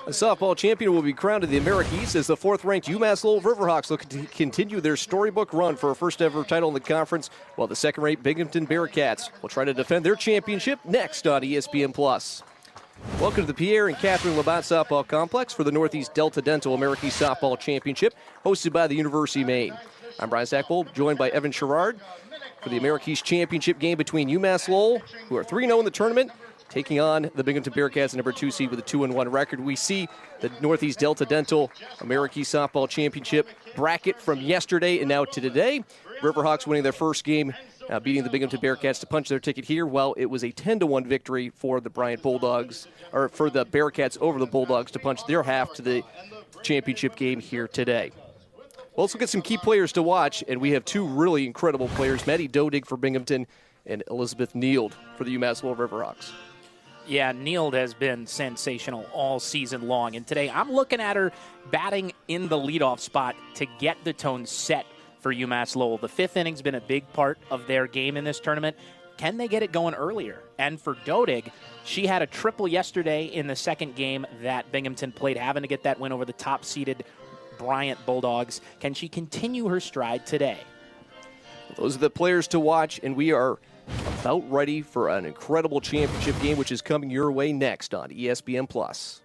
A softball champion will be crowned in the America East as the fourth-ranked UMass Lowell Riverhawks look to continue their storybook run for a first-ever title in the conference, while the second-ranked Binghamton Bearcats will try to defend their championship next on ESPN+. Welcome to the Pierre and Catherine Labatt Softball Complex for the Northeast Delta Dental America East Softball Championship, hosted by the University of Maine. I'm Brian Stackpole, joined by Evan Sherrard for the America East Championship game between UMass Lowell, who are 3-0 in the tournament, taking on the Binghamton Bearcats, the number 2 seed with a 2-1 record. We see the Northeast Delta Dental America East Softball Championship bracket from yesterday and now to today. Riverhawks winning their first game, beating the Binghamton Bearcats to punch their ticket here. Well, it was a 10-1 victory for the Bryant Bulldogs, or for the Bearcats over the Bulldogs to punch their half to the championship game here today. Well, let's look at some key players to watch, and we have two really incredible players, Maddie Dodig for Binghamton and Elizabeth Neild for the UMass Lowell Riverhawks. Yeah, Neild has been sensational all season long, and today I'm looking at her batting in the leadoff spot to get the tone set for UMass Lowell. The fifth inning's been a big part of their game in this tournament. Can they get it going earlier? And for Dodig, she had a triple yesterday in the second game that Binghamton played, having to get that win over the top-seeded Bryant Bulldogs. Can she continue her stride today? Those are the players to watch, and we are about ready for an incredible championship game, which is coming your way next on ESPN+.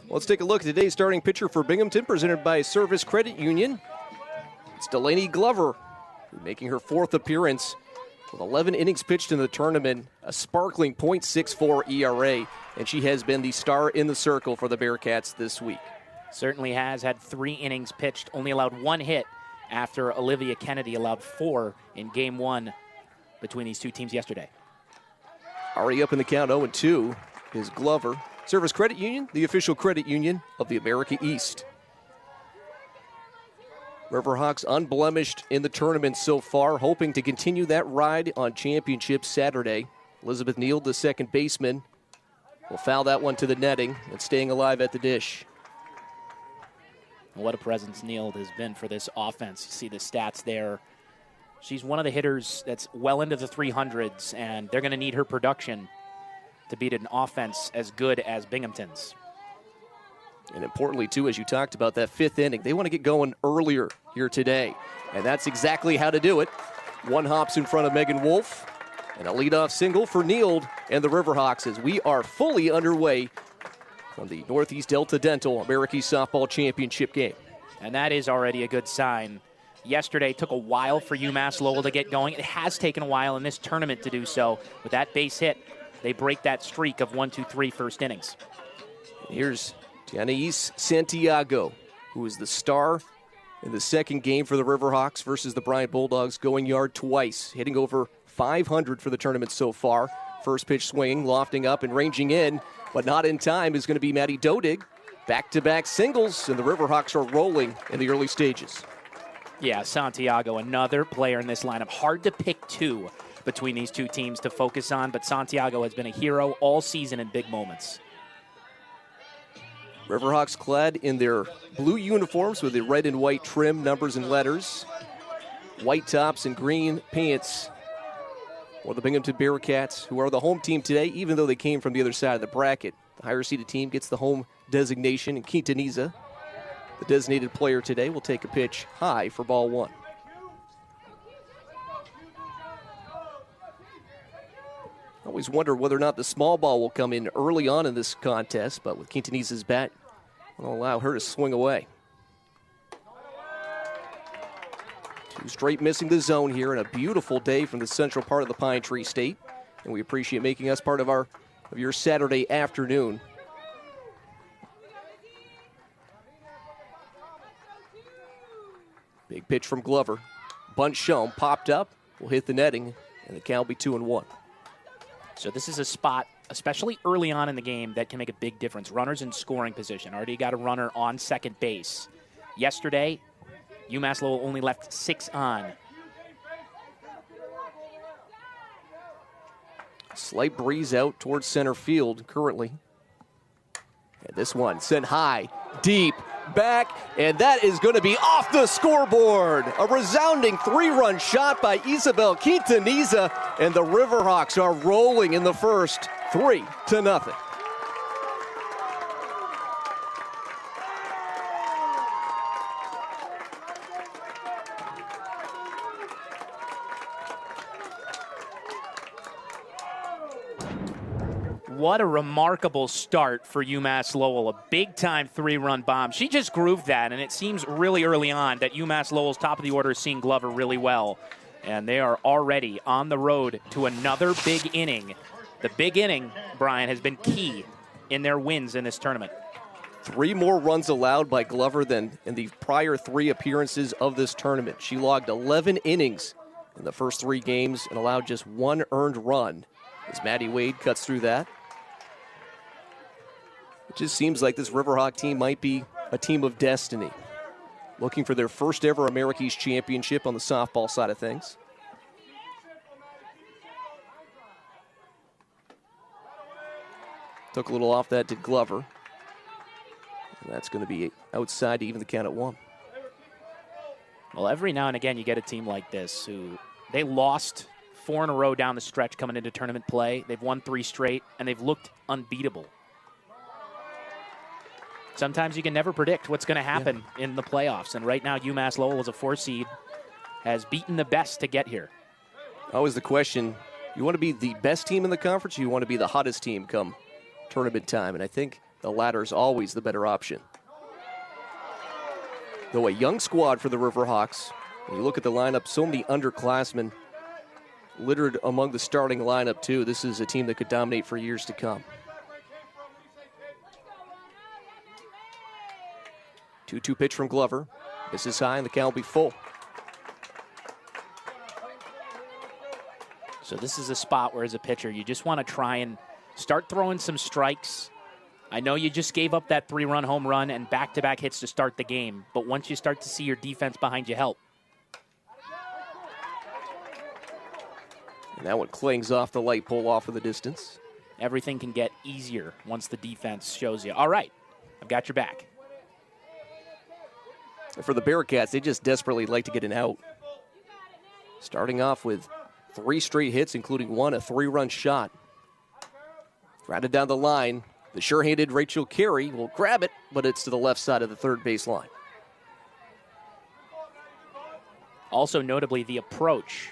Let's take a look at today's starting pitcher for Binghamton, presented by Service Credit Union. It's Delaney Glover, making her fourth appearance with 11 innings pitched in the tournament, a sparkling .64 ERA, and she has been the star in the circle for the Bearcats this week. Certainly has had 3 innings pitched, only allowed 1 hit after Olivia Kennedy allowed 4 in Game 1 between these two teams yesterday. Already up in the count, 0-2 is Glover. Service Credit Union, the official credit union of the America East. Riverhawks unblemished in the tournament so far, hoping to continue that ride on championship Saturday. Elizabeth Neild, the second baseman, will foul that one to the netting and staying alive at the dish. What a presence Neild has been for this offense. You see the stats there. She's one of the hitters that's well into the 300s, and they're going to need her production to beat an offense as good as Binghamton's. And importantly, too, as you talked about, that fifth inning, they want to get going earlier here today. And that's exactly how to do it. One hops in front of Megan Wolf, And a leadoff single for Neild and the Riverhawks as we are fully underway from the Northeast Delta Dental American Softball Championship game. And that is already a good sign. Yesterday took a while for UMass Lowell to get going. It has taken a while in this tournament to do so. With that base hit, they break that streak of 1-2-3 first innings. Here's Tianais Santiago, who is the star in the second game for the Riverhawks versus the Bryant Bulldogs, going yard twice, hitting over 500 for the tournament so far. First pitch swinging, lofting up and ranging in, but not in time is going to be Maddie Dodig. Back-to-back singles, and the Riverhawks are rolling in the early stages. Yeah, Santiago, another player in this lineup. Hard to pick two between these two teams to focus on, but Santiago has been a hero all season in big moments. Riverhawks clad in their blue uniforms with the red and white trim, numbers and letters. White tops and green pants for the Binghamton Bearcats, who are the home team today, even though they came from the other side of the bracket. The higher-seeded team gets the home designation, and Quintaniza, the designated player today, will take a pitch high for ball one. I always wonder whether or not the small ball will come in early on in this contest, but with Quintaniza's bat, will allow her to swing away. Two straight missing the zone here, and a beautiful day from the central part of the Pine Tree State, and we appreciate making us part of your Saturday afternoon. Big pitch from Glover. Bunt shown, popped up, will hit the netting, and the count will be 2-1. So this is a spot, especially early on in the game, that can make a big difference. Runners in scoring position. Already got a runner on second base. Yesterday, UMass Lowell only left 6 on. Slight breeze out towards center field currently. And this one sent high, deep, back, and that is going to be off the scoreboard. A resounding 3-run shot by Isabel Quintaniza, and the Riverhawks are rolling in the first 3-0. What a remarkable start for UMass Lowell. A big-time 3-run bomb. She just grooved that, and it seems really early on that UMass Lowell's top of the order is seeing Glover really well. And they are already on the road to another big inning. The big inning, Brian, has been key in their wins in this tournament. 3 more runs allowed by Glover than in the prior 3 appearances of this tournament. She logged 11 innings in the first 3 games and allowed just 1 earned run as Maddie Wade cuts through that. It just seems like this Riverhawk team might be a team of destiny, looking for their first ever Americas championship on the softball side of things. Took a little off that to Glover. And that's going to be outside to even the count at 1. Well, every now and again you get a team like this who they lost 4 in a row down the stretch coming into tournament play. They've won 3 straight, and they've looked unbeatable. Sometimes you can never predict what's going to happen in the playoffs. And right now, UMass Lowell, as a 4 seed, has beaten the best to get here. Always the question, you want to be the best team in the conference, or you want to be the hottest team come tournament time? And I think the latter is always the better option. Though a young squad for the Riverhawks, when you look at the lineup, so many underclassmen littered among the starting lineup, too. This is a team that could dominate for years to come. 2-2 pitch from Glover. This is high, and the count will be full. So this is a spot where, as a pitcher, you just want to try and start throwing some strikes. I know you just gave up that 3-run home run and back-to-back hits to start the game, but once you start to see your defense behind you help. And that one clings off the light pole off of the distance. Everything can get easier once the defense shows you, all right, I've got your back. And for the Bearcats, they just desperately like to get an out. Starting off with 3 straight hits, including one, a 3-run shot. Grounded down the line. The sure-handed Rachel Carey will grab it, but it's to the left side of the third base line. Also notably, the approach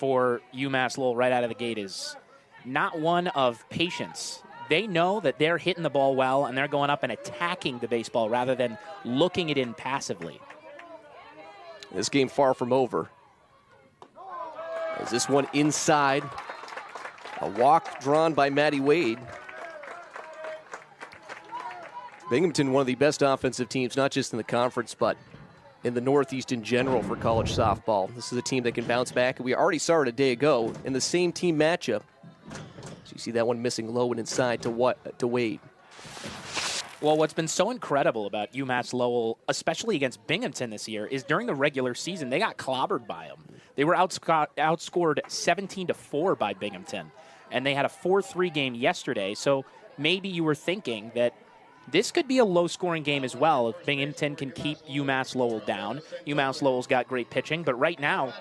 for UMass Lowell right out of the gate is not one of patience. They know that they're hitting the ball well, and they're going up and attacking the baseball rather than looking it in passively. This game far from over. As this one inside. A walk drawn by Matty Wade. Binghamton, one of the best offensive teams, not just in the conference, but in the Northeast in general for college softball. This is a team that can bounce back. We already saw it a day ago in the same team matchup. So you see that one missing low and inside to Wade. Well, what's been so incredible about UMass Lowell, especially against Binghamton this year, is during the regular season, they got clobbered by them. They were outscored 17-4 by Binghamton, and they had a 4-3 game yesterday. So maybe you were thinking that this could be a low-scoring game as well if Binghamton can keep UMass Lowell down. UMass Lowell's got great pitching, but right now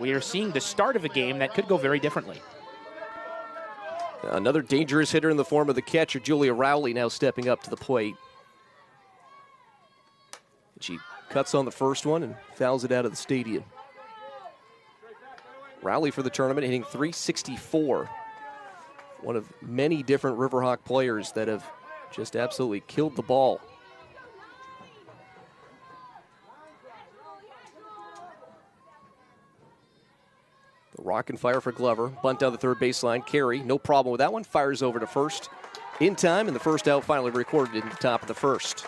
we are seeing the start of a game that could go very differently. Another dangerous hitter in the form of the catcher, Julia Rowley, now stepping up to the plate. She cuts on the first one and fouls it out of the stadium. Rowley for the tournament hitting .364. One of many different Riverhawk players that have just absolutely killed the ball. The rock and fire for Glover. Bunt down the third baseline. Carey, no problem with that one. Fires over to first in time, and the first out finally recorded in the top of the first.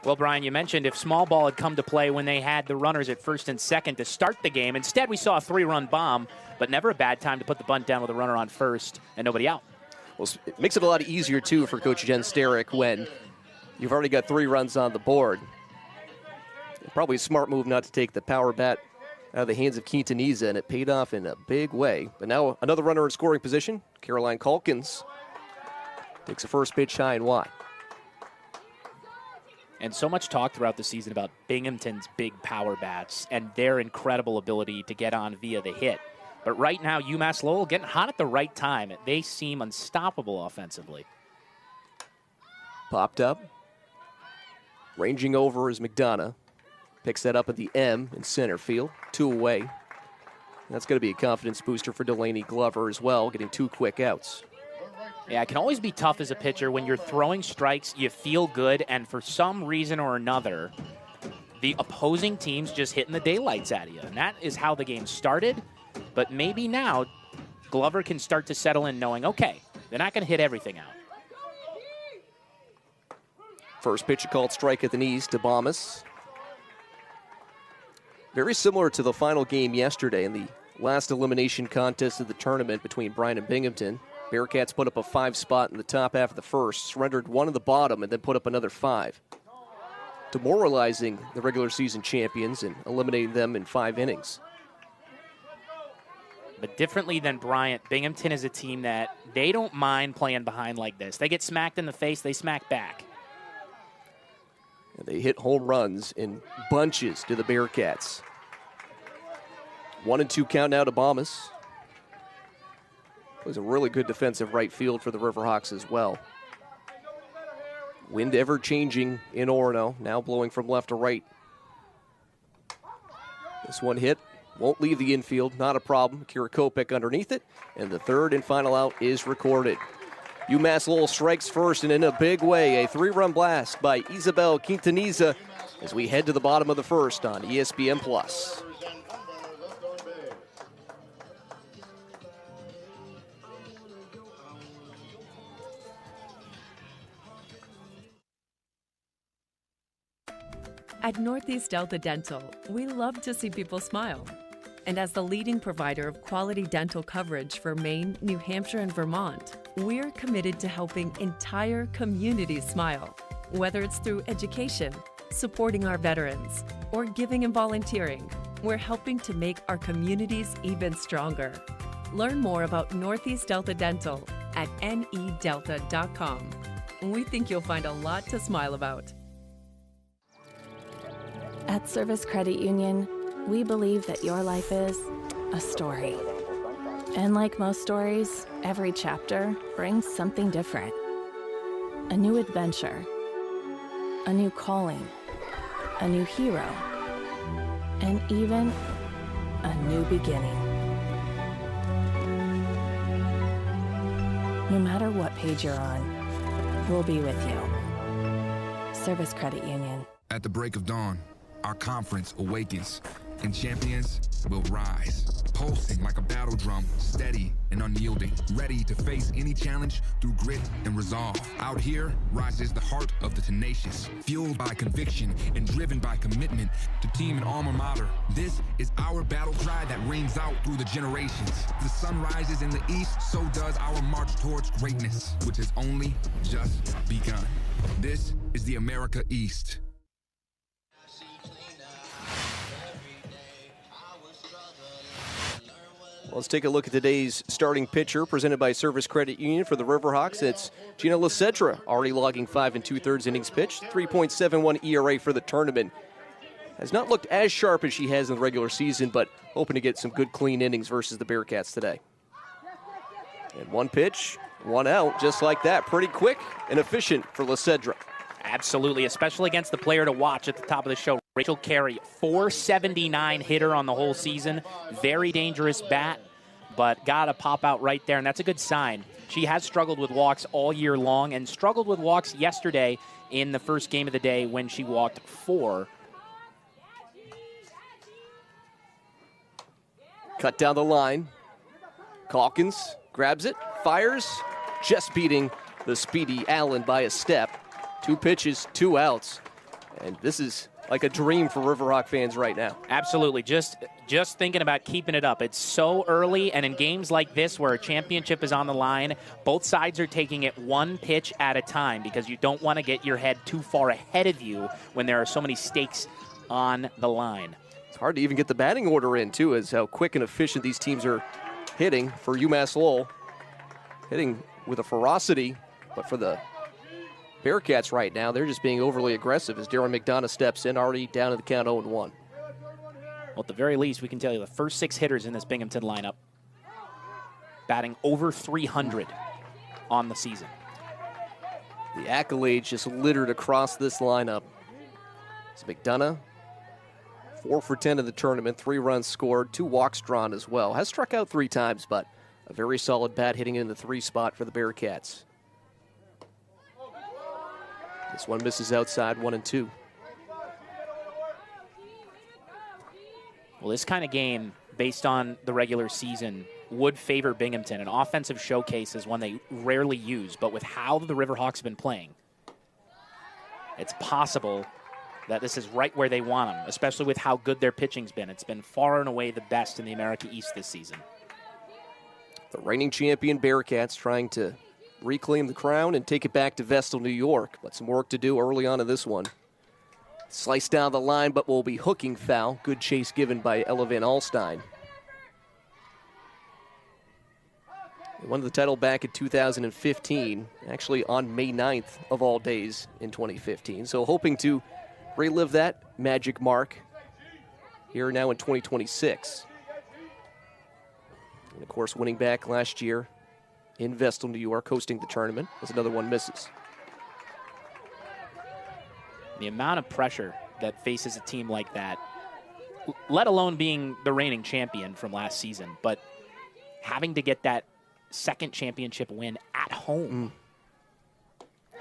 Well, Brian, you mentioned if small ball had come to play when they had the runners at first and second to start the game. Instead, we saw a 3-run bomb, but never a bad time to put the bunt down with a runner on first and nobody out. Well, it makes it a lot easier, too, for Coach Jen Starrick when you've already got 3 runs on the board. Probably a smart move not to take the power bat out of the hands of Quintanilla, and it paid off in a big way. But now another runner in scoring position. Caroline Calkins takes a first pitch high and wide. And so much talk throughout the season about Binghamton's big power bats and their incredible ability to get on via the hit. But right now, UMass Lowell getting hot at the right time. They seem unstoppable offensively. Popped up. Ranging over is McDonough. Picks that up at the M in center field. 2 away. That's going to be a confidence booster for Delaney Glover as well, getting 2 quick outs. Yeah, it can always be tough as a pitcher when you're throwing strikes, you feel good, and for some reason or another, the opposing team's just hitting the daylights out of you. And that is how the game started. But maybe now Glover can start to settle in knowing, okay, they're not going to hit everything out. First pitch, a called strike at the knees to Bomas. Very similar to the final game yesterday in the last elimination contest of the tournament between Bryan and Binghamton. Bearcats put up a 5 spot in the top half of the first, surrendered 1 in the bottom, and then put up another 5. Demoralizing the regular season champions and eliminating them in 5 innings. But differently than Bryant, Binghamton is a team that they don't mind playing behind like this. They get smacked in the face, they smack back. And they hit home runs in bunches to the Bearcats. 1-2 count now to Bomas. It was a really good defensive right field for the Riverhawks as well. Wind ever changing in Orono, now blowing from left to right. This one hit, won't leave the infield, not a problem. Kira Kopek underneath it, and the third and final out is recorded. UMass Lowell strikes first, and in a big way, a 3-run blast by Isabel Quintanilla as we head to the bottom of the first on ESPN+. At Northeast Delta Dental, we love to see people smile. And as the leading provider of quality dental coverage for Maine, New Hampshire, and Vermont, we're committed to helping entire communities smile. Whether it's through education, supporting our veterans, or giving and volunteering, we're helping to make our communities even stronger. Learn more about Northeast Delta Dental at nedelta.com. We think you'll find a lot to smile about. At Service Credit Union, we believe that your life is a story. And like most stories, every chapter brings something different. A new adventure, a new calling, a new hero, and even a new beginning. No matter what page you're on, we'll be with you. Service Credit Union. At the break of dawn, our conference awakens, and champions will rise, pulsing like a battle drum, steady and unyielding, ready to face any challenge through grit and resolve. Out here rises the heart of the tenacious, fueled by conviction and driven by commitment to team and alma mater. This is our battle cry that rings out through the generations. The sun rises in the east, so does our march towards greatness, which has only just begun. This is the America East. Let's take a look at today's starting pitcher presented by Service Credit Union for the Riverhawks. It's Gina Lecedra, already logging 5 2/3 innings pitched, 3.71 ERA for the tournament. Has not looked as sharp as she has in the regular season, but hoping to get some good clean innings versus the Bearcats today. And one pitch, one out, just like that. Pretty quick and efficient for Lecedra. Absolutely, especially against the player to watch at the top of the show, Rachel Carey, 479 hitter on the whole season. Very dangerous bat, but got to pop out right there, and that's a good sign. She has struggled with walks all year long and struggled with walks yesterday in the first game of the day when she walked 4. Cut down the line. Calkins grabs it, fires, just beating the speedy Allen by a step. 2 pitches, 2 outs. And this is like a dream for Riverhawk fans right now. Absolutely. Just thinking about keeping it up. It's so early, and in games like this where a championship is on the line, both sides are taking it one pitch at a time because you don't want to get your head too far ahead of you when there are so many stakes on the line. It's hard to even get the batting order in, too, as how quick and efficient these teams are hitting for UMass Lowell. Hitting with a ferocity, but for the Bearcats right now, they're just being overly aggressive as Darren McDonough steps in, already down to the count 0-1. Well, at the very least, we can tell you the first 6 hitters in this Binghamton lineup batting over 300 on the season. The accolades just littered across this lineup. It's McDonough, 4 for 10 in the tournament, 3 runs scored, 2 walks drawn as well. Has struck out 3 times, but a very solid bat hitting in the 3 spot for the Bearcats. This one misses outside, 1-2. Well, this kind of game, based on the regular season, would favor Binghamton. An offensive showcase is one they rarely use, but with how the Riverhawks have been playing, it's possible that this is right where they want them, especially with how good their pitching's been. It's been far and away the best in the America East this season. The reigning champion Bearcats trying to reclaim the crown and take it back to Vestal, New York. But some work to do early on in this one. Sliced down the line, but will be hooking foul. Good chase given by Ella Van Alstyne. They won the title back in 2015, actually on May 9th of all days in 2015. So hoping to relive that magic mark here now in 2026. And of course, winning back last year in Vestal, New York, hosting the tournament, as another one misses. The amount of pressure that faces a team like that, let alone being the reigning champion from last season, but having to get that second championship win at home.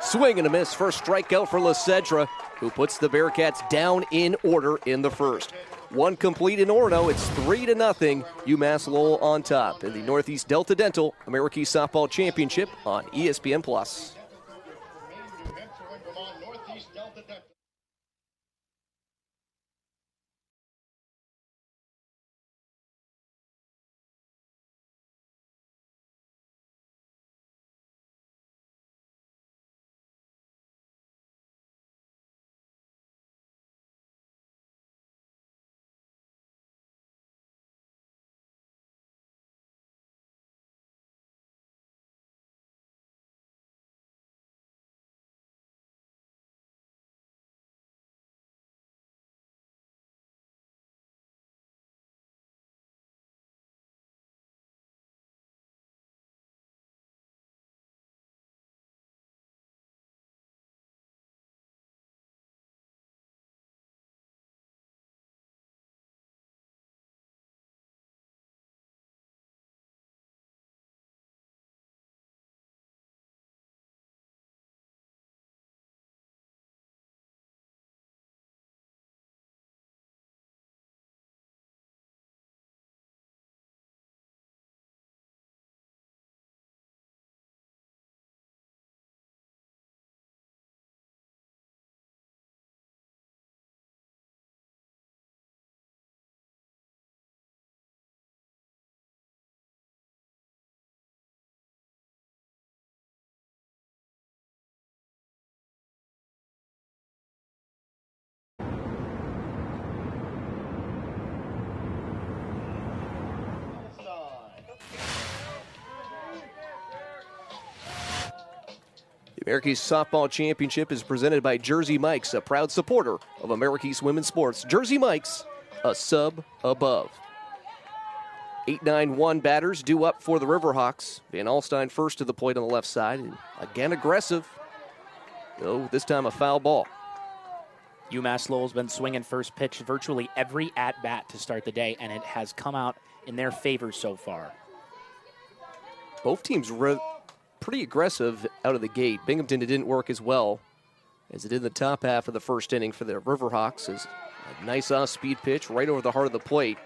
Swing and a miss. First strikeout for Lecedra, who puts the Bearcats down in order in the first. One complete in Orono. It's 3-0. UMass Lowell on top in the Northeast Delta Dental American Softball Championship on ESPN+. America's Softball Championship is presented by Jersey Mike's, a proud supporter of America's women's sports. Jersey Mike's, a sub above. 8-9-1 batters due up for the Riverhawks. Van Alstyne first to the plate on the left side. And again, aggressive. Though this time a foul ball. UMass Lowell's been swinging first pitch virtually every at-bat to start the day, and it has come out in their favor so far. Both teams were pretty aggressive out of the gate. Binghamton, it didn't work as well as it did in the top half of the first inning for the Riverhawks. As a nice off-speed pitch right over the heart of the plate.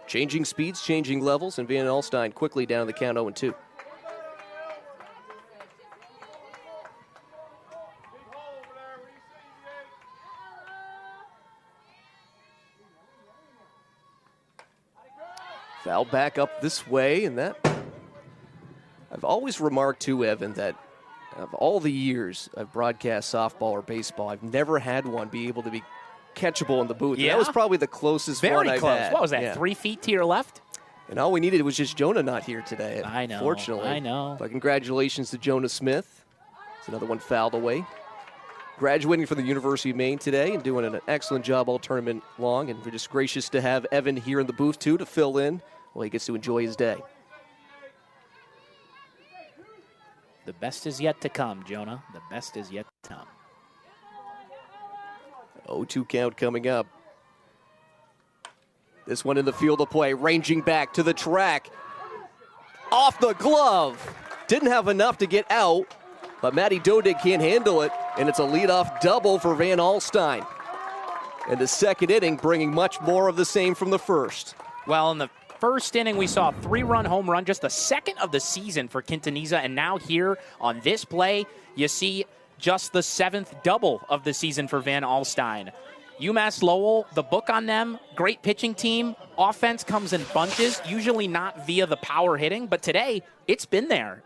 Changing speeds, changing levels, and Van Alstyne quickly down the count 0-2. Foul back up this way, and that... I've always remarked too, Evan, that of all the years I've broadcast softball or baseball, I've never had one be able to be catchable in the booth. Yeah. That was probably the closest Very one I've close. had. What was that, Yeah. 3 feet to your left? And all we needed was just Jonah not here today. I know. Fortunately. I know. But congratulations to Jonah Smith. It's another one fouled away. Graduating from the University of Maine today and doing an excellent job all tournament long. And we're just gracious to have Evan here in the booth, too, to fill in while he gets to enjoy his day. The best is yet to come, Jonah. The best is yet to come. 0-2 count coming up. This one in the field of play, ranging back to the track. Off the glove. Didn't have enough to get out, but Matty Dodig can't handle it, and it's a leadoff double for Van Alstyne. And the second inning bringing much more of the same from the first. Well, in the first inning, we saw a 3-run home run, just the second of the season for Quintanilla, and now here on this play, you see just the 7th double of the season for Van Alstyne. UMass Lowell, the book on them, great pitching team. Offense comes in bunches, usually not via the power hitting, but today, it's been there.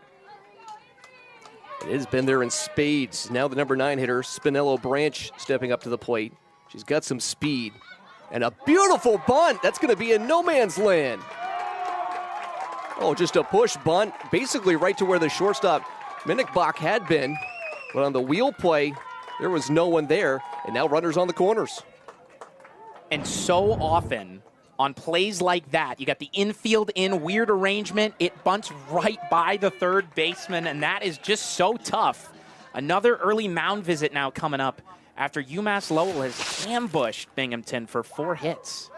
It has been there in spades. Now the number 9 hitter, Spinello Branch, stepping up to the plate. She's got some speed. And a beautiful bunt. That's going to be in no man's land. Oh, just a push bunt, basically right to where the shortstop, Minnickbach, had been. But on the wheel play, there was no one there. And now runners on the corners. And so often on plays like that, you got the infield in, weird arrangement. It bunts right by the third baseman, and that is just so tough. Another early mound visit now coming up after UMass Lowell has ambushed Binghamton for 4 hits.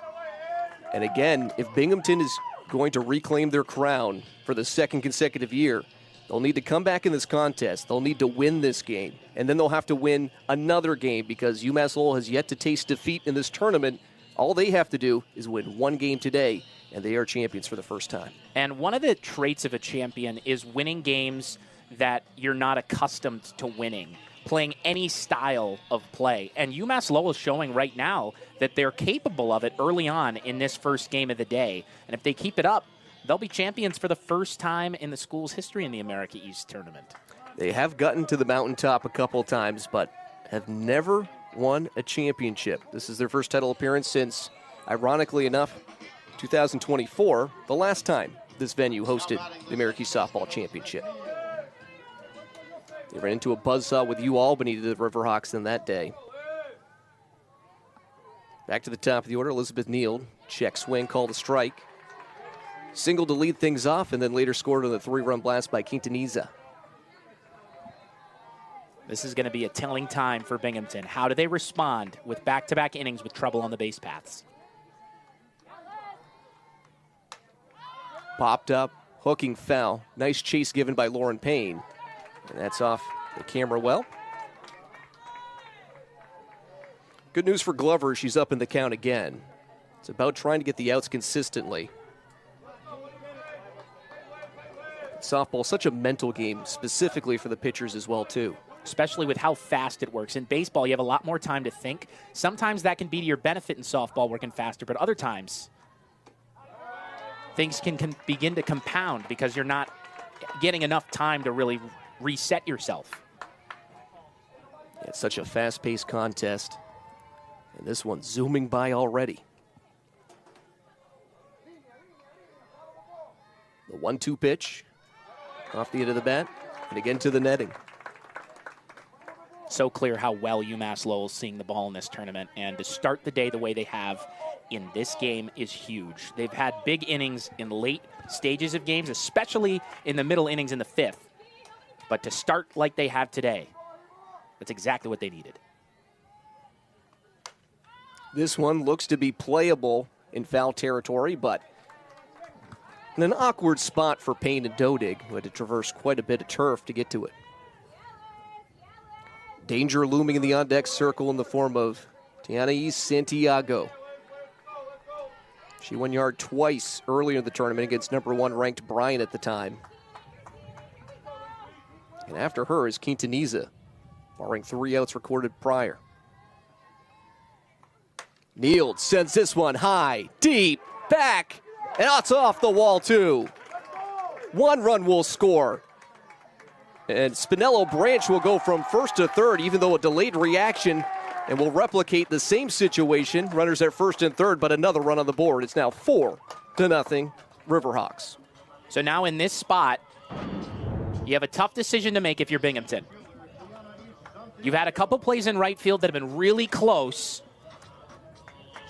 And again, if Binghamton is going to reclaim their crown for the second consecutive year, they'll need to come back in this contest. They'll need to win this game. And then they'll have to win another game because UMass Lowell has yet to taste defeat in this tournament. All they have to do is win one game today, and they are champions for the first time. And one of the traits of a champion is winning games that you're not accustomed to winning, playing any style of play. And UMass Lowell is showing right now that they're capable of it early on in this first game of the day. And if they keep it up, they'll be champions for the first time in the school's history in the America East tournament. They have gotten to the mountaintop a couple of times, but have never won a championship. This is their first title appearance since, ironically enough, 2024, the last time this venue hosted the America East Softball Championship. They ran into a buzzsaw with UAlbany, the Riverhawks, in that day. Back to the top of the order, Elizabeth Neal. Check swing, called a strike. Single to lead things off, and then later scored on the 3-run blast by Quintanilla. This is going to be a telling time for Binghamton. How do they respond with back-to-back innings with trouble on the base paths? Popped up, hooking foul. Nice chase given by Lauren Payne. And that's off the camera well. Good news for Glover, she's up in the count again. It's about trying to get the outs consistently. Softball, such a mental game, specifically for the pitchers as well, too. Especially with how fast it works. In baseball, you have a lot more time to think. Sometimes that can be to your benefit in softball, working faster, but other times things can begin to compound because you're not getting enough time to really reset yourself. Yeah, it's such a fast-paced contest. And this one's zooming by already. The 1-2 pitch off the end of the bat, and again to the netting. So clear how well UMass Lowell is seeing the ball in this tournament, and to start the day the way they have in this game is huge. They've had big innings in late stages of games, especially in the middle innings in the fifth. But to start like they have today, that's exactly what they needed. This one looks to be playable in foul territory, but in an awkward spot for Payne and Dodig, who had to traverse quite a bit of turf to get to it. Danger looming in the on-deck circle in the form of Tiana Santiago. She won yard twice earlier in the tournament against number 1 ranked Bryan at the time. And after her is Quintaniza, barring 3 outs recorded prior. Nield sends this one high, deep, back, and it's off the wall too. 1 run will score. And Spinello Branch will go from first to third, even though a delayed reaction, and will replicate the same situation. Runners at first and third, but another run on the board. It's now 4-0 Riverhawks. So now in this spot, you have a tough decision to make if you're Binghamton. You've had a couple plays in right field that have been really close.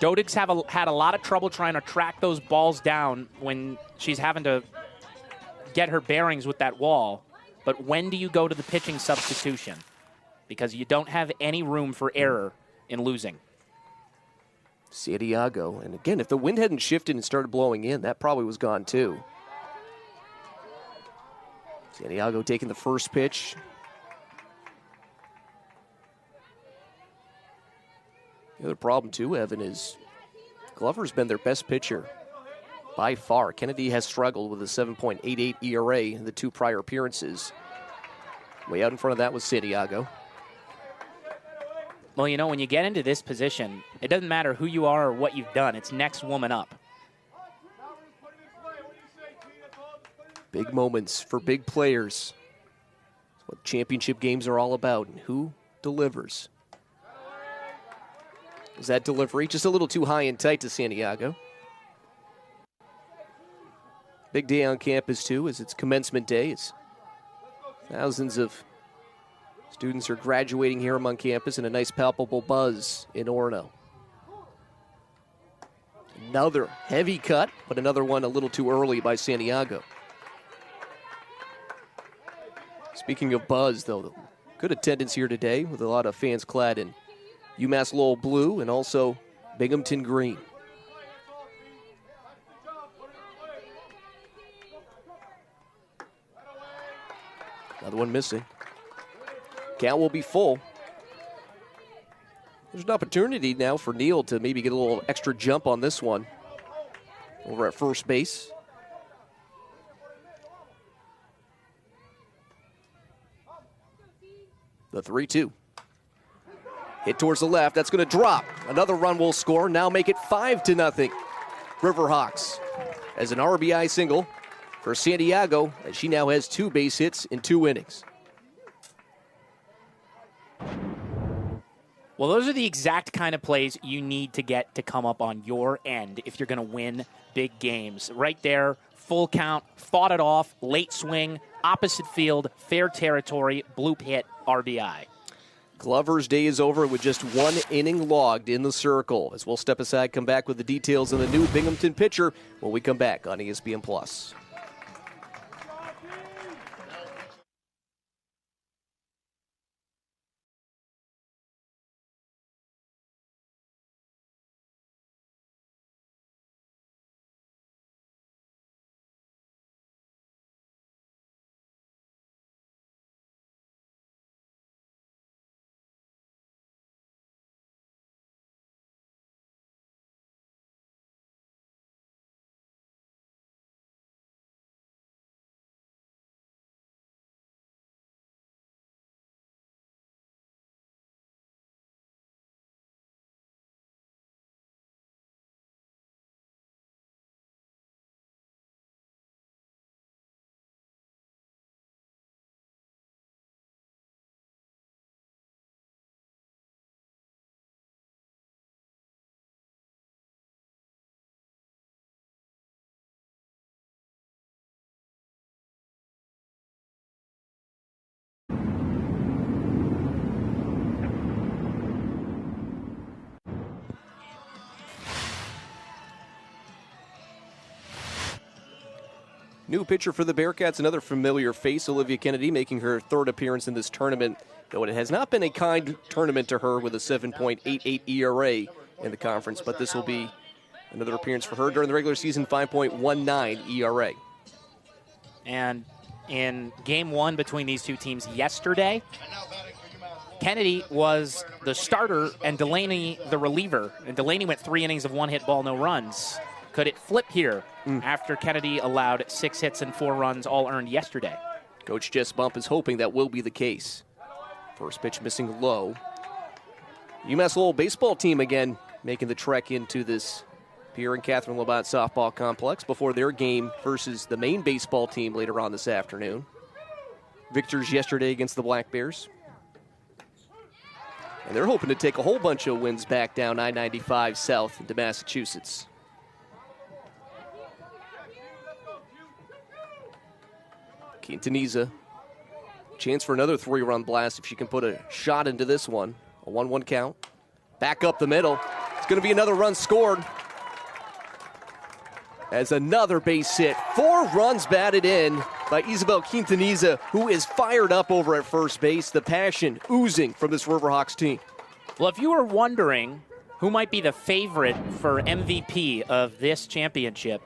Dodig's had a lot of trouble trying to track those balls down when she's having to get her bearings with that wall. But when do you go to the pitching substitution? Because you don't have any room for error in losing. Santiago, and again, if the wind hadn't shifted and started blowing in, that probably was gone too. Santiago taking the first pitch. The other problem too, Evan, is Glover's been their best pitcher by far. Kennedy has struggled with a 7.88 ERA in the 2 prior appearances. Way out in front of that was Santiago. Well, you know, when you get into this position, it doesn't matter who you are or what you've done. It's next woman up. Big moments for big players. That's what championship games are all about, and who delivers. Is that delivery just a little too high and tight to Santiago? Big day on campus, too, as it's commencement day. It's thousands of students are graduating here on campus, and a nice palpable buzz in Orono. Another heavy cut, but another one a little too early by Santiago. Speaking of buzz, though, good attendance here today with a lot of fans clad in UMass Lowell blue and also Binghamton green. Another one missing. Count will be full. There's an opportunity now for Neal to maybe get a little extra jump on this one over at first base. The 3-2. Hit towards the left. That's going to drop. Another run will score. Now make it 5-0. Riverhawks as an RBI single for Santiago, as she now has 2 base hits in 2 innings. Well, those are the exact kind of plays you need to get to come up on your end if you're going to win big games. Right there, full count, fought it off, late swing, opposite field, fair territory, bloop hit, RBI. Glover's day is over with just 1 inning logged in the circle. As we'll step aside, come back with the details on the new Binghamton pitcher when we come back on ESPN+. New pitcher for the Bearcats, another familiar face, Olivia Kennedy, making her third appearance in this tournament, though it has not been a kind tournament to her with a 7.88 ERA in the conference, but this will be another appearance for her during the regular season, 5.19 ERA. And in game one between these two teams yesterday, Kennedy was the starter and Delaney the reliever. And Delaney went 3 innings of 1 hit ball, no runs. Could it flip here after Kennedy allowed 6 hits and 4 runs, all earned yesterday? Coach Jess Bump is hoping that will be the case. First pitch missing low. UMass Lowell baseball team again making the trek into this Pierre and Catherine Labatt softball complex before their game versus the main baseball team later on this afternoon. Victors yesterday against the Black Bears. And they're hoping to take a whole bunch of wins back down I-95 south into Massachusetts. Quintanilla, chance for another 3-run blast if she can put a shot into this one. A 1-1 count. Back up the middle. It's going to be another run scored. As another base hit. 4 runs batted in by Isabel Quintanilla, who is fired up over at first base. The passion oozing from this Riverhawks team. Well, if you were wondering who might be the favorite for MVP of this championship,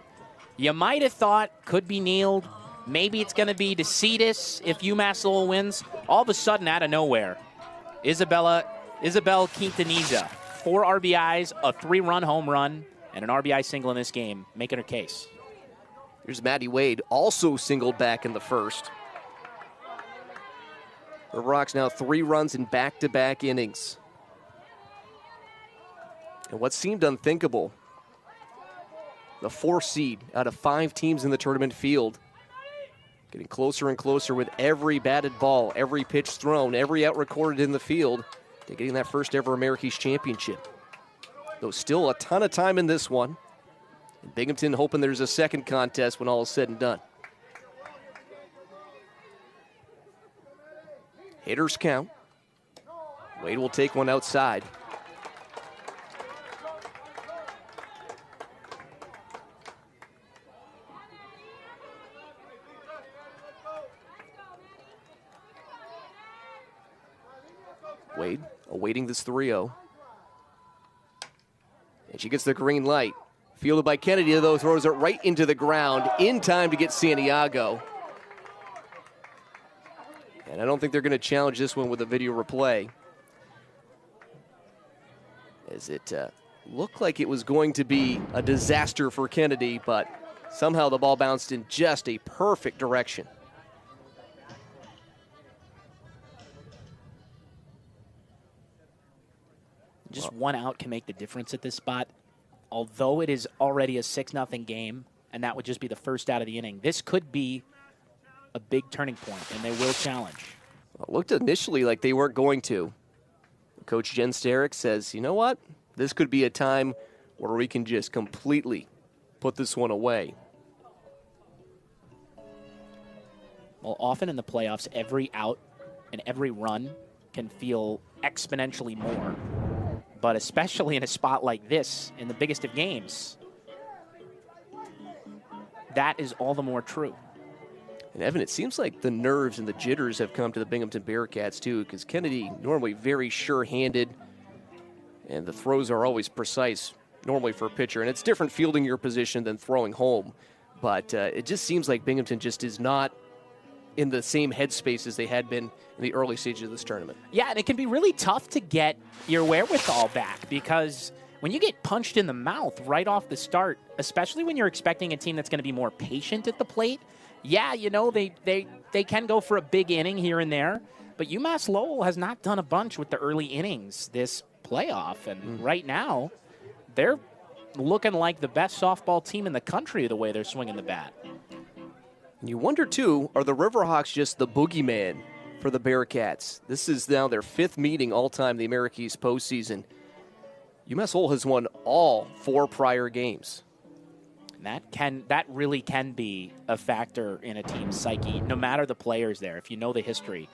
you might have thought could be Neild. Maybe it's going to be DeCitas if UMass Lowell wins. All of a sudden, out of nowhere, Isabel Quintanilla, 4 RBIs, a 3-run home run, and an RBI single in this game, making her case. Here's Maddie Wade, also singled back in the first. The Rocks now 3 runs in back-to-back innings. And what seemed unthinkable, the 4th seed out of 5 teams in the tournament field, getting closer and closer with every batted ball, every pitch thrown, every out recorded in the field to getting that first ever Americas Championship. Though still a ton of time in this one. And Binghamton hoping there's a second contest when all is said and done. Hitters count. Wade will take one outside. Wade awaiting this 3-0. And she gets the green light. Fielded by Kennedy, though, throws it right into the ground in time to get Santiago. And I don't think they're going to challenge this one with a video replay, as it looked like it was going to be a disaster for Kennedy, but somehow the ball bounced in just a perfect direction. Just one out can make the difference at this spot. Although it is already a 6-0 game, and that would just be the first out of the inning, this could be a big turning point, and they will challenge. Well, it looked initially like they weren't going to. Coach Jen Starrick says, you know what? This could be a time where we can just completely put this one away. Well, often in the playoffs, every out and every run can feel exponentially more. But especially in a spot like this, in the biggest of games, that is all the more true. And Evan, it seems like the nerves and the jitters have come to the Binghamton Bearcats too, because Kennedy normally very sure-handed, and the throws are always precise, normally for a pitcher. And it's different fielding your position than throwing home. But it just seems like Binghamton just is not in the same headspace as they had been in the early stages of this tournament. Yeah, and it can be really tough to get your wherewithal back, because when you get punched in the mouth right off the start, especially when you're expecting a team that's going to be more patient at the plate, yeah, you know, they can go for a big inning here and there, but UMass Lowell has not done a bunch with the early innings this playoff, and right now they're looking like the best softball team in the country the way they're swinging the bat. You wonder, too, are the Riverhawks just the boogeyman for the Bearcats? This is now their 5th meeting all-time in the Americas postseason. UMass Lowell has won all 4 prior games. That really can be a factor in a team's psyche, no matter the players there. If you know the history,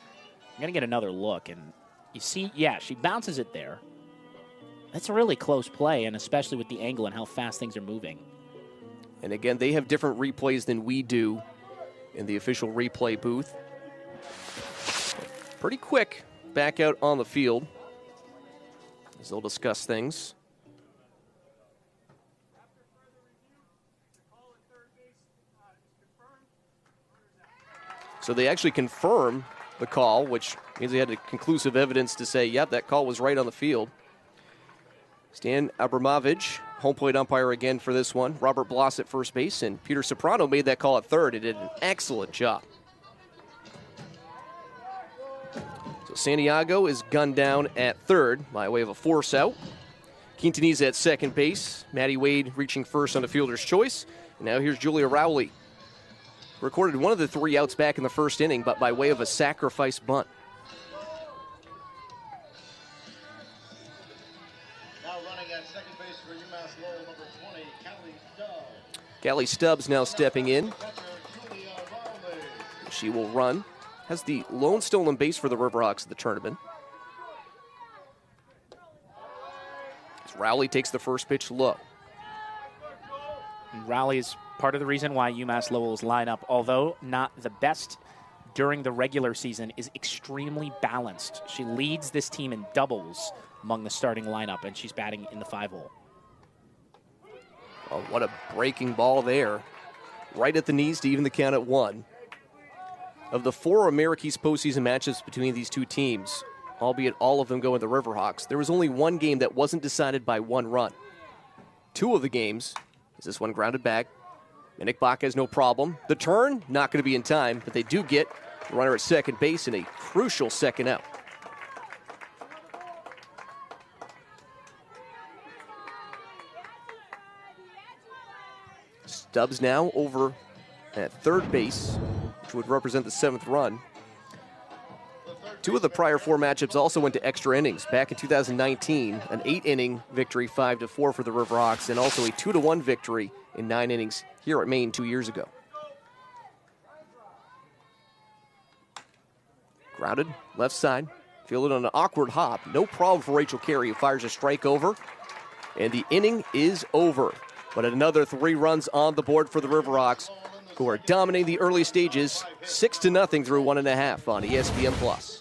you're going to get another look. And you see, yeah, she bounces it there. That's a really close play, and especially with the angle and how fast things are moving. And again, they have different replays than we do in the official replay booth. Pretty quick back out on the field as they'll discuss things. So they actually confirm the call, which means they had conclusive evidence to say, yep, that call was right on the field. Stan Abramovich, home plate umpire again for this one. Robert Bloss at first base, and Peter Soprano made that call at third and did an excellent job. So Santiago is gunned down at third by way of a force out. Quintanilla at second base. Matty Wade reaching first on the fielder's choice. And now here's Julia Rowley. Recorded one of the 3 outs back in the first inning, but by way of a sacrifice bunt. Now running at second base for UMass Lowell, number 20, Callie Stubbs. Callie Stubbs now stepping in. Catcher, Julia Rowley. She will run. Has the lone stolen base for the Riverhawks of the tournament. As Rowley takes the first pitch low. Rowley is part of the reason why UMass Lowell's lineup, although not the best during the regular season, is extremely balanced. She leads this team in doubles among the starting lineup, and she's batting in the 5-hole. Oh, what a breaking ball there. Right at the knees to even the count at 1. Of the 4 Americas postseason matchups between these two teams, albeit all of them going to the Riverhawks, there was only one game that wasn't decided by 1 run. 2 of the games, is this one grounded back. Minik Bach has no problem. The turn, not going to be in time, but they do get the runner at second base in a crucial second out. Stubbs now over at third base, which would represent the 7th run. 2 of the prior 4 matchups also went to extra innings. Back in 2019, an 8-inning victory, 5-4 for the Riverhawks, and also a 2-1 victory in 9 innings here at Maine 2 years ago. Grounded, left side, fielded on an awkward hop. No problem for Rachel Carey, who fires a strike over. And the inning is over. But another 3 runs on the board for the Riverhawks, who are dominating the early stages, 6-0 through 1.5 on ESPN+.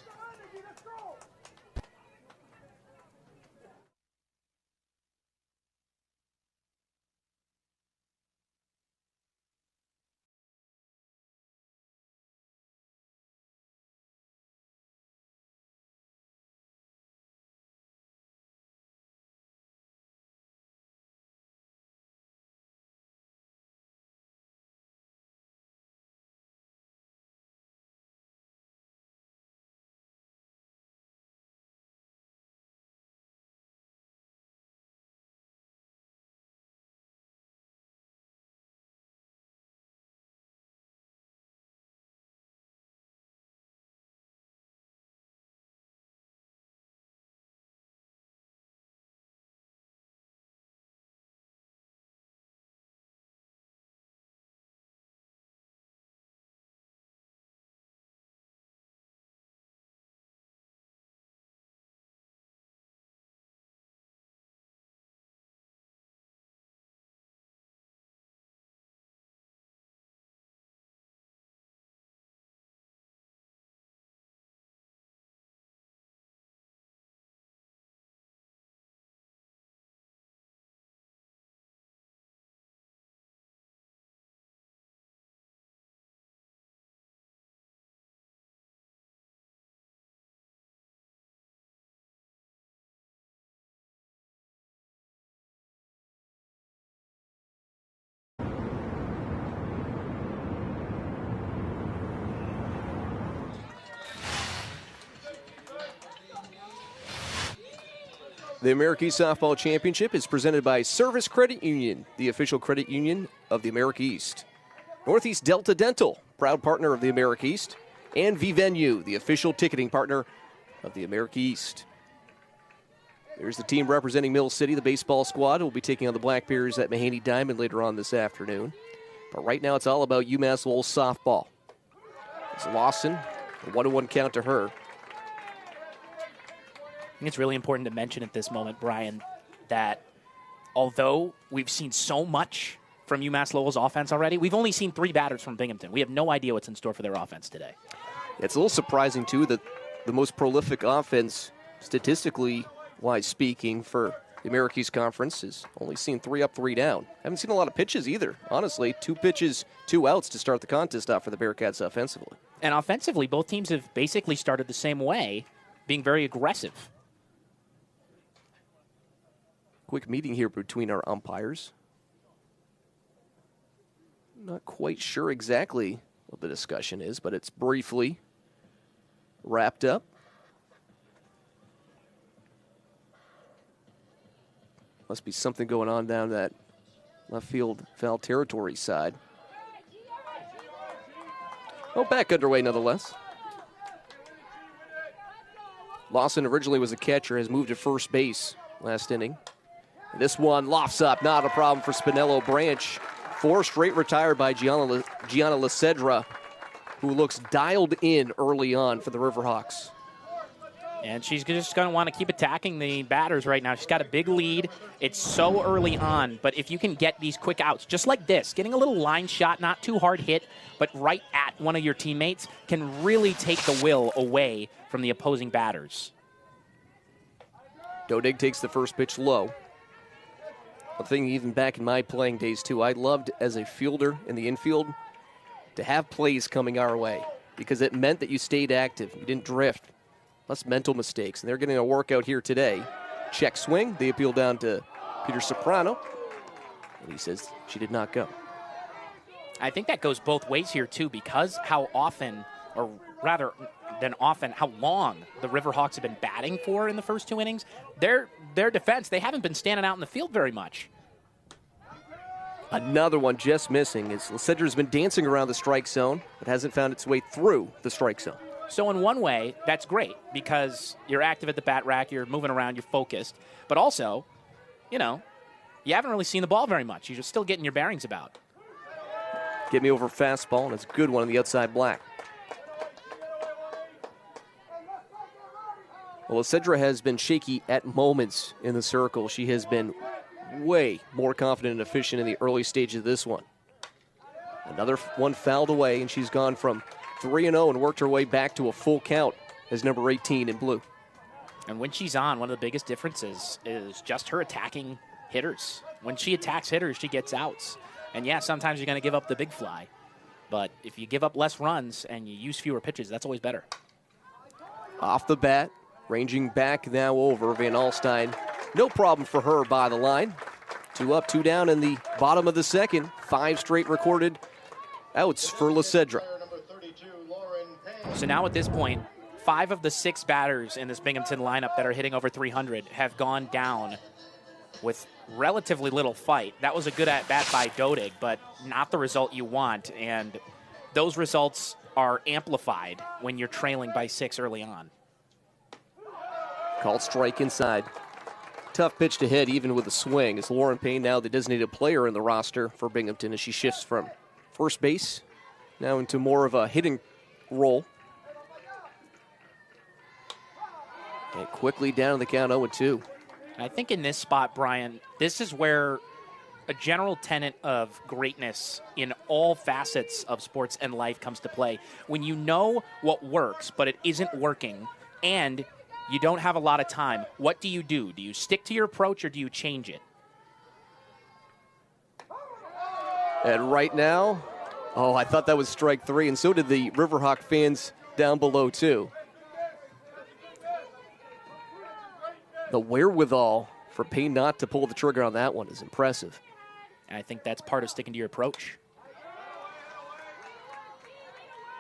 The America East Softball Championship is presented by Service Credit Union, the official credit union of the America East. Northeast Delta Dental, proud partner of the America East. And V-Venue, the official ticketing partner of the America East. There's the team representing Mill City, the baseball squad. Will be taking on the Black Bears at Mahaney Diamond later on this afternoon. But right now it's all about UMass Lowell softball. It's Lawson, a 1-1 count to her. I think it's really important to mention at this moment, Brian, that although we've seen so much from UMass Lowell's offense already? We've only seen 3 batters from Binghamton. We have no idea what's in store for their offense today. It's a little surprising, too, that the most prolific offense, statistically wise speaking, for the Americas Conference is only seen 3 up, 3 down. Haven't seen a lot of pitches either, honestly. 2 pitches, 2 outs to start the contest off for the Bearcats offensively. And offensively, both teams have basically started the same way, being very aggressive. Quick meeting here between our umpires. Not quite sure exactly what the discussion is, but it's briefly wrapped up. Must be something going on down that left field foul territory side. Oh, back underway nonetheless. Lawson originally was a catcher, has moved to first base last inning. This one lofts up, not a problem for Spinello Branch. 4 straight retired by Gianna Lecedra, who looks dialed in early on for the Riverhawks. And she's just going to want to keep attacking the batters right now. She's got a big lead. It's so early on, but if you can get these quick outs, just like this, getting a little line shot, not too hard hit, but right at one of your teammates, can really take the will away from the opposing batters. Dodig takes the first pitch low. One thing even back in my playing days, too, I loved as a fielder in the infield to have plays coming our way because it meant that you stayed active. You didn't drift. Less mental mistakes. And they're getting a workout here today. Check swing. The appeal down to Peter Soprano. And he says she did not go. I think that goes both ways here, too, because how often, or rather than often, how long the Riverhawks have been batting for in the first 2 innings. Their defense, they haven't been standing out in the field very much. Another one just missing as Lecedra's been dancing around the strike zone, but hasn't found its way through the strike zone. So in one way, that's great because you're active at the bat rack, you're moving around, you're focused. But also, you haven't really seen the ball very much. You're still getting your bearings about. Get me over fastball, and it's a good one on the outside black. Well, Lecedra has been shaky at moments in the circle. She has been way more confident and efficient in the early stages of this one. Another one fouled away, and she's gone from 3-0 and worked her way back to a full count as number 18 in blue. And when she's on, one of the biggest differences is just her attacking hitters. When she attacks hitters, she gets outs. And yeah, sometimes you're going to give up the big fly. But if you give up less runs and you use fewer pitches, that's always better. Off the bat, ranging back now over Van Alstyne. No problem for her by the line. 2 up, 2 down in the bottom of the second. 5 straight recorded outs for Lecedra. So now at this point, 5 of the 6 batters in this Binghamton lineup that are hitting over 300 have gone down with relatively little fight. That was a good at-bat by Dodig, but not the result you want. And those results are amplified when you're trailing by 6 early on. Called strike inside. Tough pitch to hit even with a swing. It's Lauren Payne now the designated player in the roster for Binghamton as she shifts from first base now into more of a hitting role. And quickly down the count 0-2. I think in this spot, Brian, this is where a general tenet of greatness in all facets of sports and life comes to play. When you know what works, but it isn't working, and you don't have a lot of time, what do you do? Do you stick to your approach or do you change it? And right now, I thought that was strike 3, and so did the Riverhawk fans down below, too. The wherewithal for Payne not to pull the trigger on that one is impressive. And I think that's part of sticking to your approach.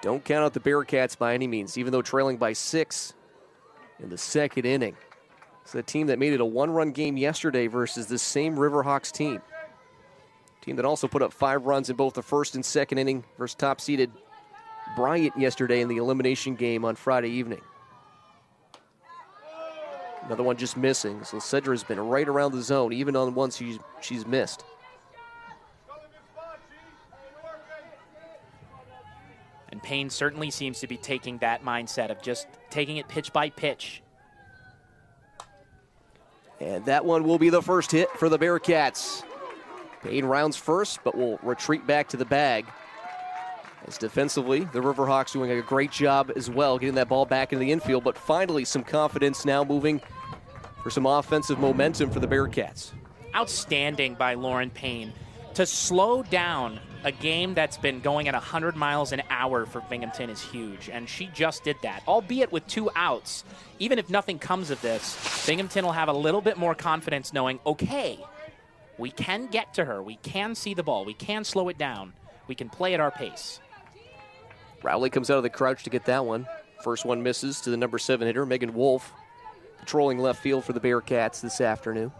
Don't count out the Bearcats by any means, even though trailing by 6 in the second inning. It's a team that made it a 1-run game yesterday versus this same Riverhawks team. Team that also put up 5 runs in both the first and second inning versus top-seeded Bryant yesterday in the elimination game on Friday evening. Another one just missing. So Lecedra has been right around the zone, even on ones she's missed. And Payne certainly seems to be taking that mindset of just taking it pitch by pitch. And that one will be the first hit for the Bearcats. Payne rounds first, but will retreat back to the bag. As defensively, the Riverhawks doing a great job as well, getting that ball back into the infield, but finally some confidence now moving for some offensive momentum for the Bearcats. Outstanding by Lauren Payne to slow down a game that's been going at 100 miles an hour for Binghamton is huge, and she just did that, albeit with 2 outs. Even if nothing comes of this, Binghamton will have a little bit more confidence knowing, okay, we can get to her, we can see the ball, we can slow it down, we can play at our pace. Rowley comes out of the crouch to get that one. First one misses to the number 7 hitter, Megan Wolf, patrolling left field for the Bearcats this afternoon.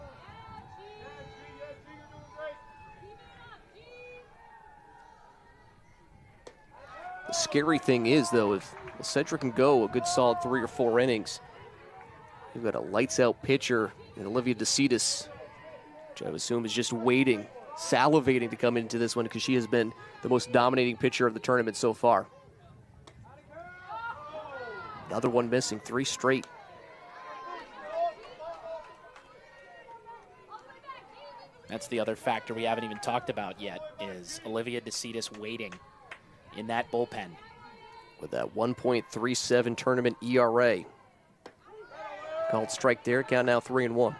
The scary thing is, though, if Cedric can go a good solid 3 or 4 innings, you've got a lights-out pitcher in Olivia DeCitas, which I would assume is just waiting, salivating to come into this one because she has been the most dominating pitcher of the tournament so far. Another one missing, 3 straight. That's the other factor we haven't even talked about yet, is Olivia DeCitas waiting in that bullpen. With that 1.37 tournament ERA. Called strike there, count now 3-1.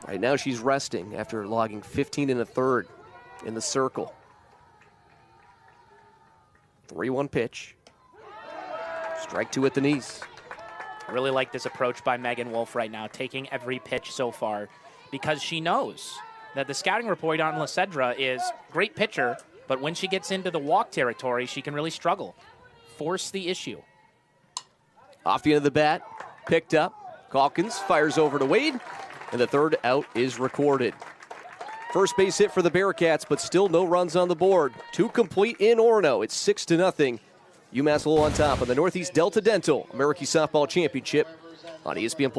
Right now she's resting after logging 15 1/3 in the circle. 3-1 pitch. Strike 2 at the knees. I really like this approach by Megan Wolf right now, taking every pitch so far, because she knows that the scouting report on Lacedra is great pitcher, but when she gets into the walk territory, she can really struggle. Force the issue. Off the end of the bat, picked up. Calkins fires over to Wade, and the 3rd out is recorded. First base hit for the Bearcats, but still no runs on the board. 2 complete in Orono. It's 6-0. UMass Lowell on top of the Northeast Delta Dental American Softball Championship on ESPN+.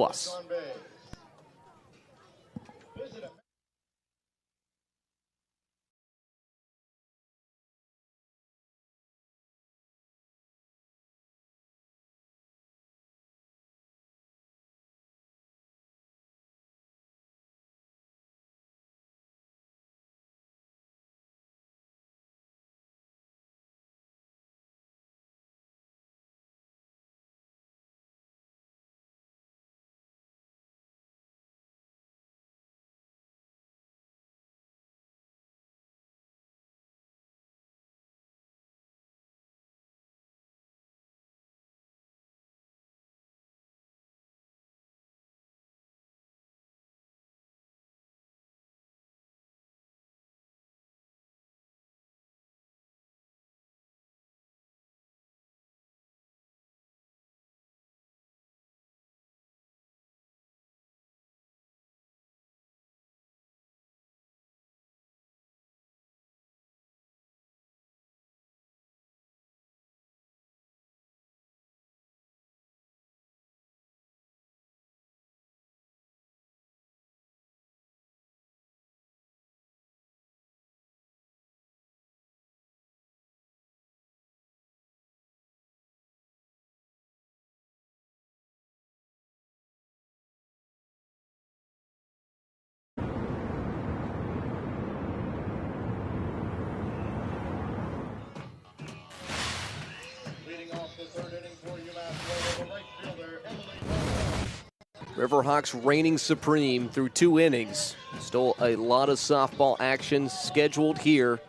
Riverhawks reigning supreme through 2 innings. Still a lot of softball action scheduled here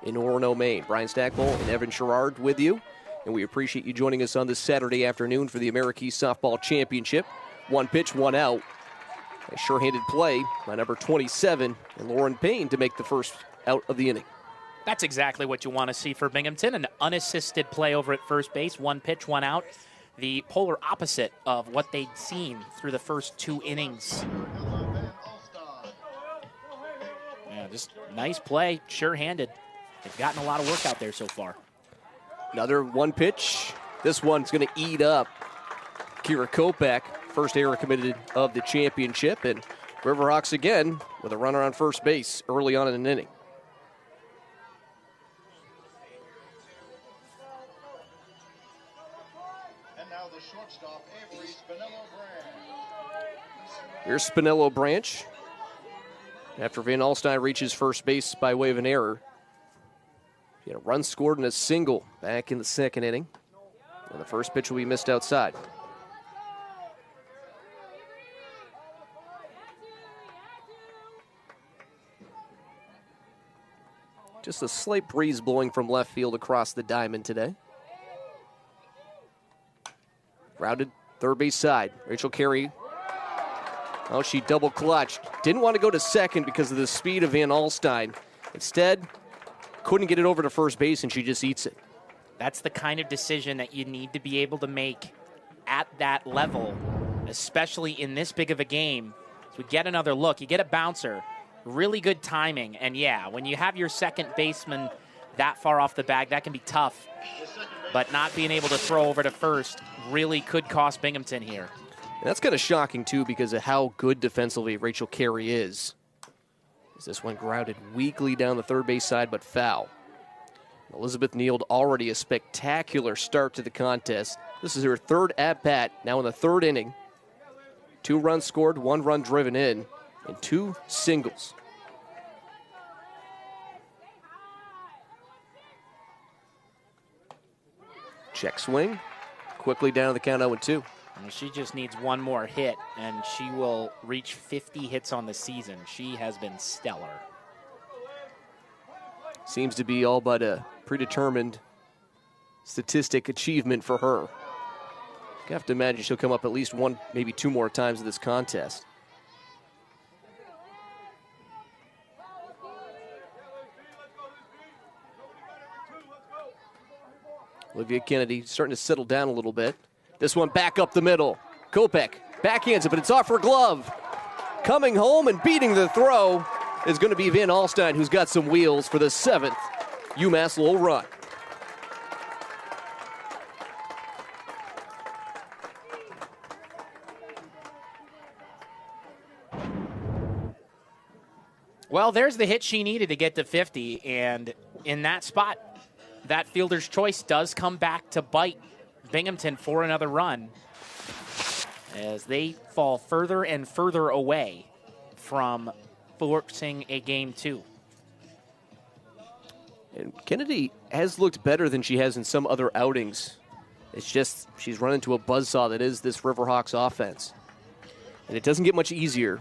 in Orono, Maine. Brian Stackpole and Evan Sherrard with you, and we appreciate you joining us on this Saturday afternoon for the American Softball Championship. 1 pitch, 1 out. A sure-handed play by number 27, and Lauren Payne to make the first out of the inning. That's exactly what you want to see for Binghamton, an unassisted play over at first base, 1 pitch, 1 out. The polar opposite of what they'd seen through the first 2 innings. Yeah, just nice play, sure-handed. They've gotten a lot of work out there so far. Another 1 pitch. This one's going to eat up Kira Kopak, first error committed of the championship, and Riverhawks again with a runner on first base early on in an inning. And now now the shortstop, Avery Spinello-Branch. Here's Spinello-Branch. After Van Alstyne reaches first base by way of an error. He had a run scored and a single back in the second inning. And the first pitch will be missed outside. Just a slight breeze blowing from left field across the diamond today. Grounded third base side. Rachel Carey. Oh, she double clutched. Didn't want to go to second because of the speed of Van Alstyne. Instead, couldn't get it over to first base, and she just eats it. That's the kind of decision that you need to be able to make at that level, especially in this big of a game. So we get another look. You get a bouncer. Really good timing. And, yeah, when you have your second baseman that far off the bag, that can be tough. But not being able to throw over to first really could cost Binghamton here. And that's kind of shocking, too, because of how good defensively Rachel Carey is. As this one grounded weakly down the third base side, but foul. Elizabeth Neild already a spectacular start to the contest. This is her third at-bat, now in the third inning. 2 runs scored, 1 run driven in, and 2 singles. Check swing. Quickly down to the count 0-2. And she just needs one more hit, and she will reach 50 hits on the season. She has been stellar. Seems to be all but a predetermined statistic achievement for her. You have to imagine she'll come up at least 1, maybe 2 more times in this contest. Olivia Kennedy starting to settle down a little bit. This one back up the middle. Kopech backhands it, but it's off her glove. Coming home and beating the throw is going to be Van Alstyne, who's got some wheels for the 7th UMass Lowell run. Well, there's the hit she needed to get to 50, and in that spot, that fielder's choice does come back to bite Binghamton for another run as they fall further and further away from forcing a game 2. And Kennedy has looked better than she has in some other outings. It's just she's run into a buzzsaw that is this Riverhawks offense. And it doesn't get much easier.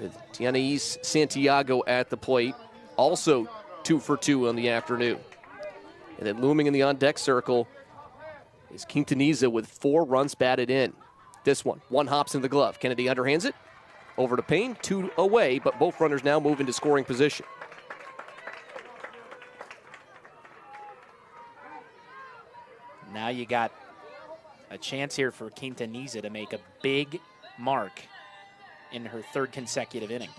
With Tianais Santiago at the plate, also 2 for 2 on the afternoon. And then looming in the on-deck circle is Quintanilla with 4 runs batted in. This one hops in the glove. Kennedy underhands it. Over to Payne, 2 away, but both runners now move into scoring position. Now you got a chance here for Quintanilla to make a big mark in her 3rd consecutive inning.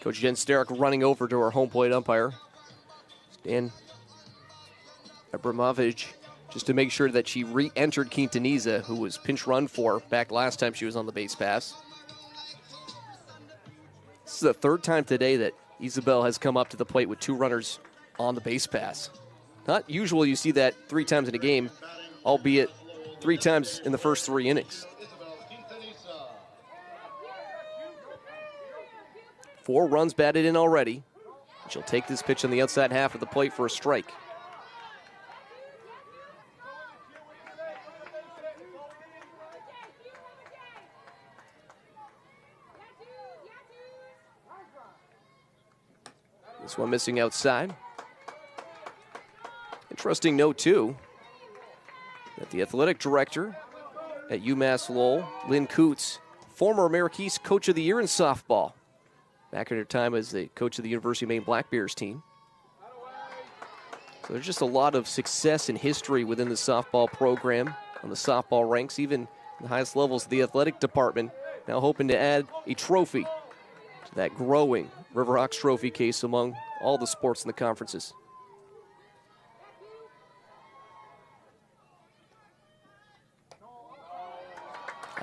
Coach Jen Starrick running over to her home plate umpire, Stan Abramovich, just to make sure that she re-entered Quintanilla, who was pinch run for back last time she was on the base pass. This is the 3rd time today that Isabel has come up to the plate with 2 runners on the base pass. Not usual you see that 3 times in a game, albeit 3 times in the first 3 innings. 4 runs batted in already. She'll take this pitch on the outside half of the plate for a strike. This one missing outside. Interesting note, too, that the athletic director at UMass Lowell, Lynn Coots, former American East Coach of the Year in softball, back in her time as the coach of the University of Maine Black Bears team. So there's just a lot of success and history within the softball program on the softball ranks, even in the highest levels of the athletic department, now hoping to add a trophy to that growing Riverhawks trophy case among all the sports in the conferences.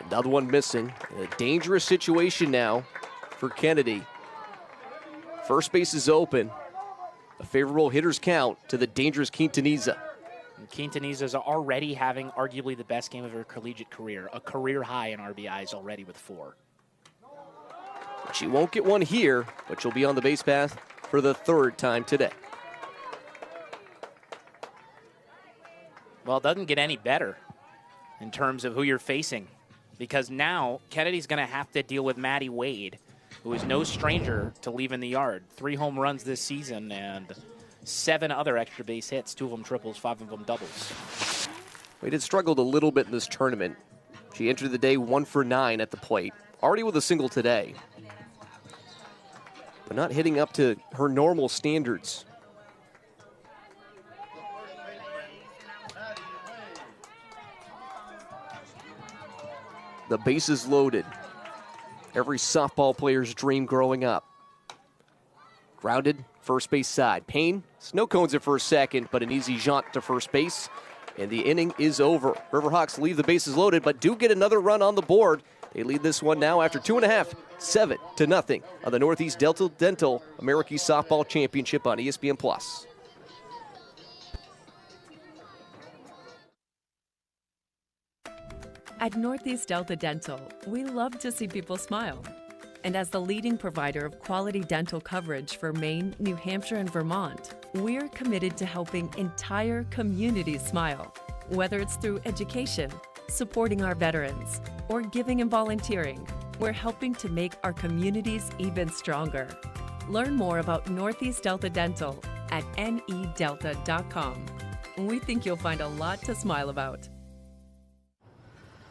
Another one missing. A dangerous situation now for Kennedy. First base is open. A favorable hitter's count to the dangerous Quintanilla. Quintanilla is already having arguably the best game of her collegiate career, a career high in RBIs already with 4. She won't get one here, but she'll be on the base path for the 3rd time today. Well, it doesn't get any better in terms of who you're facing, because now Kennedy's going to have to deal with Maddie Wade, who is no stranger to leaving the yard. 3 home runs this season and 7 other extra base hits, 2 of them triples, 5 of them doubles. Wade had struggled a little bit in this tournament. She entered the day 1 for 9 at the plate, already with a single today, but not hitting up to her normal standards. The bases loaded. Every softball player's dream growing up. Grounded, first base side. Payne, snow cones it for a second, but an easy jaunt to first base. And the inning is over. Riverhawks leave the bases loaded, but do get another run on the board. They lead this one now after 2.5, 7-0 on the Northeast Delta Dental American Softball Championship on ESPN+. At Northeast Delta Dental, we love to see people smile. And as the leading provider of quality dental coverage for Maine, New Hampshire, and Vermont, we're committed to helping entire communities smile. Whether it's through education, supporting our veterans, or giving and volunteering, we're helping to make our communities even stronger. Learn more about Northeast Delta Dental at nedelta.com. We think you'll find a lot to smile about.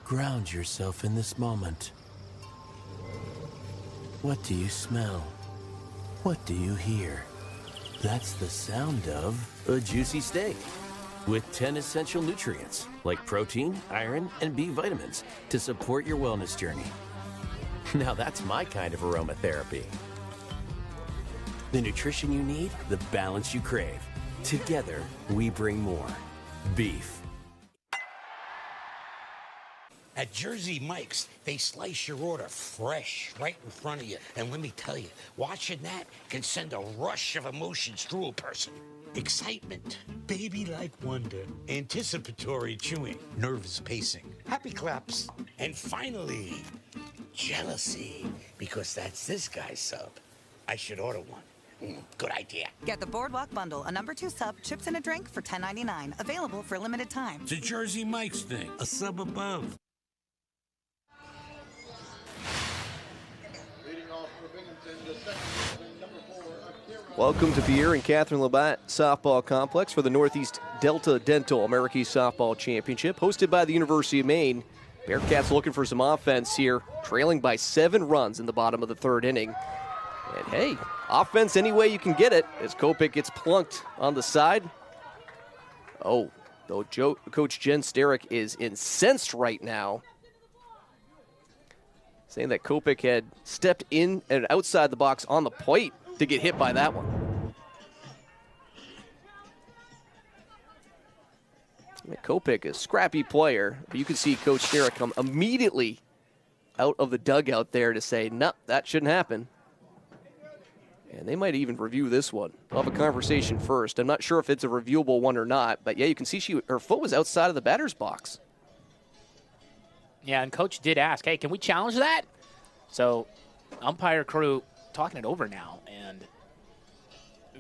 Ground yourself in this moment. What do you smell? What do you hear? That's the sound of a juicy steak with 10 essential nutrients like protein, iron, and B vitamins to support your wellness journey. Now that's my kind of aromatherapy. The nutrition you need, the balance you crave. Together, we bring more. Beef. At Jersey Mike's, they slice your order fresh right in front of you. And let me tell you, watching that can send a rush of emotions through a person. Excitement, baby-like wonder, anticipatory chewing, nervous pacing, happy claps, and finally, jealousy, because that's this guy's sub. I should order one. Good idea. Get the Boardwalk Bundle, a number 2 sub, chips and a drink for $10.99. Available for a limited time. It's a Jersey Mike's thing, a sub above. Welcome to Pierre and Catherine Labatt Softball Complex for the Northeast Delta Dental American Softball Championship, hosted by the University of Maine. Bearcats looking for some offense here, trailing by 7 runs in the bottom of the 3rd inning. And hey, offense any way you can get it as Kopik gets plunked on the side. Oh, though Coach Jen Sterick is incensed right now, saying that Kopik had stepped in and outside the box on the plate to get hit by that one. Kopik, a scrappy player, but you can see Coach Sterick come immediately out of the dugout there to say, no, that shouldn't happen. And they might even review this one. We'll have a conversation first. I'm not sure if it's a reviewable one or not, but yeah, you can see her foot was outside of the batter's box. Yeah, and Coach did ask, hey, can we challenge that? So umpire crew talking it over now, and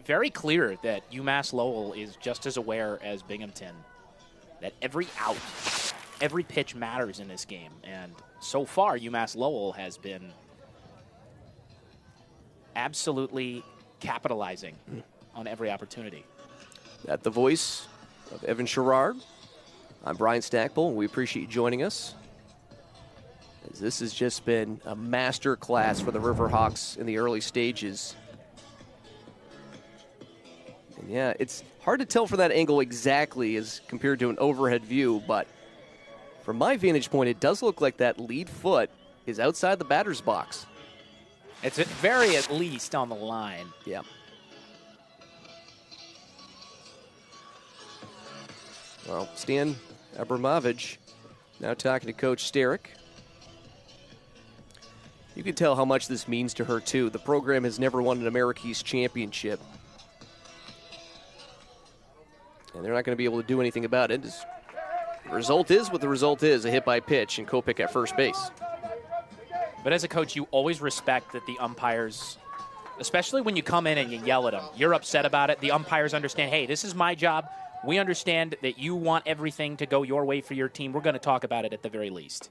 very clear that UMass Lowell is just as aware as Binghamton that every out, every pitch matters in this game. And so far, UMass Lowell has been absolutely capitalizing on every opportunity. At the voice of Evan Sherrard, I'm Brian Stackpole, and we appreciate you joining us. As this has just been a master class for the Riverhawks in the early stages. And yeah, it's hard to tell from that angle exactly as compared to an overhead view, but from my vantage point, it does look like that lead foot is outside the batter's box. It's very at least on the line. Yeah. Well, Stan Abramovich now talking to Coach Sterick. You can tell how much this means to her, too. The program has never won an American East championship. And they're not going to be able to do anything about it. The result is what the result is, a hit by pitch, and Kopech at first base. But as a coach, you always respect that the umpires, especially when you come in and you yell at them, you're upset about it. The umpires understand, hey, this is my job. We understand that you want everything to go your way for your team. We're going to talk about it at the very least.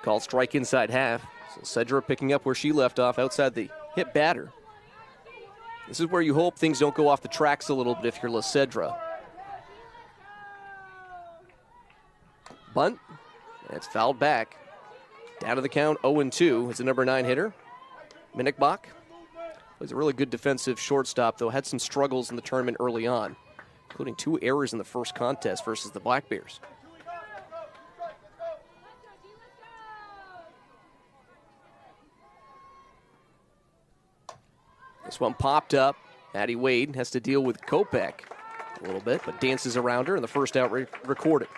Called strike inside half. So Cedra picking up where she left off outside the hit batter. This is where you hope things don't go off the tracks a little bit if you're La Cedra. Bunt. And it's fouled back. Down to the count, 0-2. It's the number 9 hitter, Minnickbach. Plays a really good defensive shortstop, though had some struggles in the tournament early on, including 2 errors in the first contest versus the Black Bears. This one popped up. Addie Wade has to deal with Kopech a little bit, but dances around her, and the first out recorded.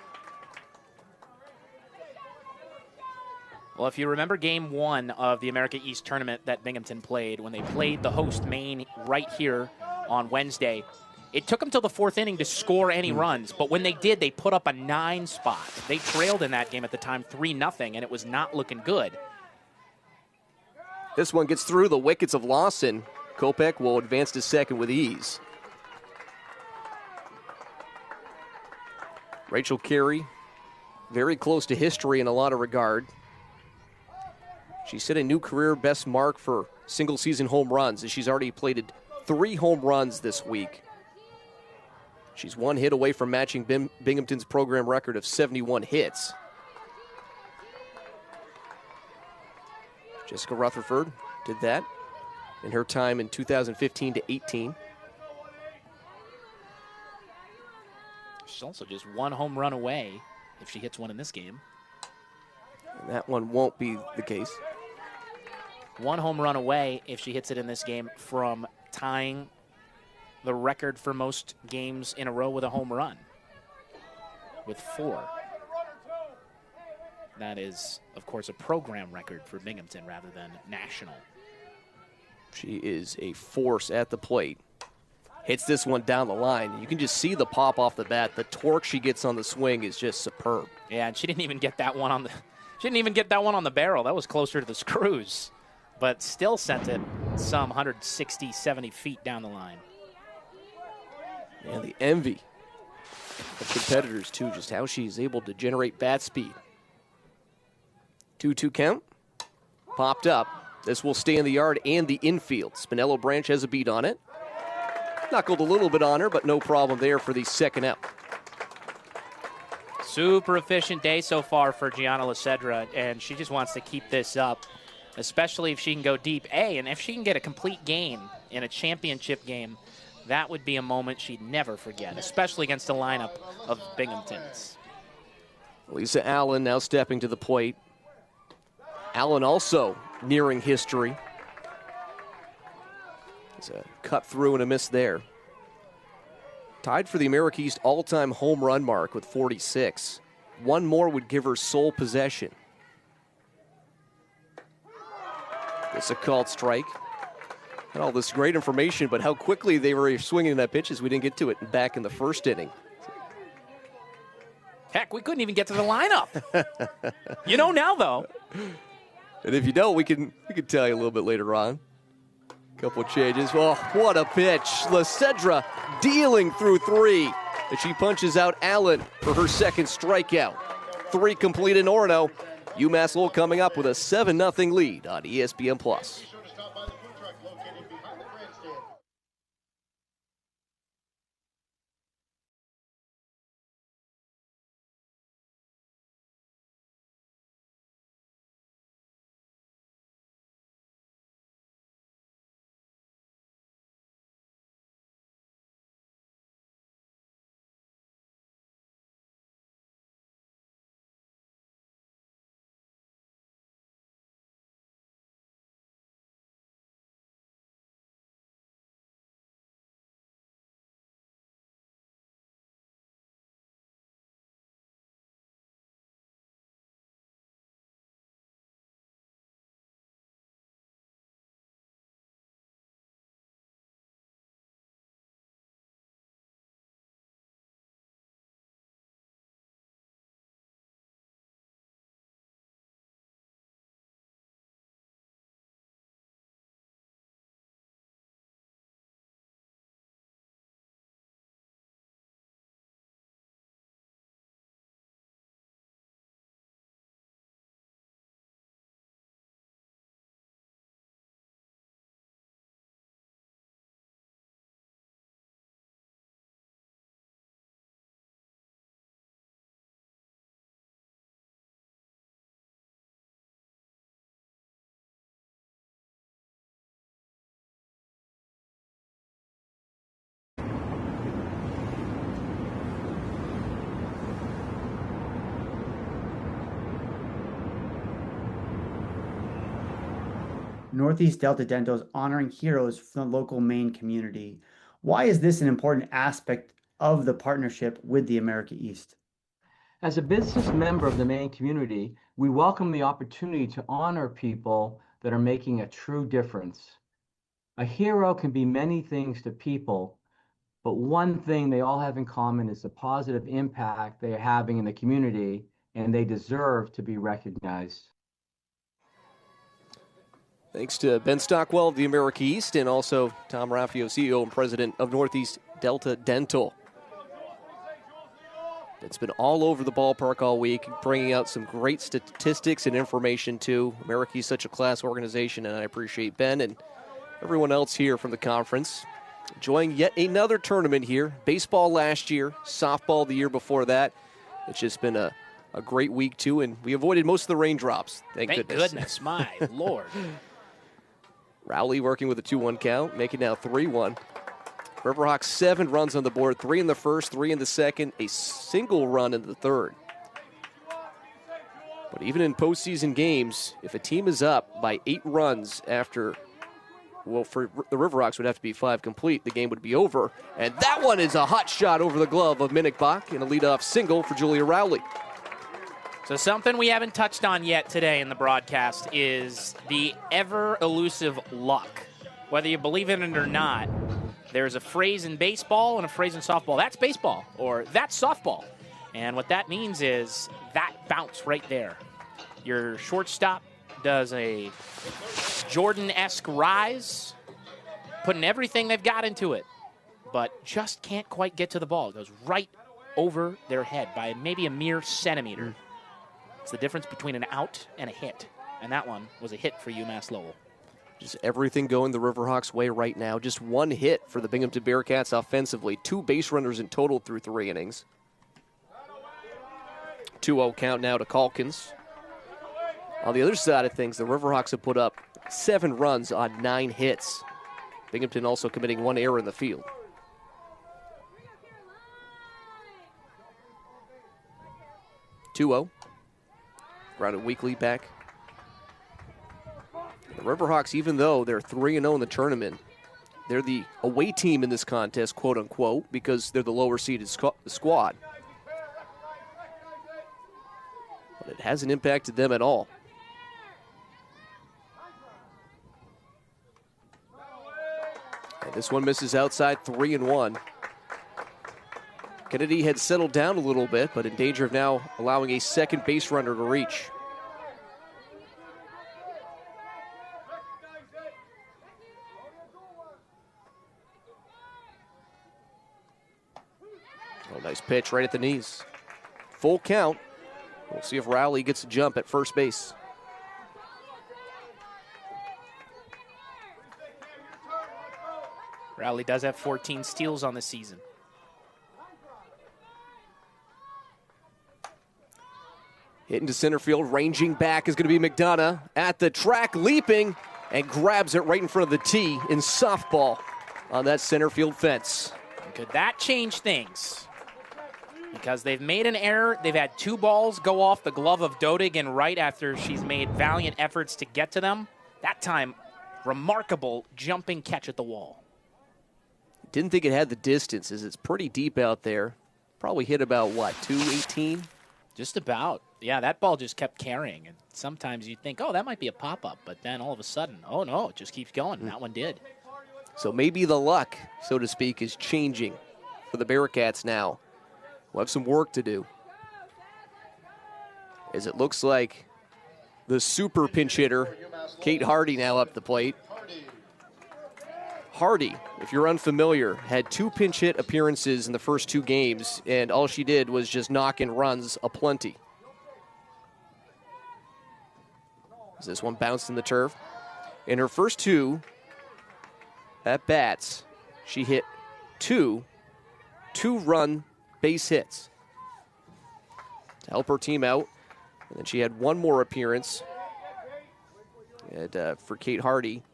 Well, if you remember game 1 of the America East tournament that Binghamton played, when they played the host Maine right here on Wednesday, it took them till the 4th inning to score any runs. But when they did, they put up a 9 spot. They trailed in that game at the time 3-0, and it was not looking good. This one gets through the wickets of Lawson. Kopech will advance to second with ease. Rachel Carey, very close to history in a lot of regard. She set a new career best mark for single-season home runs, as she's already plated 3 home runs this week. She's 1 hit away from matching Binghamton's program record of 71 hits. Jessica Rutherford did that in her time in 2015 to 18. She's also just 1 home run away if she hits one in this game. And that one won't be the case. 1 home run away if she hits it in this game from tying the record for most games in a row with a home run, with 4. That is, of course, a program record for Binghamton rather than national. She is a force at the plate. Hits this one down the line. You can just see the pop off the bat. The torque she gets on the swing is just superb. Yeah, and she didn't even get that one on the barrel. That was closer to the screws, but still sent it some 160, 70 feet down the line. And the envy of competitors, too, just how she's able to generate bat speed. 2-2 count. Popped up. This will stay in the yard and the infield. Spinello Branch has a beat on it. Knuckled a little bit on her, but no problem there for the second out. Super efficient day so far for Gianna La Cedra, and she just wants to keep this up, especially if she can go deep. And if she can get a complete game in a championship game, that would be a moment she'd never forget, especially against a lineup of Binghamtons. Lisa Allen now stepping to the plate. Allen also nearing history. There's a cut through and a miss there. Tied for the America East all-time home run mark with 46. 1 more would give her sole possession. It's a called strike. And all this great information, but how quickly they were swinging that pitch as we didn't get to it back in the first inning. Heck, we couldn't even get to the lineup. You know now, though. And if you don't, we can tell you a little bit later on. Couple of changes. Well, what a pitch. La Cedra dealing through 3 as she punches out Allen for her second strikeout. 3 complete in Orono. UMass Lowell coming up with a 7-0 lead on ESPN+. Northeast Delta Dental is honoring heroes from the local Maine community. Why is this an important aspect of the partnership with the America East? As a business member of the Maine community, we welcome the opportunity to honor people that are making a true difference. A hero can be many things to people, but one thing they all have in common is the positive impact they are having in the community, and they deserve to be recognized. Thanks to Ben Stockwell of the America East and also Tom Raffio, CEO and President of Northeast Delta Dental. It's been all over the ballpark all week, bringing out some great statistics and information, too. America East is such a class organization, and I appreciate Ben and everyone else here from the conference. Enjoying yet another tournament here. Baseball last year, softball the year before that. It's just been a great week, too, and we avoided most of the raindrops. Thank goodness. My Lord. Rowley working with a 2-1 count, making now 3-1. Riverhawks 7 runs on the board, 3 in the first, 3 in the second, a single run in the third. But even in postseason games, if a team is up by 8 runs after, well, for the Riverhawks would have to be 5 complete, the game would be over. And that one is a hot shot over the glove of Minnick and a leadoff single for Julia Rowley. So something we haven't touched on yet today in the broadcast is the ever-elusive luck. Whether you believe in it or not, there's a phrase in baseball and a phrase in softball. That's baseball, or that's softball. And what that means is that bounce right there. Your shortstop does a Jordan-esque rise, putting everything they've got into it, but just can't quite get to the ball. It goes right over their head by maybe a mere centimeter. It's the difference between an out and a hit. And that one was a hit for UMass Lowell. Just everything going the Riverhawks' way right now. Just 1 hit for the Binghamton Bearcats offensively. 2 base runners in total through 3 innings. 2-0 count now to Calkins. On the other side of things, the Riverhawks have put up 7 runs on 9 hits. Binghamton also committing 1 error in the field. Grounded weakly back. The Riverhawks, even though they're 3-0 in the tournament, they're the away team in this contest, quote-unquote, because they're the lower-seeded squad. But it hasn't impacted them at all. And this one misses outside, 3-1. Kennedy had settled down a little bit, but in danger of now allowing a second base runner to reach. Oh, nice pitch right at the knees. Full count. We'll see if Rowley gets a jump at first base. Rowley does have 14 steals on the season. Hit into center field, ranging back is going to be McDonough at the track, leaping, and grabs it right in front of the tee in softball on that center field fence. Could that change things? Because they've made an error. They've had 2 balls go off the glove of Dodig and right after she's made valiant efforts to get to them. That time, remarkable jumping catch at the wall. Didn't think it had the distance, as it's pretty deep out there. Probably hit about, 218? Just about. Yeah, that ball just kept carrying. And sometimes you'd think, oh, that might be a pop-up. But then all of a sudden, oh, no, it just keeps going. And that one did. So maybe the luck, so to speak, is changing for the Bearcats now. We'll have some work to do. As it looks like the super pinch hitter, Kate Hardy, now up the plate. Hardy, if you're unfamiliar, had 2 pinch hit appearances in the first 2 games, and all she did was just knock in runs aplenty. As this one bounced in the turf. In her first 2 at-bats, she hit 2 2-run base hits to help her team out. And then she had 1 more appearance for Kate Hardy.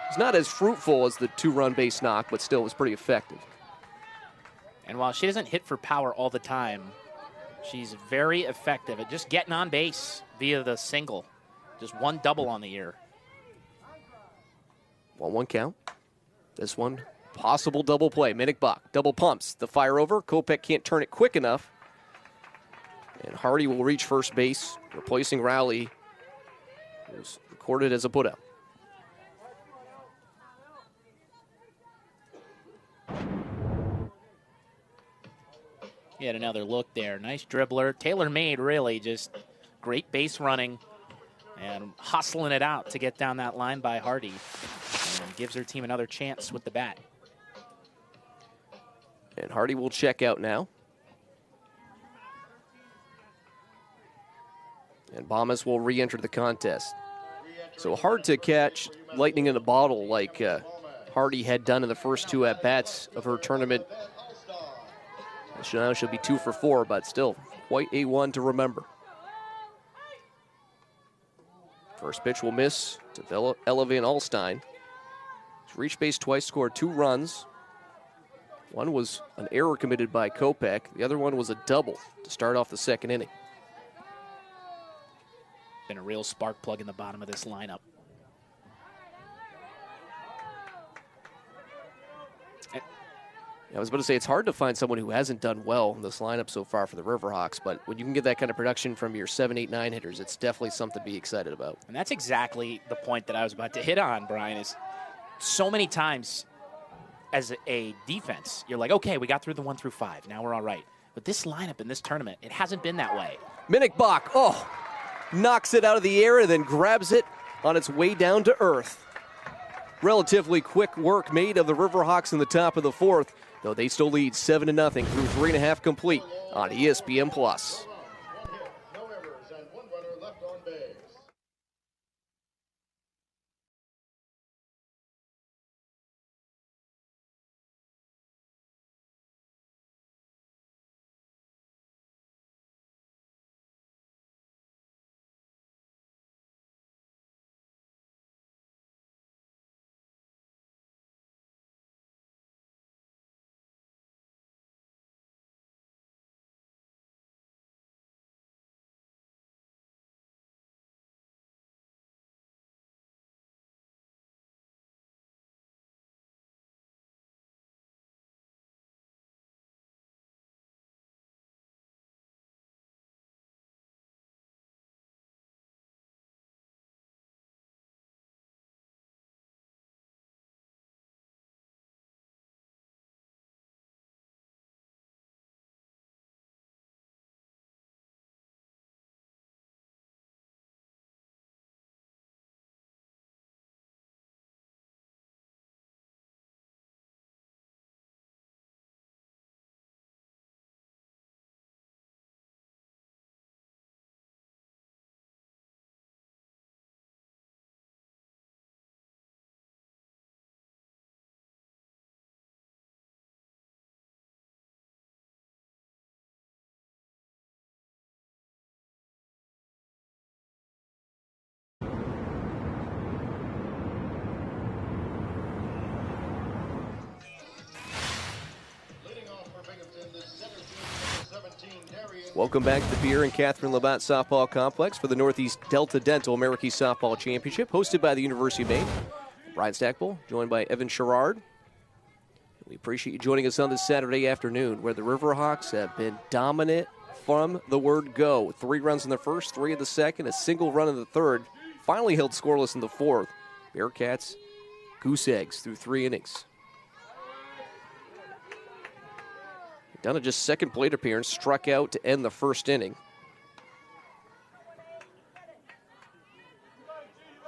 It's not as fruitful as the 2-run base knock, but still was pretty effective. And while she doesn't hit for power all the time, she's very effective at just getting on base via the single. Just 1 double on the year. 1-1 count. This one, possible double play. Minnick-Bach, double pumps. The fire over. Kopech can't turn it quick enough. And Hardy will reach first base, replacing Rowley, who's recorded as a putout. He had another look there. Nice dribbler. Tailor-made, really. Just great base running and hustling it out to get down that line by Hardy. And gives their team another chance with the bat. And Hardy will check out now. And Bombas will re-enter the contest. So hard to catch lightning in a bottle like Hardy had done in the first two at-bats of her tournament. Now she'll be 2 for 4, but still quite a one to remember. First pitch will miss to Elevin Alstein. He's reached base twice, scored 2 runs. One was an error committed by Kopech. The other one was a double to start off the second inning. Been a real spark plug in the bottom of this lineup. I was about to say, it's hard to find someone who hasn't done well in this lineup so far for the Riverhawks, but when you can get that kind of production from your 7, 8, 9 hitters, it's definitely something to be excited about. And that's exactly the point that I was about to hit on, Brian, is so many times as a defense, you're like, okay, we got through the 1 through 5. Now we're all right. But this lineup in this tournament, it hasn't been that way. Minnick-Bach, knocks it out of the air and then grabs it on its way down to earth. Relatively quick work made of the Riverhawks in the top of the 4th, though they still lead 7-0 through 3.5 complete on ESPN+. No errors and 1 runner left on base. Welcome back to the Pierre and Catherine Labatt Softball Complex for the Northeast Delta Dental American Softball Championship, hosted by the University of Maine. Brian Stackpole, joined by Evan Sherrard. We appreciate you joining us on this Saturday afternoon, where the Riverhawks have been dominant from the word go. 3 runs in the first, 3 in the second, a single run in the third. Finally held scoreless in the 4th. Bearcats, goose eggs through 3 innings. McDonough just second plate appearance, struck out to end the first inning.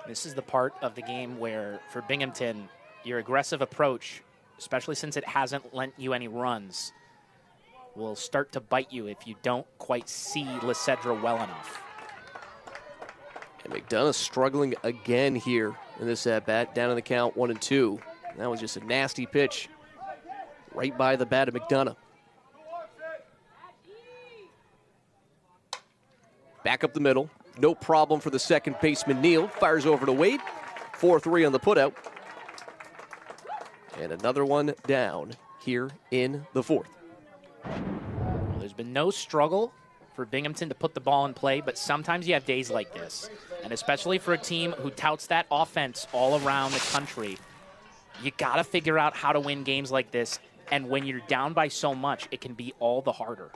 This is the part of the game where, for Binghamton, your aggressive approach, especially since it hasn't lent you any runs, will start to bite you if you don't quite see Lysedra well enough. And McDonough struggling again here in this at-bat, down in the count 1-2. That was just a nasty pitch right by the bat of McDonough. Back up the middle. No problem for the second baseman, Neal. Fires over to Wade. 4-3 on the putout. And another one down here in the 4th. Well, there's been no struggle for Binghamton to put the ball in play, but sometimes you have days like this. And especially for a team who touts that offense all around the country, You got to figure out how to win games like this, and when you're down by so much, it can be all the harder.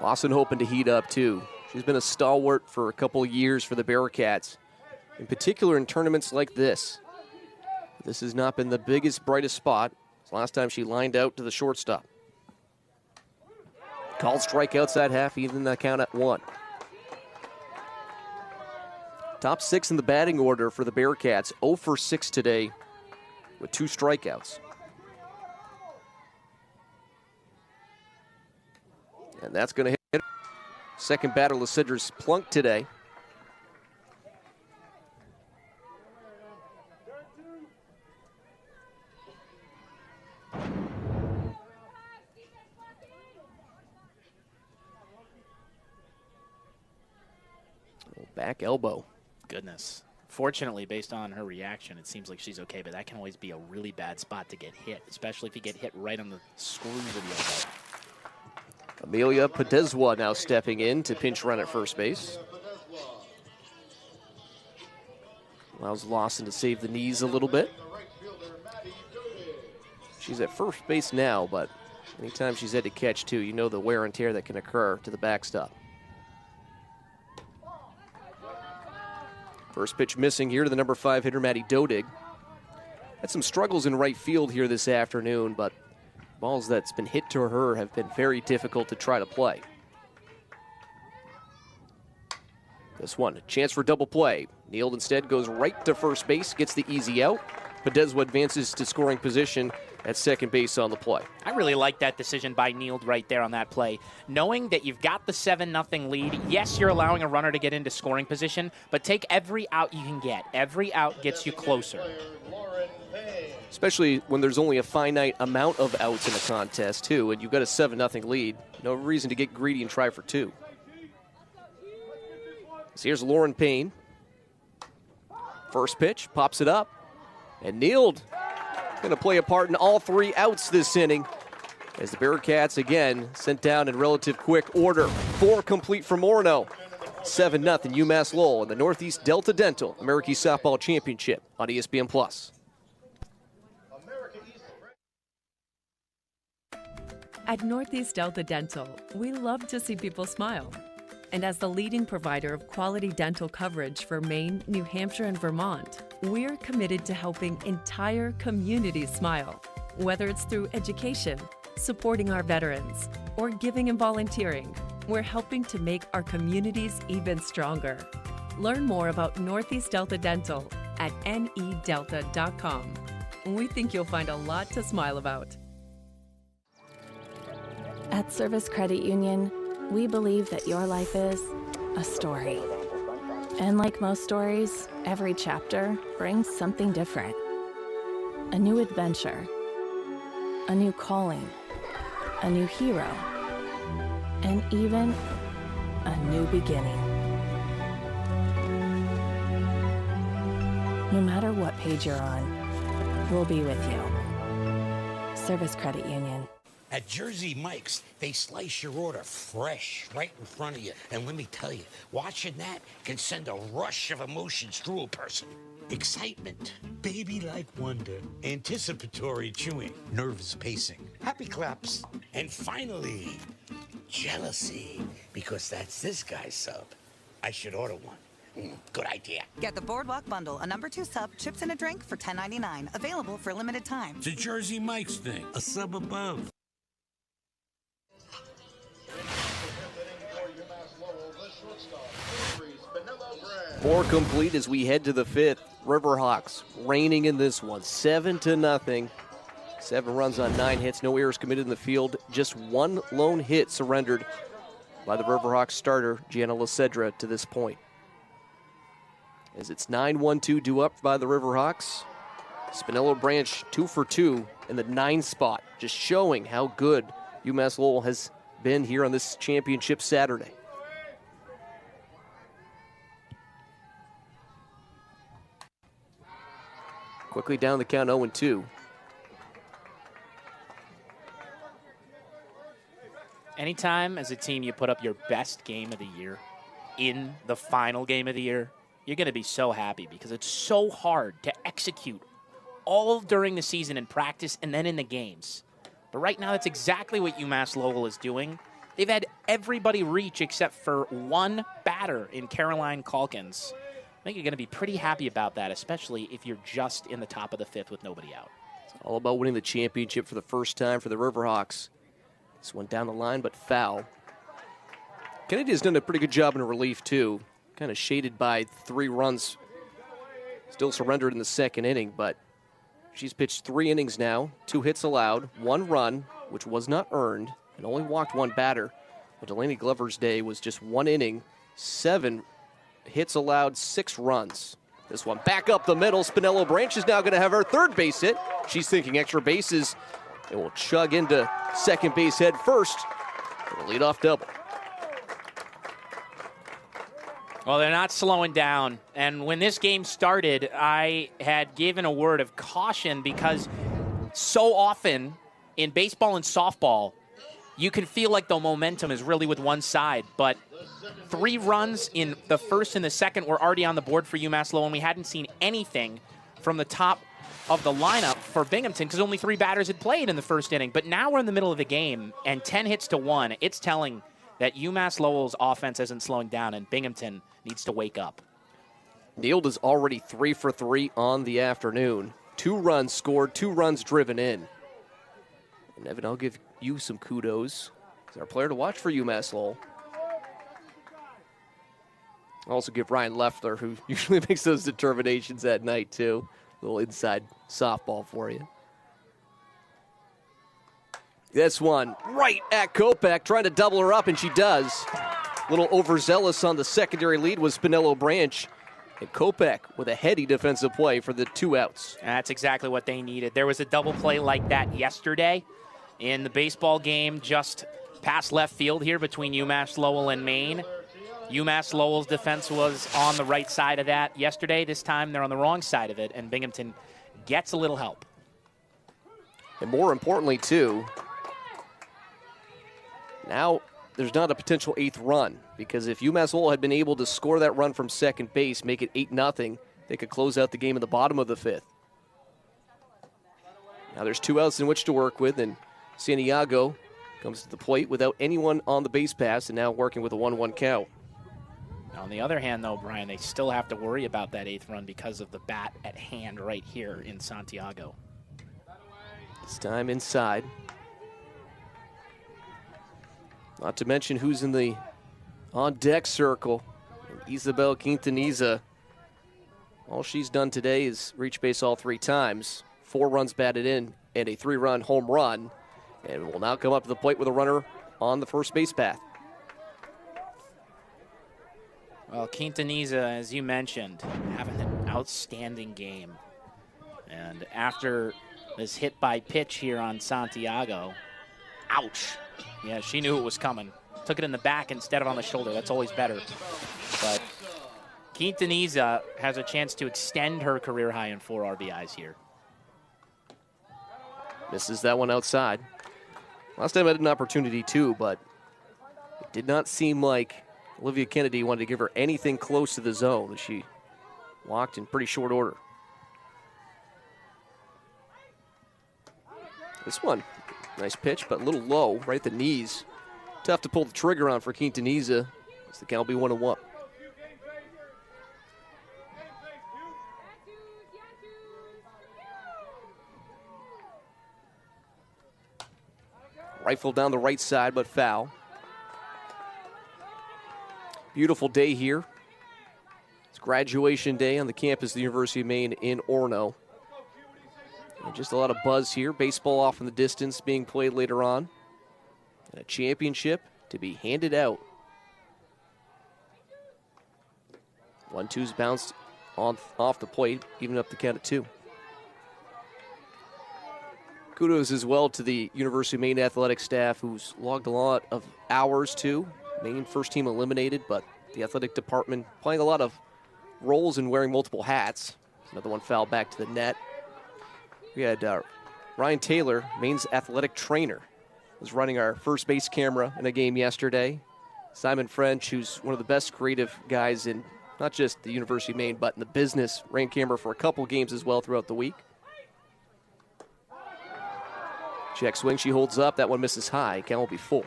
Lawson hoping to heat up, too. She's been a stalwart for a couple of years for the Bearcats, in particular in tournaments like this. This has not been the biggest, brightest spot. Last time she lined out to the shortstop. Called strikeouts that half, even the count at 1. Top 6 in the batting order for the Bearcats, 0 for 6 today with 2 strikeouts. And that's going to hit. Second batter, Lysidra's plunked today. Back elbow. Goodness. Fortunately, based on her reaction, it seems like she's okay, but that can always be a really bad spot to get hit, especially if you get hit right on the screws of the elbow. Amelia Podeswa now stepping in to pinch run at first base. Allows Lawson to save the knees a little bit. She's at first base now, but anytime she's had to catch two, you know the wear and tear that can occur to the backstop. First pitch missing here to the number 5 hitter, Maddie Dodig. Had some struggles in right field here this afternoon, but balls that's been hit to her have been very difficult to try to play. This one, a chance for double play. Neal instead goes right to first base, gets the easy out. Podeswa advances to scoring position at second base on the play. I really like that decision by Neal right there on that play. Knowing that you've got the 7-0 lead, yes, you're allowing a runner to get into scoring position, but take every out you can get. Every out gets you closer. Especially when there's only a finite amount of outs in a contest, too, and you've got a 7-0 lead. No reason to get greedy and try for two. So here's Lauren Payne. First pitch, pops it up, and Neal going to play a part in all 3 outs this inning as the Bearcats again sent down in relative quick order. 4 complete for Morneau. 7-0 UMass Lowell in the Northeast Delta Dental American Softball Championship on ESPN+. At Northeast Delta Dental, we love to see people smile. And as the leading provider of quality dental coverage for Maine, New Hampshire, and Vermont, we're committed to helping entire communities smile. Whether it's through education, supporting our veterans, or giving and volunteering, we're helping to make our communities even stronger. Learn more about Northeast Delta Dental at nedelta.com. We think you'll find a lot to smile about. At Service Credit Union, we believe that your life is a story. And like most stories, every chapter brings something different. A new adventure, a new calling, a new hero, and even a new beginning. No matter what page you're on, we'll be with you. Service Credit Union. At Jersey Mike's, they slice your order fresh right in front of you. And let me tell you, watching that can send a rush of emotions through a person. Excitement, baby-like wonder, anticipatory chewing, nervous pacing, happy claps, and finally, jealousy, because that's this guy's sub. I should order one. Good idea. Get the Boardwalk Bundle, a number 2 sub, chips and a drink for $10.99. Available for a limited time. It's a Jersey Mike's thing, a sub above. Four complete as we head to the 5th. Riverhawks reigning in this one, 7-0. 7 runs on 9 hits, no errors committed in the field. Just 1 lone hit surrendered by the Riverhawks starter, Gianna Lysidra, to this point. As it's 9-1-2 due up by the Riverhawks. Spinello Branch 2 for 2 in the 9 spot, just showing how good UMass Lowell has been here on this championship Saturday. Quickly down the count, 0-2. Anytime as a team you put up your best game of the year in the final game of the year, you're going to be so happy because it's so hard to execute all during the season in practice and then in the games. But right now, that's exactly what UMass Lowell is doing. They've had everybody reach except for one batter in Caroline Calkins. I think you're going to be pretty happy about that, especially if you're just in the top of the fifth with nobody out. It's all about winning the championship for the first time for the Riverhawks. This one down the line, but foul. Kennedy has done a pretty good job in relief, too. Kind of shaded by 3 runs. Still surrendered in the second inning, but she's pitched 3 innings now, 2 hits allowed, 1 run, which was not earned, and only walked 1 batter. But Delaney Glover's day was just 1 inning, 7 hits allowed, 6 runs. This one back up the middle. Spinello Branch is now going to have her 3rd base hit. She's thinking extra bases and will chug into second base head first for the leadoff double. Well, they're not slowing down. And when this game started, I had given a word of caution because so often in baseball and softball, you can feel like the momentum is really with one side. But 3 runs in the first and the second were already on the board for UMass Lowell, and we hadn't seen anything from the top of the lineup for Binghamton because only 3 batters had played in the first inning. But now we're in the middle of the game, and 10 hits to 1. It's telling that UMass Lowell's offense isn't slowing down, and Binghamton needs to wake up. Neild is already 3 for 3 on the afternoon. 2 runs scored, 2 runs driven in. And Evan, I'll give you some kudos as our player to watch for UMass Lowell. I'll also give Ryan Leffler, who usually makes those determinations at night, too. A little inside softball for you. This one right at Kopech, trying to double her up, and she does. A little overzealous on the secondary lead was Spinello Branch. And Kopech with a heady defensive play for the 2 outs. That's exactly what they needed. There was a double play like that yesterday in the baseball game just past left field here between UMass Lowell and Maine. UMass Lowell's defense was on the right side of that yesterday. This time they're on the wrong side of it, and Binghamton gets a little help. And more importantly, too, now there's not a potential 8th run, because if UMass Lowell had been able to score that run from second base, make it 8-0, they could close out the game in the bottom of the 5th. Now there's 2 outs in which to work with, and Santiago comes to the plate without anyone on the base pass, and now working with a 1-1 count. On the other hand, though, Brian, they still have to worry about that 8th run because of the bat at hand right here in Santiago. This time inside. Not to mention who's in the on-deck circle. And Isabel Quintaniza. All she's done today is reach base all 3 times. 4 runs batted in and a 3-run home run. And will now come up to the plate with a runner on the first base path. Well, Quintaniza, as you mentioned, having an outstanding game. And after this hit by pitch here on Santiago, ouch. Yeah, she knew it was coming. Took it in the back instead of on the shoulder. That's always better. But Quintaniza has a chance to extend her career high in 4 RBIs here. Misses that one outside. Last time I had an opportunity too, but it did not seem like Olivia Kennedy wanted to give her anything close to the zone. She walked in pretty short order. This one, nice pitch, but a little low, right at the knees. Tough to pull the trigger on for Quintaniza. As the count will be 1-1. Rifle down the right side, but foul. Beautiful day here. It's graduation day on the campus of the University of Maine in Orono. And just a lot of buzz here. Baseball off in the distance being played later on. And a championship to be handed out. 1-2's bounced off the plate, even up the count of 2. Kudos as well to the University of Maine athletic staff, who's logged a lot of hours too. Maine first team eliminated, but the athletic department playing a lot of roles and wearing multiple hats. Another one fouled back to the net. We had Ryan Taylor, Maine's athletic trainer, was running our first base camera in a game yesterday. Simon French, who's one of the best creative guys in not just the University of Maine, but in the business, ran camera for a couple games as well throughout the week. Check swing, she holds up. That one misses high. Count will be full.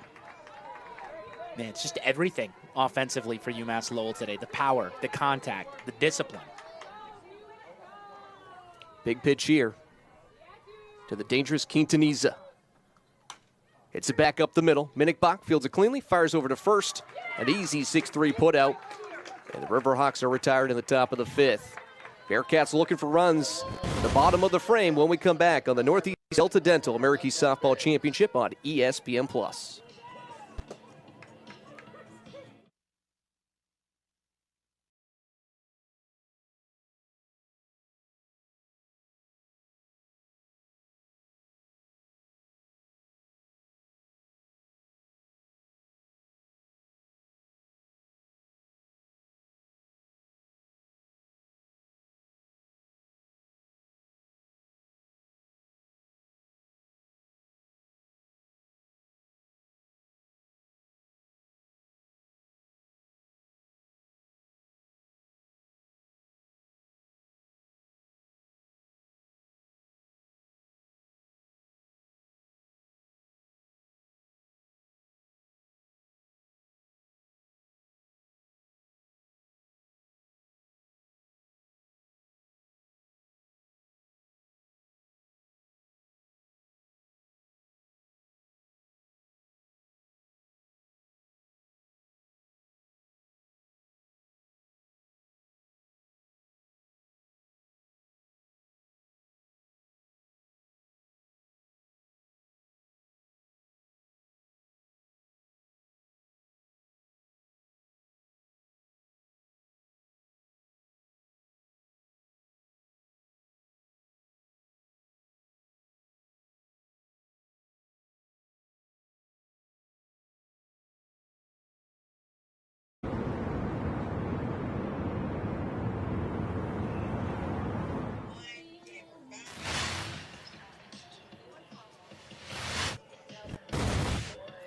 Man, it's just everything offensively for UMass Lowell today. The power, the contact, the discipline. Big pitch here to the dangerous Quintaniza. Hits it back up the middle. Minnickbach fields it cleanly, fires over to first. An easy 6-3 put out. And the Riverhawks are retired in the top of the 5th. Bearcats looking for runs. The bottom of the frame when we come back on the Northeast Delta Dental American Softball Championship on ESPN+.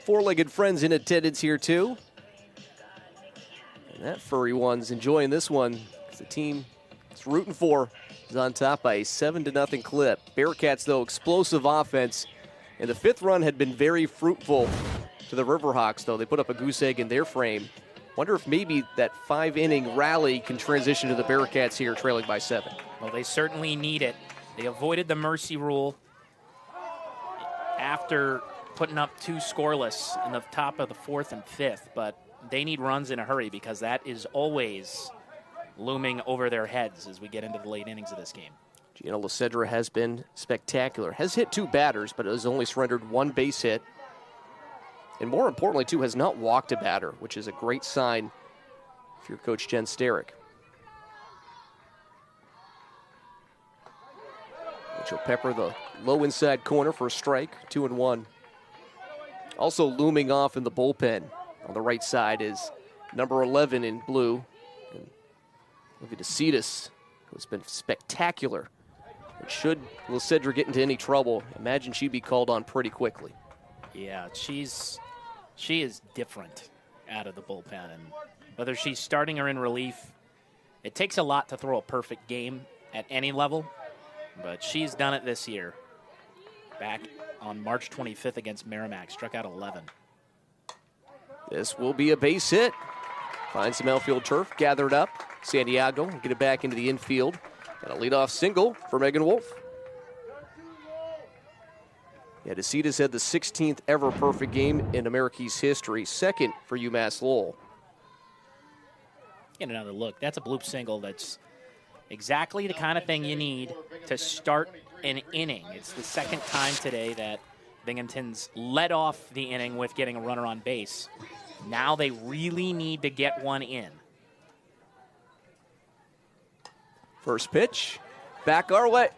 Four-legged friends in attendance here, too. And that furry one's enjoying this one because the team it's rooting for is on top by a 7-0 clip. Bearcats, though, explosive offense. And the 5th run had been very fruitful to the Riverhawks, though. They put up a goose egg in their frame. Wonder if maybe that 5-inning rally can transition to the Bearcats here, trailing by 7. Well, they certainly need it. They avoided the mercy rule after putting up 2 scoreless in the top of the 4th and 5th, but they need runs in a hurry because that is always looming over their heads as we get into the late innings of this game. Gianna Lacedra has been spectacular. Has hit 2 batters, but has only surrendered 1 base hit. And more importantly, too, has not walked a batter, which is a great sign for your coach, Jen Starrick. Mitchell Pepper, the low inside corner for a strike, 2-1. Also looming off in the bullpen on the right side is number 11 in blue, Olivia DeCitas, who's been spectacular. And should Lacedra get into any trouble, imagine she'd be called on pretty quickly. Yeah, she is different out of the bullpen, and whether she's starting or in relief, it takes a lot to throw a perfect game at any level, but she's done it this year. Back on March 25th against Merrimack, struck out 11. This will be a base hit. Find some outfield turf, gather it up. Santiago get it back into the infield. And a leadoff single for Megan Wolf. Yeah, DeCitas had the 16th ever perfect game in America's history, 2nd for UMass Lowell. Get another look. That's a bloop single that's exactly the kind of thing you need to start an inning. It's the 2nd time today that Binghamton's led off the inning with getting a runner on base. Now they really need to get one in. First pitch, back our way.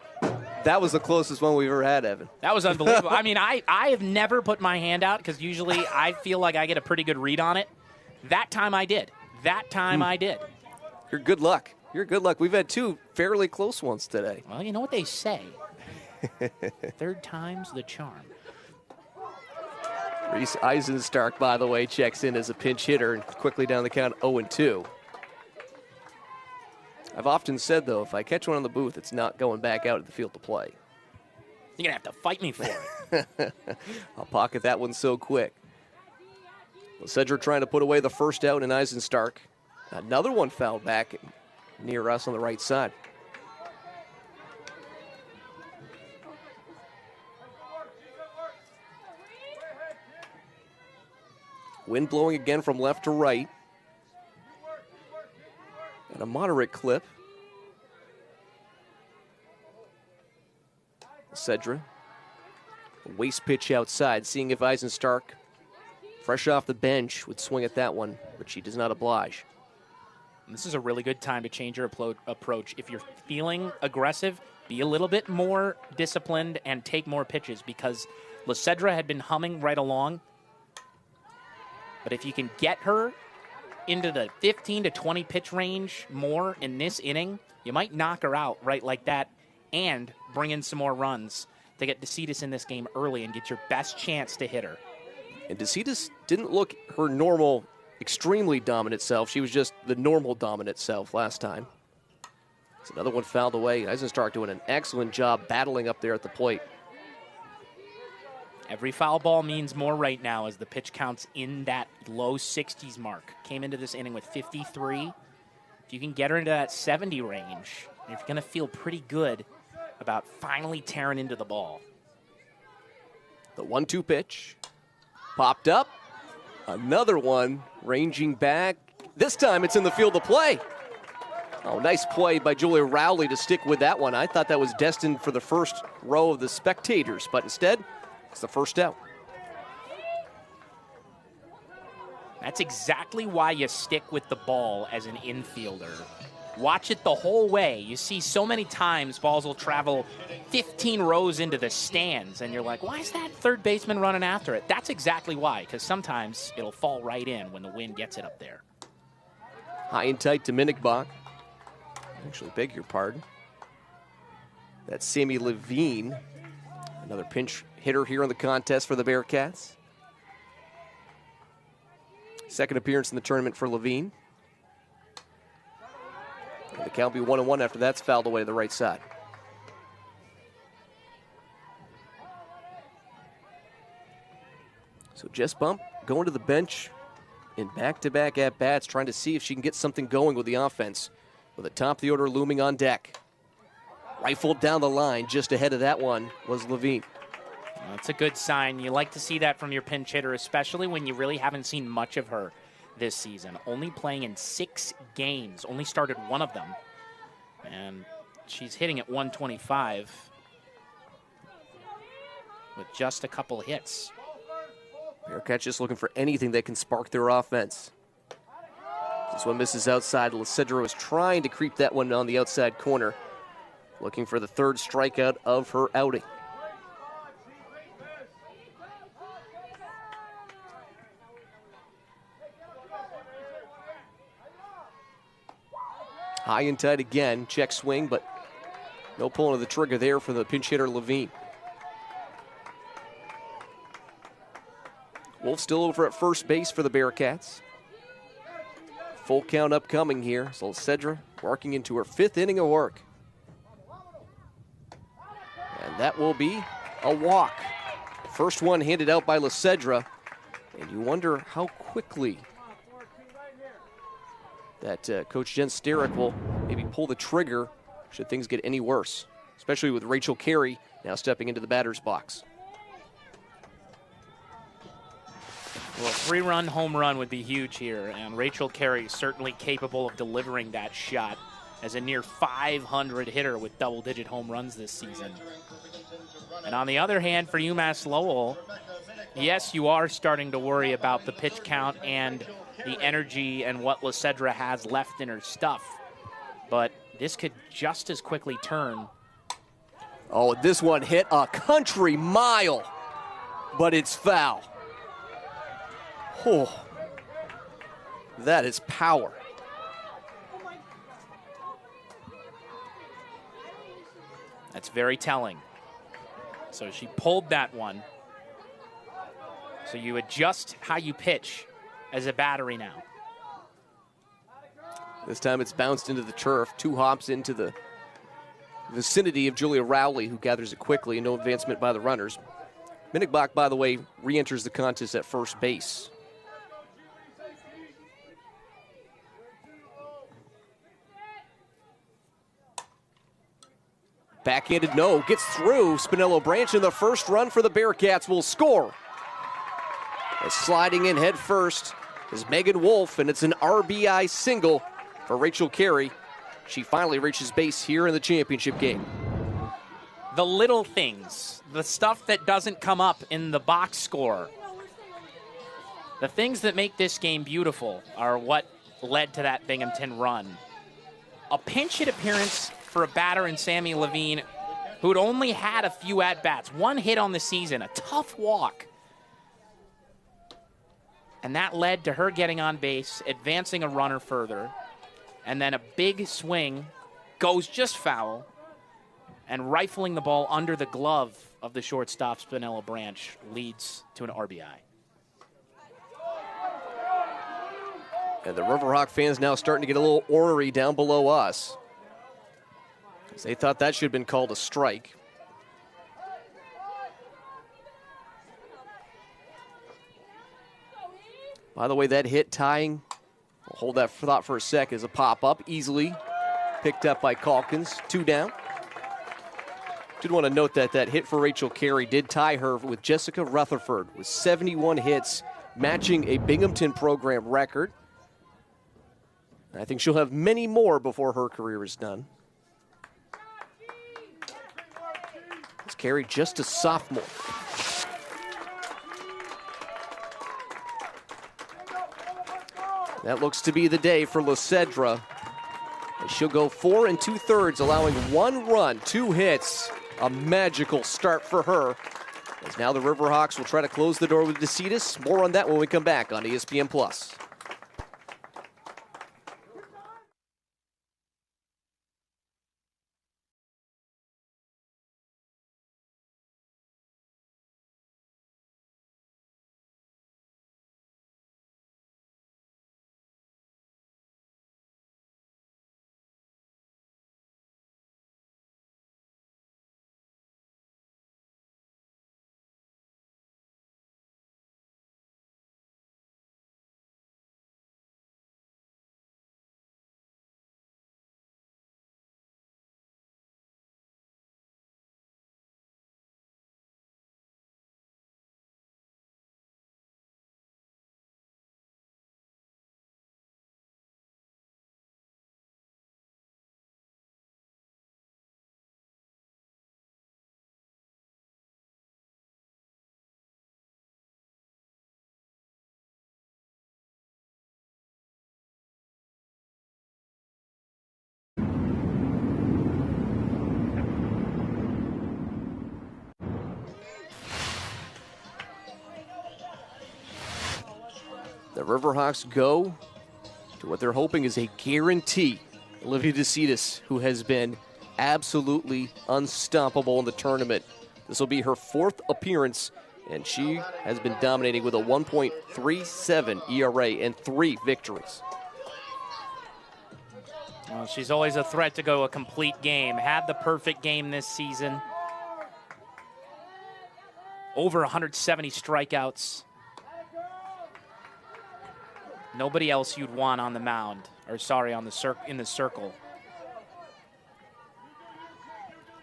That was the closest one we've ever had, Evan. That was unbelievable. I mean, I have never put my hand out because usually I feel like I get a pretty good read on it. That time I did. I did. You're good luck. We've had 2 fairly close ones today. Well, you know what they say. 3rd time's the charm. Reese Eisenstark, by the way, checks in as a pinch hitter and quickly down the count 0-2. I've often said, though, if I catch one in the booth, it's not going back out at the field to play. You're going to have to fight me for it. I'll pocket that one so quick. Cedra trying to put away the first out in Eisenstark. Another one fouled back near us on the right side. Wind blowing again from left to right. At a moderate clip. Cedra. A waste pitch outside, seeing if Eisenstark, fresh off the bench, would swing at that one, but she does not oblige. And this is a really good time to change your approach. If you're feeling aggressive, be a little bit more disciplined and take more pitches, because Cedra had been humming right along. But if you can get her into the 15 to 20 pitch range more in this inning, you might knock her out right like that and bring in some more runs to get DeCitas in this game early and get your best chance to hit her. And DeCitas didn't look her normal, extremely dominant self. She was just the normal dominant self last time. It's another one fouled away. Eisenstark doing an excellent job battling up there at the plate. Every foul ball means more right now as the pitch counts in that low 60s mark. Came into this inning with 53. If you can get her into that 70 range, you're going to feel pretty good about finally tearing into the ball. The 1-2 pitch. Popped up. Another one ranging back. This time it's in the field of play. Oh, nice play by Julia Rowley to stick with that one. I thought that was destined for the first row of the spectators, but instead, it's the first out. That's exactly why you stick with the ball as an infielder. Watch it the whole way. You see so many times balls will travel 15 rows into the stands, and you're like, why is that third baseman running after it? That's exactly why, because sometimes it'll fall right in when the wind gets it up there. High and tight to Minigbach. Actually, beg your pardon. That's Sammy Levine. Another pinch hitter here in the contest for the Bearcats. Second appearance in the tournament for Levine. And the count will be 1-1 after that's fouled away to the right side. So Jess Bump going to the bench in back-to-back at-bats, trying to see if she can get something going with the offense. With the top of the order looming on deck. Rifled down the line, just ahead of that one was Levine. That's a good sign. You like to see that from your pinch hitter, especially when you really haven't seen much of her this season. Only playing in 6 games, only started one of them. And she's hitting at 125 with just a couple hits. Bearcats just looking for anything that can spark their offense. This one misses outside. Cedra was trying to creep that one on the outside corner. Looking for the third strikeout of her outing. High and tight again. Check swing, but no pulling of the trigger there for the pinch hitter Levine. Wolf still over at first base for the Bearcats. Full count upcoming here. So Cedra working into her 5th inning of work. And that will be a walk. First one handed out by Cedra. And you wonder how quickly that Coach Jen Sterick will maybe pull the trigger should things get any worse, especially with Rachel Carey now stepping into the batter's box. Well, a 3-run home run would be huge here, and Rachel Carey is certainly capable of delivering that shot as a near 500 hitter with double-digit home runs this season. And on the other hand, for UMass Lowell, yes, you are starting to worry about the pitch count and the energy and what Cedra has left in her stuff. But this could just as quickly turn. Oh, this one hit a country mile, but it's foul. Oh, that is power. That's very telling. So she pulled that one. So you adjust how you pitch as a battery now. This time it's bounced into the turf. 2 hops into the vicinity of Julia Rowley, who gathers it quickly, and no advancement by the runners. Minigbach, by the way, re-enters the contest at first base. Backhanded no, gets through Spinello Branch, and the first run for the Bearcats will score. As sliding in head first is Megan Wolf, and it's an RBI single for Rachel Carey. She finally reaches base here in the championship game. The little things, the stuff that doesn't come up in the box score, the things that make this game beautiful are what led to that Binghamton run. A pinch hit appearance for a batter in Sammy Levine, who'd only had a few at-bats, one hit on the season, a tough walk. And that led to her getting on base, advancing a runner further, and then a big swing goes just foul, and rifling the ball under the glove of the shortstop, Spinello Branch, leads to an RBI. And the Riverhawk fans now starting to get a little ornery down below us, because they thought that should have been called a strike. By the way, that hit tying, we'll hold that thought for a sec, is a pop-up, easily picked up by Calkins, 2 down. Did want to note that that hit for Rachel Carey did tie her with Jessica Rutherford with 71 hits, matching a Binghamton program record. I think she'll have many more before her career is done. It's Carey just a sophomore. That looks to be the day for Lysedra. She'll go 4 2/3, allowing 1 run, 2 hits. A magical start for her. As now the Riverhawks will try to close the door with DeCitas. More on that when we come back on ESPN+. The Riverhawks go to what they're hoping is a guarantee. Olivia DeCitas, who has been absolutely unstoppable in the tournament. This will be her 4th appearance, and she has been dominating with a 1.37 ERA and 3 victories. Well, she's always a threat to go a complete game. Had the perfect game this season. Over 170 strikeouts. Nobody else you'd want on the mound, or sorry, on the in the circle.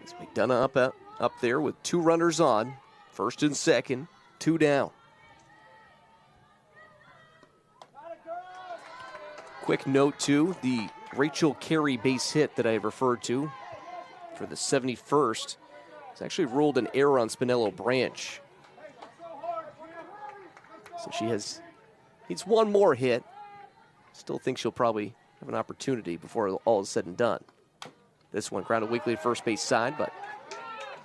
It's McDonough up there with 2 runners on, 1st and 2nd, 2 down. Quick note too, the Rachel Carey base hit that I referred to for the 71st is actually ruled an error on Spinello Branch. So she needs 1 more hit. Still think she'll probably have an opportunity before all is said and done. This one grounded weakly at first base side, but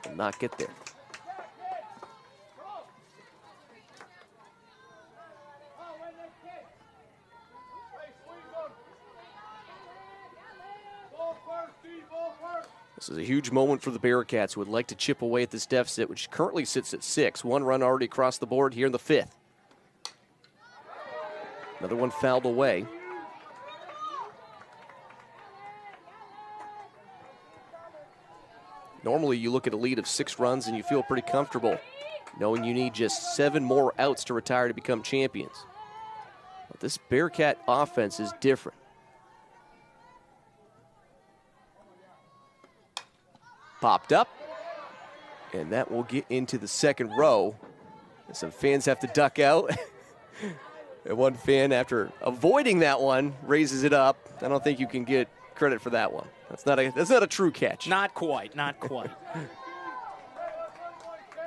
will not get there. This is a huge moment for the Bearcats, who would like to chip away at this deficit, which currently sits at 6. 1 run already across the board here in the 5th. Another one fouled away. Normally you look at a lead of 6 runs and you feel pretty comfortable knowing you need just 7 more outs to retire to become champions. But this Bearcat offense is different. Popped up, and that will get into the second row. Some fans have to duck out. And one fan, after avoiding that one, raises it up. I don't think you can get credit for that one. That's not a true catch. Not quite, not quite.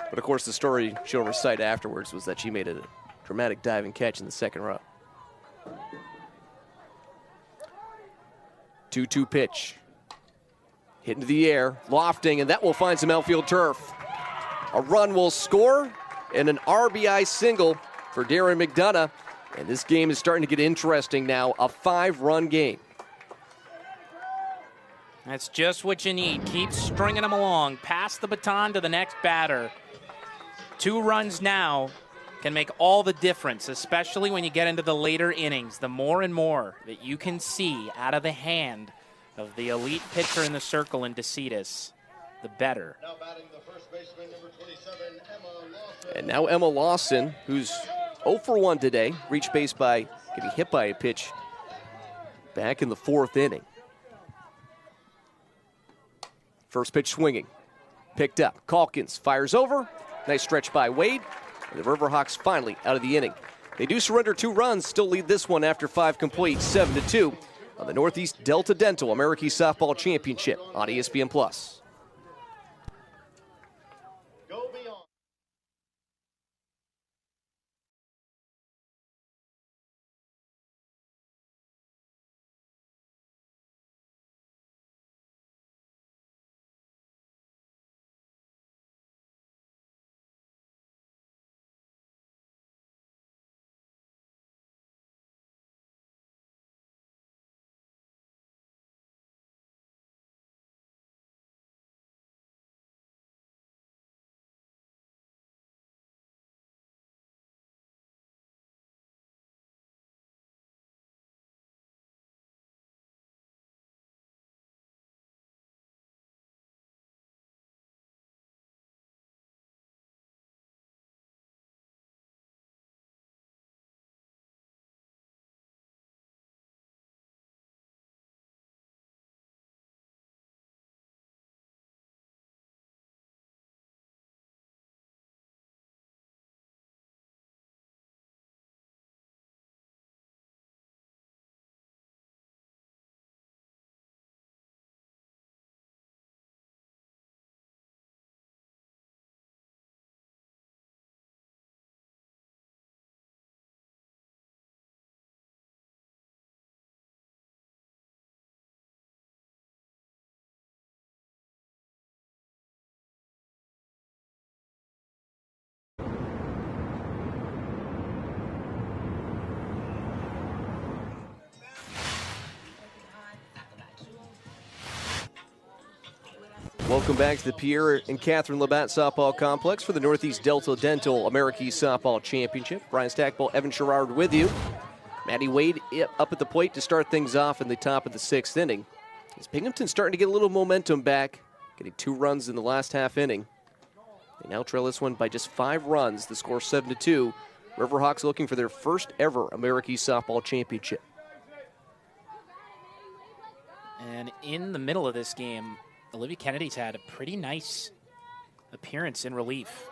But, of course, the story she'll recite afterwards was that she made a dramatic diving catch in the second row. 2-2 pitch. Hit into the air, lofting, and that will find some outfield turf. A run will score, and an RBI single for Darren McDonough. And this game is starting to get interesting now, a 5-run game. That's just what you need. Keep stringing them along. Pass the baton to the next batter. 2 runs now can make all the difference, especially when you get into the later innings. The more and more that you can see out of the hand of the elite pitcher in the circle in DeCitas, the better. Now batting the first baseman, number 27, Emma Lawson. And now Emma Lawson, who's 0 for 1 today, reached base by getting hit by a pitch back in the 4th inning. First pitch swinging, picked up. Calkins fires over. Nice stretch by Wade. And the Riverhawks finally out of the inning. They do surrender 2 runs, still lead this one after 5 complete, 7-2 on the Northeast Delta Dental American Softball Championship on ESPN+. Go beyond. Welcome back to the Pierre and Catherine Labatt Softball Complex for the Northeast Delta Dental American Softball Championship. Brian Stackpole, Evan Sherrard with you. Maddie Wade up at the plate to start things off in the top of the 6th inning. As Binghamton starting to get a little momentum back, getting 2 runs in the last half inning. They now trail this one by just 5 runs. The score 7-2. Riverhawks looking for their first ever American Softball Championship. And in the middle of this game, Olivia Kennedy's had a pretty nice appearance in relief.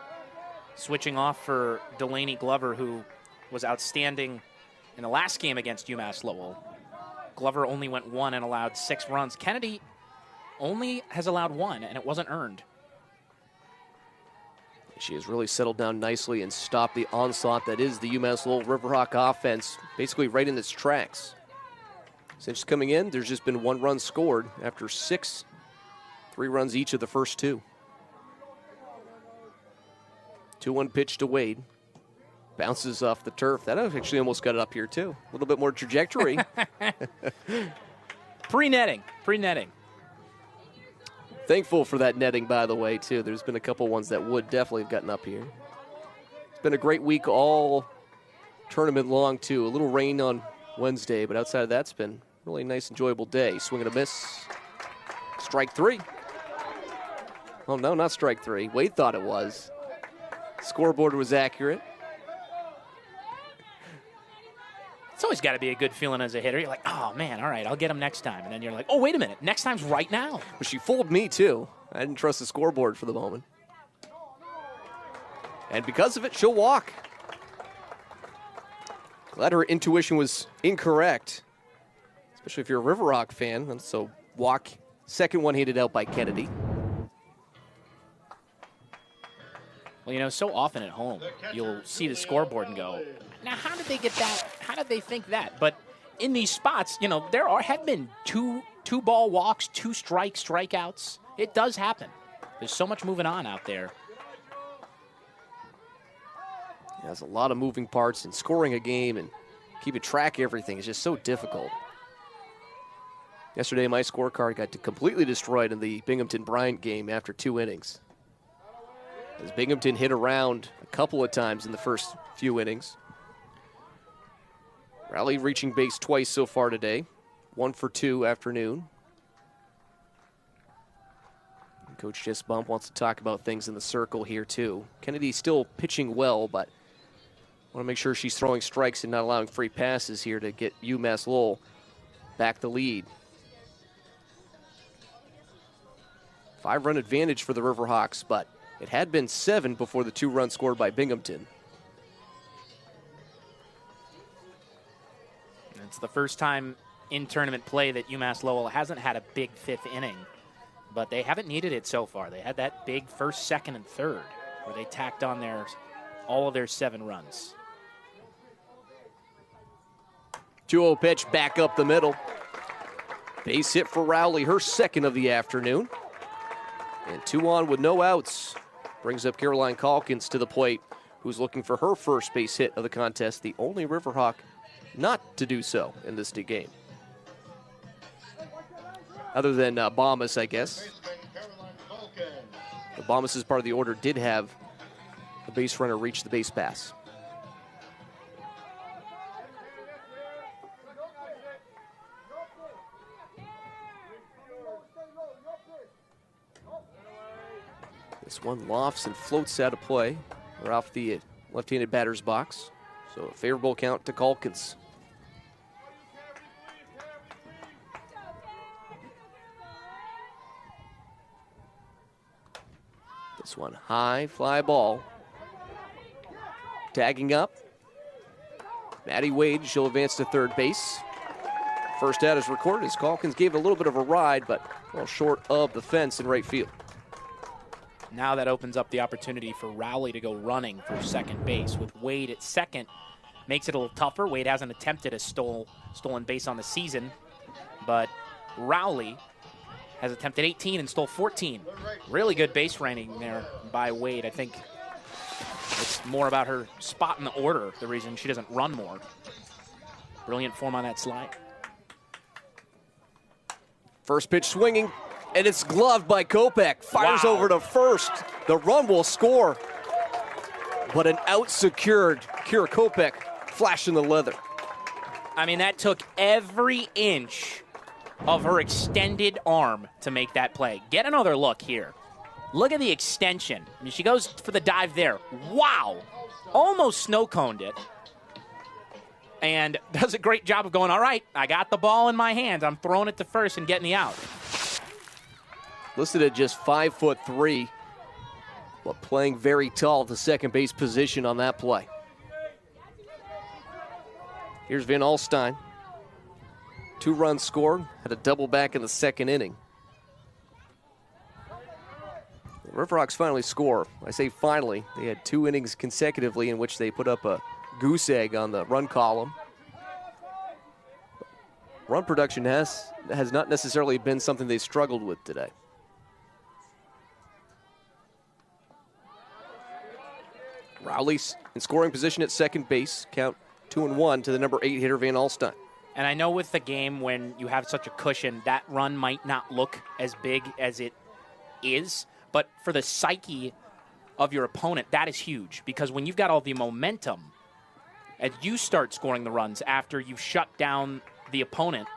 Switching off for Delaney Glover, who was outstanding in the last game against UMass Lowell. Glover only went 1 and allowed 6 runs. Kennedy only has allowed 1, and it wasn't earned. She has really settled down nicely and stopped the onslaught that is the UMass Lowell Riverhawk offense, basically right in its tracks. Since coming in, there's just been 1 run scored after 3 runs each of the first 2. 2-1 pitch to Wade. Bounces off the turf. That actually almost got it up here, too. A little bit more trajectory. Pre-netting. Thankful for that netting, by the way, too. There's been a couple ones that would definitely have gotten up here. It's been a great week all tournament long, too. A little rain on Wednesday, but outside of that, it's been a really nice, enjoyable day. Swing and a miss. Strike 3. Oh, no, not strike 3. Wade thought it was. Scoreboard was accurate. It's always got to be a good feeling as a hitter. You're like, oh, man, all right, I'll get him next time. And then you're like, oh, wait a minute, next time's right now. But she fooled me, too. I didn't trust the scoreboard for the moment. And because of it, she'll walk. Glad her intuition was incorrect, especially if you're a River Rock fan. So walk, second one handed out by Kennedy. Well, so often at home, you'll see the scoreboard and go, now how did they get that? How did they think that? But in these spots, there have been two ball walks, 2 strikeouts. It does happen. There's so much moving on out there. There's a lot of moving parts, and scoring a game and keeping track of everything is just so difficult. Yesterday, my scorecard got completely destroyed in the Binghamton-Bryant game after 2 innings. As Binghamton hit around a couple of times in the first few innings. Rowley reaching base twice so far today. 1 for 2 afternoon. Coach Jess Bump wants to talk about things in the circle here, too. Kennedy still pitching well, but want to make sure she's throwing strikes and not allowing free passes here to get UMass Lowell back the lead. 5-run advantage for the Riverhawks, but it had been 7 before the 2 runs scored by Binghamton. It's the first time in tournament play that UMass Lowell hasn't had a big 5th inning, but they haven't needed it so far. They had that big 1st, 2nd, and 3rd where they tacked on all of their 7 runs. 2-0 pitch back up the middle. Base hit for Rowley, her 2nd of the afternoon. And 2 on with no outs. Brings up Caroline Calkins to the plate, who's looking for her first base hit of the contest, the only Riverhawk not to do so in this game. Other than Bombas, I guess. The Bombas, as part of the order, did have the base runner reach the base pass. This one lofts and floats out of play or off the left-handed batter's box. So a favorable count to Calkins. This one high, fly ball. Tagging up. Maddie Wade, she'll advance to third base. First out is recorded as Calkins gave a little bit of a ride, but well short of the fence in right field. Now that opens up the opportunity for Rowley to go running for second base. With Wade at second, makes it a little tougher. Wade hasn't attempted a stolen base on the season, but Rowley has attempted 18 and stole 14. Really good base running there by Wade. I think it's more about her spot in the order, the reason she doesn't run more. Brilliant form on that slide. First pitch swinging, and it's gloved by Kopech. Fires over to first. The run will score, but an out secured. Kira Kopech flashing the leather. I mean, that took every inch of her extended arm to make that play. Get another look here. Look at the extension. I mean, she goes for the dive there. Wow. Almost snow-coned it. And does a great job of going, all right, I got the ball in my hands. I'm throwing it to first and getting the out. Listed at just 5'3", but playing very tall at the second base position on that play. Here's Van Alstyne. 2 runs scored, had a double back in the second inning. The Riverhawks finally score. I say finally. They had 2 innings consecutively in which they put up a goose egg on the run column. Run production has not necessarily been something they struggled with today. Rowley's in scoring position at second base. Count 2-1 to the number 8 hitter, Van Alstyne. And I know with the game, when you have such a cushion, that run might not look as big as it is. But for the psyche of your opponent, that is huge. Because when you've got all the momentum, as you start scoring the runs after you've shut down the opponent,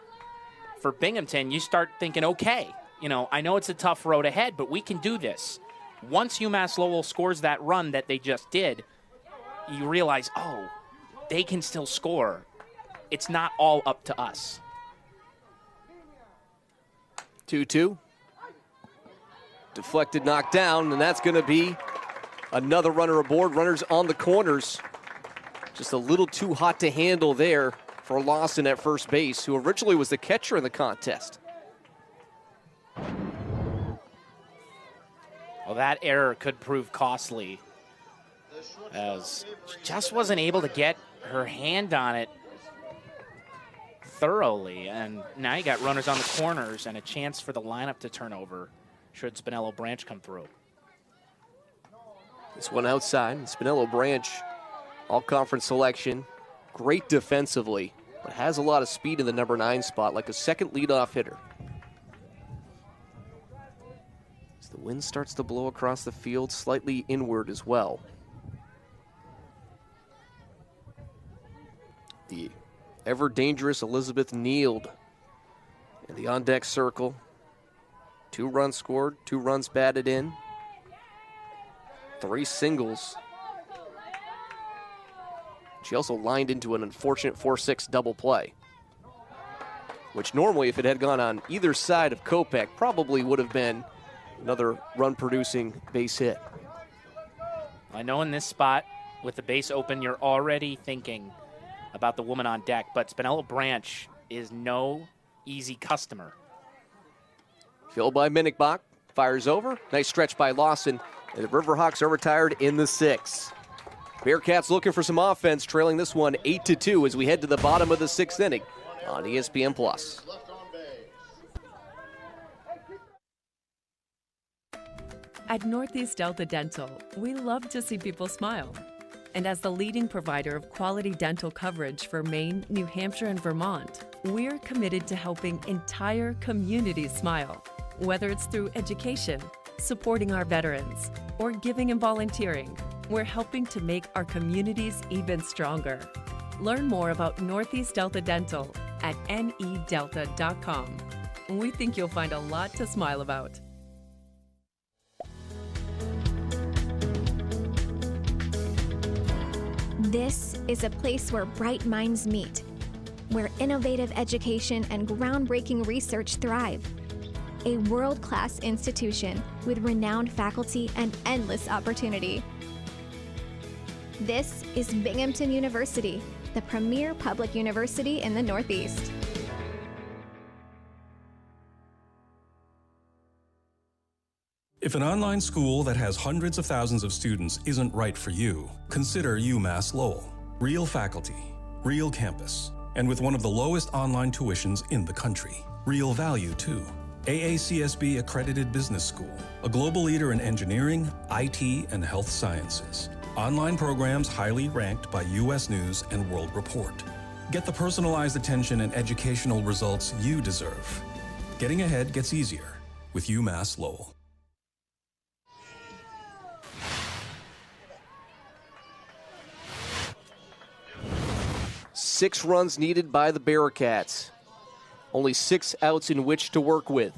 for Binghamton, you start thinking, okay, I know it's a tough road ahead, but we can do this. Once UMass Lowell scores that run that they just did, you realize, oh, they can still score. It's not all up to us. 2-2. Deflected, knocked down, and that's going to be another runner aboard. Runners on the corners. Just a little too hot to handle there for Lawson at first base, who originally was the catcher in the contest. Well, that error could prove costly, as she just wasn't able to get her hand on it thoroughly. And now you got runners on the corners and a chance for the lineup to turn over should Spinello Branch come through. This one outside. Spinello Branch, all-conference selection. Great defensively, but has a lot of speed in the number 9 spot, like a second leadoff hitter. As the wind starts to blow across the field, slightly inward as well. The ever-dangerous Elizabeth Neild in the on-deck circle. 2 runs scored, 2 runs batted in, 3 singles. She also lined into an unfortunate 4-6 double play, which normally, if it had gone on either side of Kopech, probably would have been another run-producing base hit. I know in this spot, with the base open, you're already thinking about the woman on deck, but Spinello Branch is no easy customer. Filled by Minnickbach, fires over. Nice stretch by Lawson, and the Riverhawks are retired in the 6th. Bearcats looking for some offense, trailing this one 8-2 as we head to the bottom of the 6th inning on ESPN+. At Northeast Delta Dental, we love to see people smile. And as the leading provider of quality dental coverage for Maine, New Hampshire, and Vermont, we're committed to helping entire communities smile. Whether it's through education, supporting our veterans, or giving and volunteering, we're helping to make our communities even stronger. Learn more about Northeast Delta Dental at nedelta.com. We think you'll find a lot to smile about. This is a place where bright minds meet, where innovative education and groundbreaking research thrive. A world-class institution with renowned faculty and endless opportunity. This is Binghamton University, the premier public university in the Northeast. If an online school that has hundreds of thousands of students isn't right for you, consider UMass Lowell. Real faculty, real campus, and with one of the lowest online tuitions in the country. Real value, too. AACSB accredited business school, a global leader in engineering, IT, and health sciences. Online programs highly ranked by U.S. News and World Report. Get the personalized attention and educational results you deserve. Getting ahead gets easier with UMass Lowell. Six runs needed by the Bearcats. Only 6 outs in which to work with.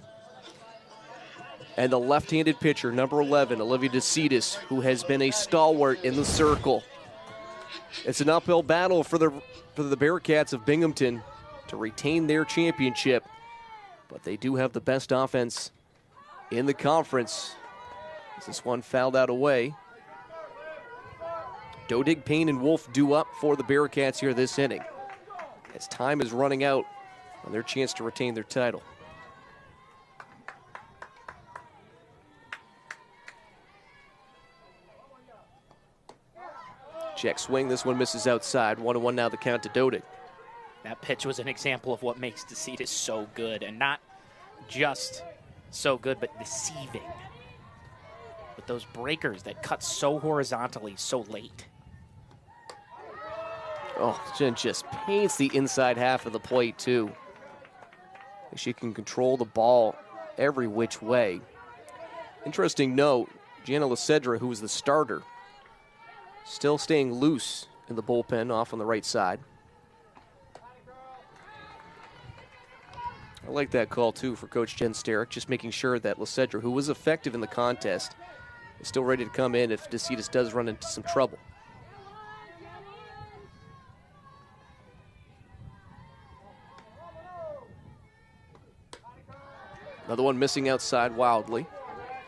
And the left-handed pitcher, number 11, Olivia DeCitis, who has been a stalwart in the circle. It's an uphill battle for the Bearcats of Binghamton to retain their championship, but they do have the best offense in the conference. As this one fouled out away. Dodig, Payne, and Wolf due up for the Bearcats here this inning, as time is running out on their chance to retain their title. Check swing, this one misses outside. 1-1 now the count to Dodig. That pitch was an example of what makes DeCitis so good, and not just so good, but deceiving. With those breakers that cut so horizontally so late. Oh, Jen just paints the inside half of the plate, too. She can control the ball every which way. Interesting note, Gianna Lacedra, who was the starter, still staying loose in the bullpen off on the right side. I like that call, too, for Coach Jen Starrick, just making sure that Lacedra, who was effective in the contest, is still ready to come in if DeCitas does run into some trouble. Another one missing outside wildly.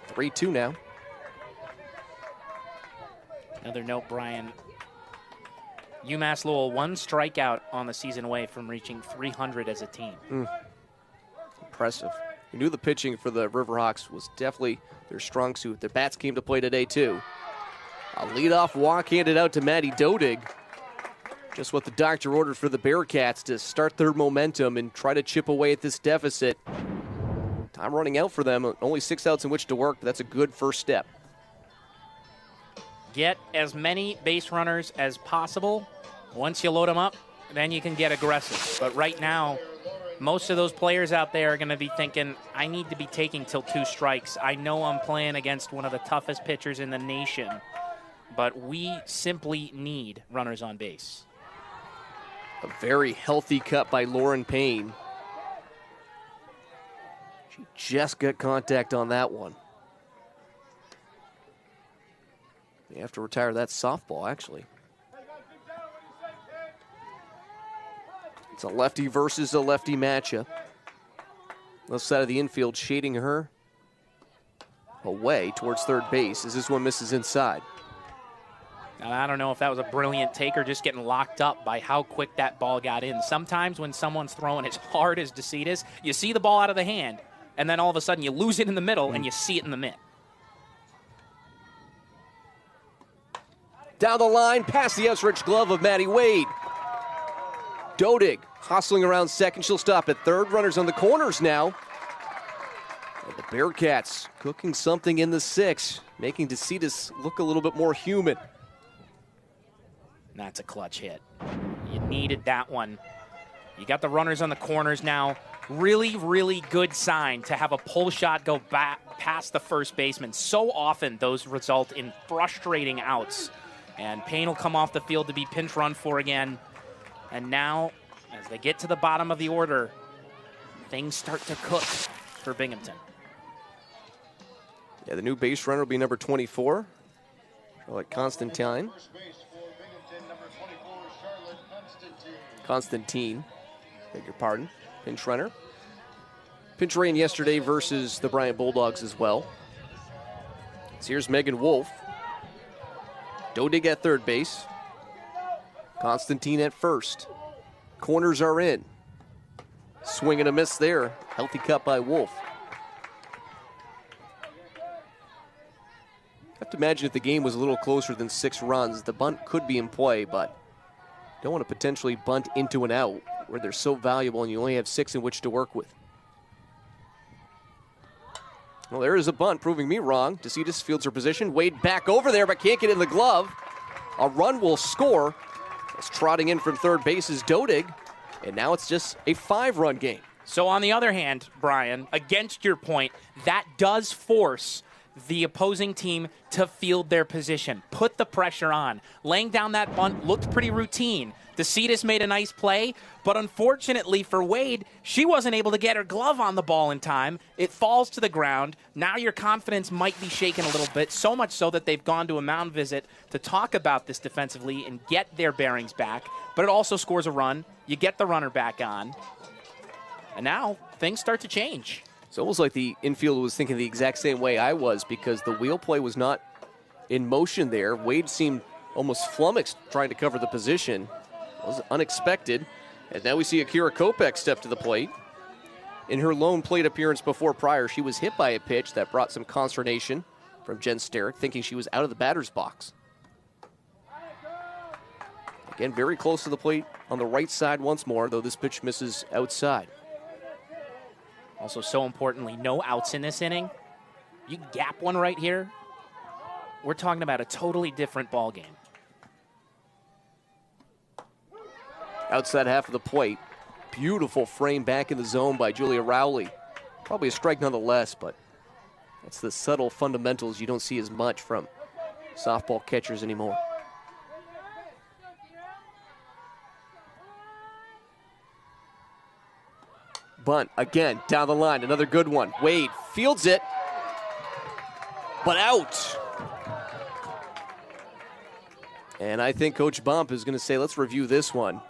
3-2 now. Another note, Brian. UMass Lowell, 1 strikeout on the season away from reaching 300 as a team. Impressive. We knew the pitching for the Riverhawks was definitely their strong suit. Their bats came to play today, too. A leadoff walk handed out to Maddie Dodig. Just what the doctor ordered for the Bearcats to start their momentum and try to chip away at this deficit. Time running out for them. Only 6 outs in which to work, but that's a good first step. Get as many base runners as possible. Once you load them up, then you can get aggressive. But right now, most of those players out there are going to be thinking, I need to be taking till 2 strikes. I know I'm playing against one of the toughest pitchers in the nation, but we simply need runners on base. A very healthy cut by Lauren Payne. She just got contact on that one. They have to retire that softball, actually. It's a lefty versus a lefty matchup. Left side of the infield shading her away towards third base as this one misses inside. Now, I don't know if that was a brilliant take or just getting locked up by how quick that ball got in. Sometimes when someone's throwing as hard as DeCitas, you see the ball out of the hand, and then all of a sudden you lose it in the middle and you see it in the mitt. Down the line, past the outstretched glove of Maddie Wade. Dodig hustling around second. She'll stop at third. Runners on the corners now. And the Bearcats cooking something in the 6th, making DeCitas look a little bit more human. That's a clutch hit. You needed that one. You got the runners on the corners now. Really, really good sign to have a pull shot go back past the first baseman. So often those result in frustrating outs. And Payne will come off the field to be pinch run for again. And now, as they get to the bottom of the order, things start to cook for Binghamton. Yeah, the new base runner will be number 24, Charlotte Constantine. Constantine, beg your pardon, pinch runner. Pinch ran yesterday versus the Bryant Bulldogs as well. So here's Megan Wolf. Dodig at third base. Constantine at first. Corners are in. Swing and a miss there. Healthy cut by Wolf. I have to imagine if the game was a little closer than 6 runs, the bunt could be in play, but don't want to potentially bunt into an out where they're so valuable and you only have 6 in which to work with. Well, there is a bunt, proving me wrong. DeCitas fields her position. Wade back over there, but can't get in the glove. A run will score. It's trotting in from third base is Dodig, and now it's just a 5-run game. So on the other hand, Brian, against your point, that does force the opposing team to field their position, put the pressure on. Laying down that bunt looked pretty routine. DeCitas made a nice play, but unfortunately for Wade, she wasn't able to get her glove on the ball in time. It falls to the ground. Now your confidence might be shaken a little bit, so much so that they've gone to a mound visit to talk about this defensively and get their bearings back, but it also scores a run. You get the runner back on, and now things start to change. It's almost like the infield was thinking the exact same way I was because the wheel play was not in motion there. Wade seemed almost flummoxed trying to cover the position. It was unexpected. And now we see Akira Kopech step to the plate. In her lone plate appearance before prior, she was hit by a pitch that brought some consternation from Jen Starrick, thinking she was out of the batter's box. Again, very close to the plate on the right side once more, though this pitch misses outside. Also, so importantly, no outs in this inning. You gap one right here, we're talking about a totally different ball game. Outside half of the plate. Beautiful frame back in the zone by Julia Rowley. Probably a strike nonetheless, but that's the subtle fundamentals you don't see as much from softball catchers anymore. Bunt again down the line. Another good one. Wade fields it, but out. And I think Coach Bump is going to say, let's review this one.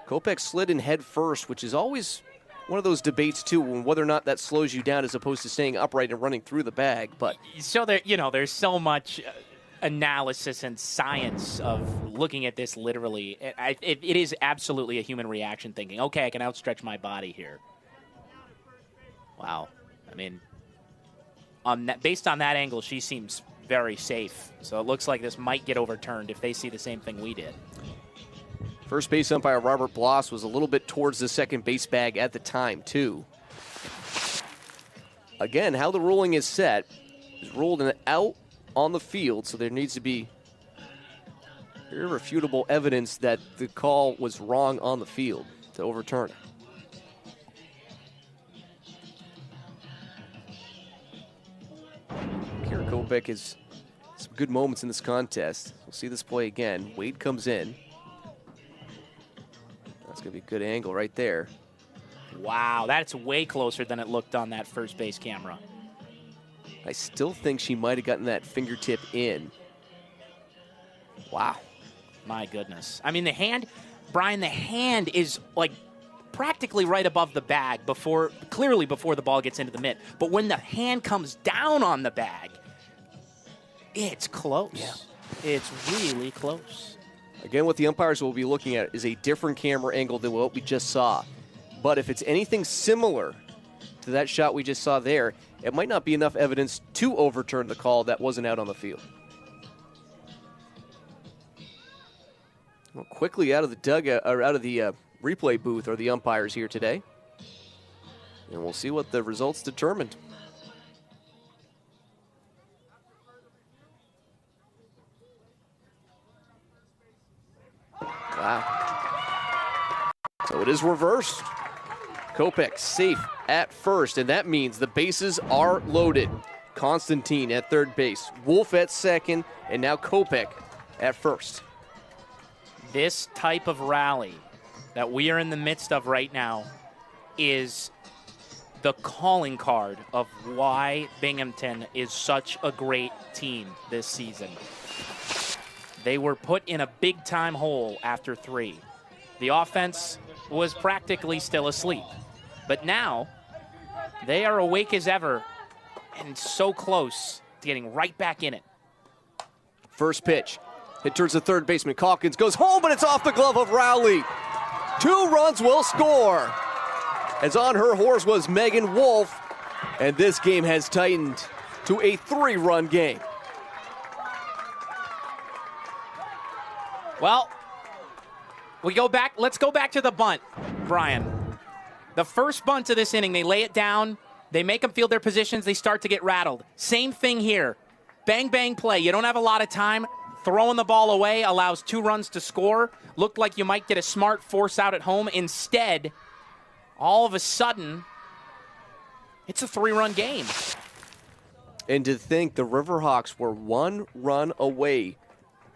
Kopech slid in head first, which is always one of those debates, too, whether or not that slows you down as opposed to staying upright and running through the bag. But so there's so much analysis and science of looking at this literally. It is absolutely a human reaction thinking, okay, I can outstretch my body here. Wow. I mean, based on that angle, she seems very safe. So it looks like this might get overturned if they see the same thing we did. First base umpire Robert Bloss was a little bit towards the second base bag at the time, too. Again, how the ruling is set is ruled an out on the field, so there needs to be irrefutable evidence that the call was wrong on the field to overturn it. Kira Kopech has some good moments in this contest. We'll see this play again. Wade comes in. That's going to be a good angle right there. Wow, that's way closer than it looked on that first base camera. I still think she might have gotten that fingertip in. Wow. My goodness. I mean, the hand, Brian, the hand is like practically right above the bag clearly before the ball gets into the mitt. But when the hand comes down on the bag, it's close. Yeah. It's really close. Again, what the umpires will be looking at is a different camera angle than what we just saw. But if it's anything similar to that shot we just saw there, it might not be enough evidence to overturn the call that wasn't out on the field. Well, quickly out of the dugout, or out of the replay booth are the umpires here today. And we'll see what the results determined. Wow. So it is reversed. Kopech safe at first, and that means the bases are loaded. Constantine at third base, Wolf at second, and now Kopech at first. This type of rally that we are in the midst of right now is the calling card of why Binghamton is such a great team this season. They were put in a big-time hole after 3. The offense was practically still asleep. But now, they are awake as ever and so close to getting right back in it. First pitch. Hit towards the third baseman. Calkins goes home, but it's off the glove of Rowley. 2 runs will score. As on her horse was Megan Wolf, and this game has tightened to a 3-run game. Well, let's go back to the bunt, Brian. The first bunt of this inning, they lay it down, they make them field their positions, they start to get rattled. Same thing here. Bang, bang play. You don't have a lot of time. Throwing the ball away allows 2 runs to score. Looked like you might get a smart force out at home. Instead, all of a sudden, it's a 3-run game. And to think the Riverhawks were 1 run away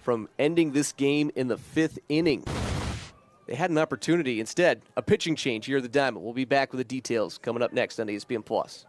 from ending this game in the 5th inning. They had an opportunity. Instead, a pitching change here at the Diamond. We'll be back with the details coming up next on ESPN+.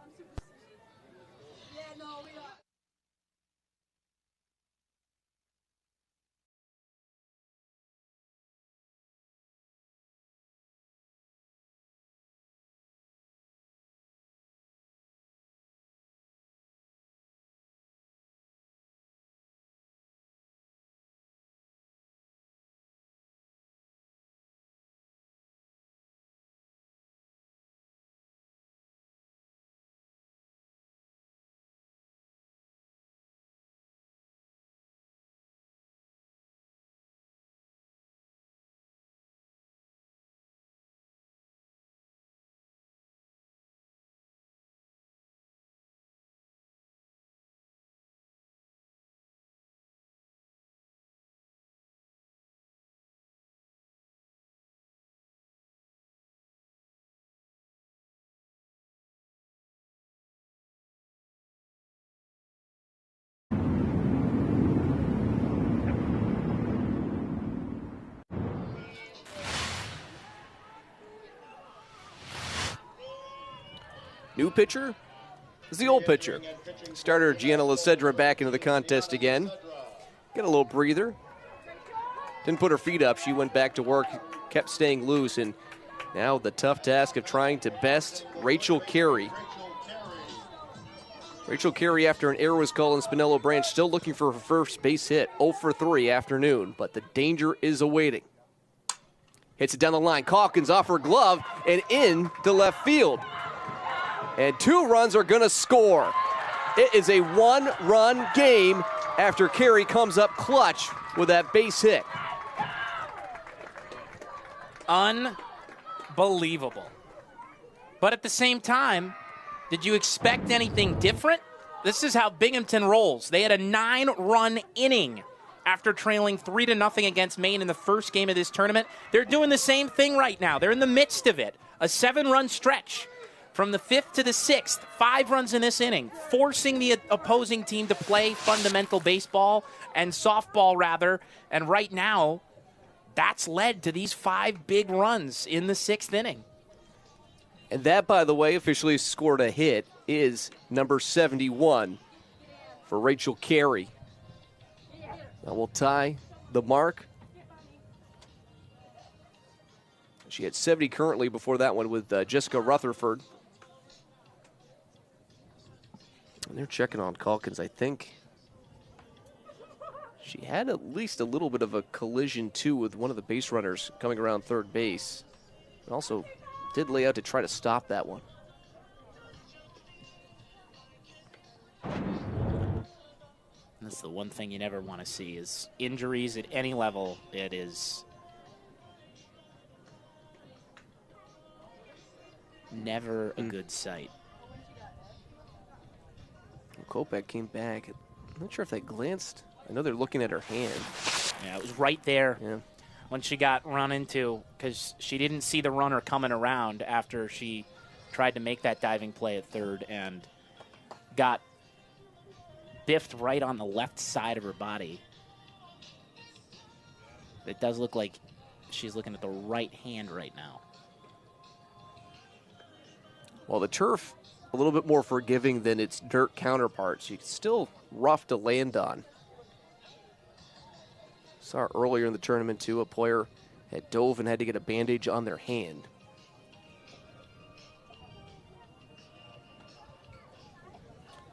New pitcher is the old pitcher. Starter Gianna Lacedra back into the contest again. Get a little breather. Didn't put her feet up. She went back to work, kept staying loose, and now the tough task of trying to best Rachel Carey. Rachel Carey, after an error was called in Spinello Branch, still looking for her first base hit. 0 for 3 afternoon, but the danger is awaiting. Hits it down the line. Calkins off her glove and in to left field. And 2 runs are going to score. It is a 1-run game after Carey comes up clutch with that base hit. Unbelievable. But at the same time, did you expect anything different? This is how Binghamton rolls. They had a 9-run inning after trailing 3-0 against Maine in the first game of this tournament. They're doing the same thing right now. They're in the midst of it. A 7-run stretch from the 5th to the 6th. 5 runs in this inning, forcing the opposing team to play fundamental baseball and softball, rather. And right now, that's led to these 5 big runs in the 6th inning. And that, by the way, officially scored a hit, is number 71 for Rachel Carey. That will tie the mark. She had 70 currently before that one with Jessica Rutherford. And they're checking on Calkins. I think she had at least a little bit of a collision, too, with one of the base runners coming around third base. And also did lay out to try to stop that one. That's the one thing you never want to see is injuries at any level. It is never a good sight. Kopech came back. I'm not sure if they glanced. I know they're looking at her hand. Yeah, it was right there when she got run into, because she didn't see the runner coming around after she tried to make that diving play at third and got biffed right on the left side of her body. It does look like she's looking at the right hand right now. Well, the turf, a little bit more forgiving than its dirt counterparts. It's still rough to land on. Saw earlier in the tournament, too, a player had dove and had to get a bandage on their hand.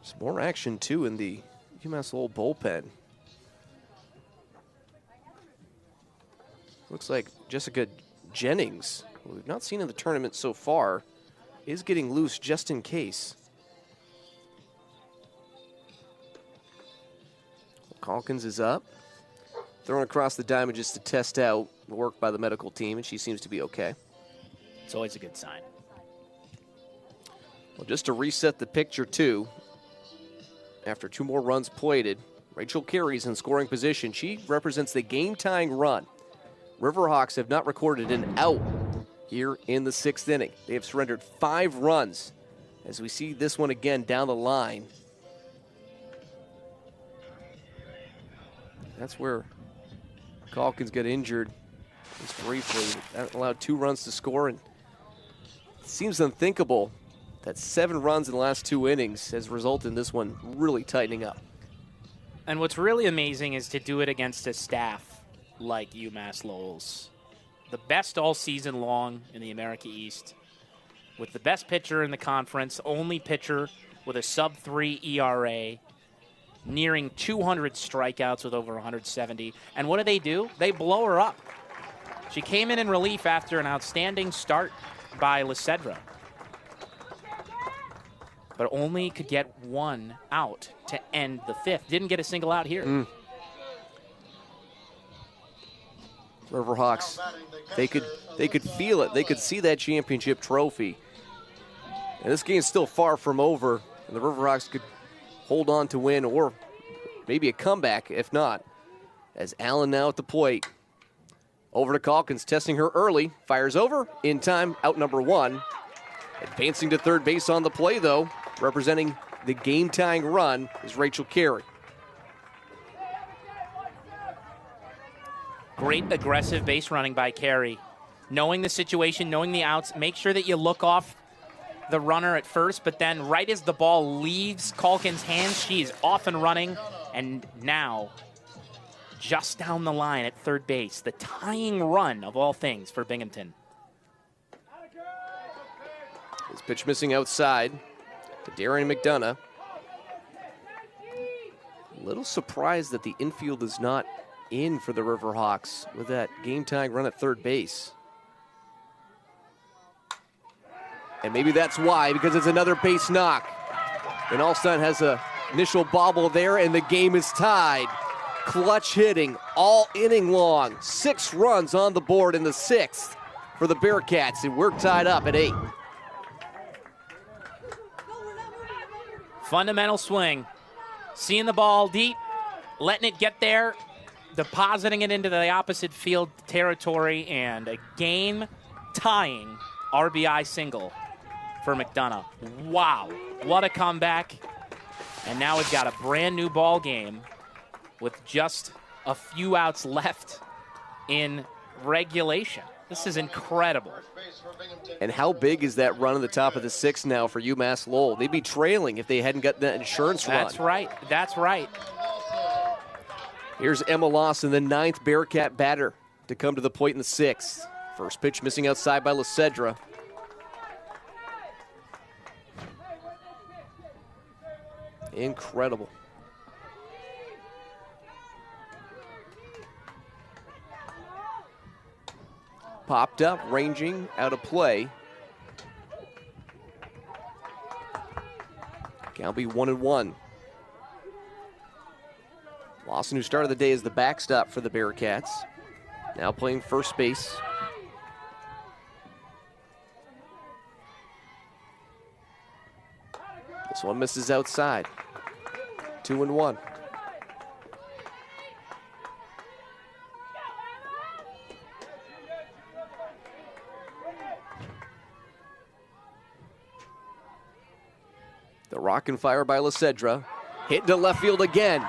Some more action, too, in the UMass Lowell bullpen. Looks like Jessica Jennings, who we've not seen in the tournament so far, is getting loose just in case. Calkins is up. Thrown across the diamond just to test out the work by the medical team, and she seems to be okay. It's always a good sign. Well, just to reset the picture, too, after 2 more runs plated, Rachel Carey's in scoring position. She represents the game-tying run. Riverhawks have not recorded an out here in the 6th inning. They have surrendered 5 runs as we see this one again down the line. That's where Calkins got injured just briefly. That allowed 2 runs to score, and it seems unthinkable that 7 runs in the last 2 innings has resulted in this one really tightening up. And what's really amazing is to do it against a staff like UMass Lowell's. The best all season long in the America East, with the best pitcher in the conference, only pitcher with a sub-3 ERA, nearing 200 strikeouts with over 170. And what do? They blow her up. She came in relief after an outstanding start by Lacedra, but only could get 1 out to end the 5th. Didn't get a single out here. Riverhawks, they could feel it. They could see that championship trophy. And this game's still far from over, and the Riverhawks could hold on to win or maybe a comeback, if not. As Allen now at the plate. Over to Calkins, testing her early. Fires over, in time, out number 1. Advancing to third base on the play, though, representing the game-tying run, is Rachel Carey. Great aggressive base running by Carey. Knowing the situation, knowing the outs, make sure that you look off the runner at first, but then right as the ball leaves Calkin's hands, she's off and running, and now just down the line at third base, the tying run of all things for Binghamton. This pitch missing outside to Darian McDonough. A little surprised that the infield is not in for the Riverhawks with that game-tying run at third base. And maybe that's why, because it's another base knock. And Alstein has an initial bobble there, and the game is tied. Clutch hitting all inning long. 6 runs on the board in the 6th for the Bearcats, and we're tied up at 8. Fundamental swing. Seeing the ball deep, letting it get there, depositing it into the opposite field territory, and a game-tying RBI single for McDonough. Wow, what a comeback. And now we've got a brand new ball game with just a few outs left in regulation. This is incredible. And how big is that run at the top of the 6th now for UMass Lowell? They'd be trailing if they hadn't got that insurance run. That's right. That's right. Here's Emma Lawson, the 9th Bearcat batter to come to the plate in the 6th. First pitch missing outside by Lacedra. Incredible. Popped up, ranging, out of play. Count be 1-1. Lawson, who started the day as the backstop for the Bearcats, now playing first base. This one misses outside. 2-1. The rock and fire by Lacedra. Hit to left field again.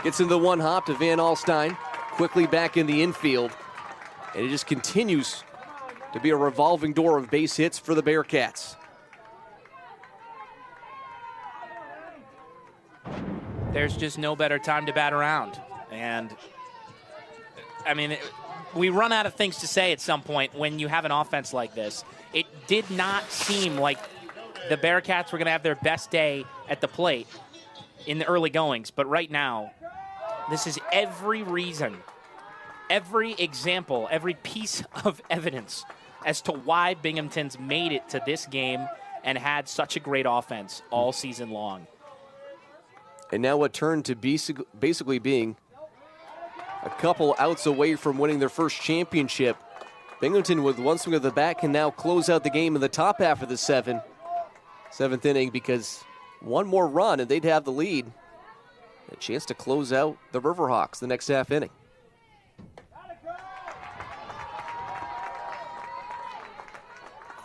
Gets into the one hop to Van Alstein. Quickly back in the infield. And it just continues to be a revolving door of base hits for the Bearcats. There's just no better time to bat around. And, I mean, we run out of things to say at some point when you have an offense like this. It did not seem like the Bearcats were going to have their best day at the plate in the early goings. But right now, this is every reason, every example, every piece of evidence as to why Binghamton's made it to this game and had such a great offense all season long. And now what turned to basically being a couple outs away from winning their first championship. Binghamton, with one swing of the bat, can now close out the game in the top half of the 7th inning, because one more run and they'd have the lead. A chance to close out the Riverhawks the next half inning.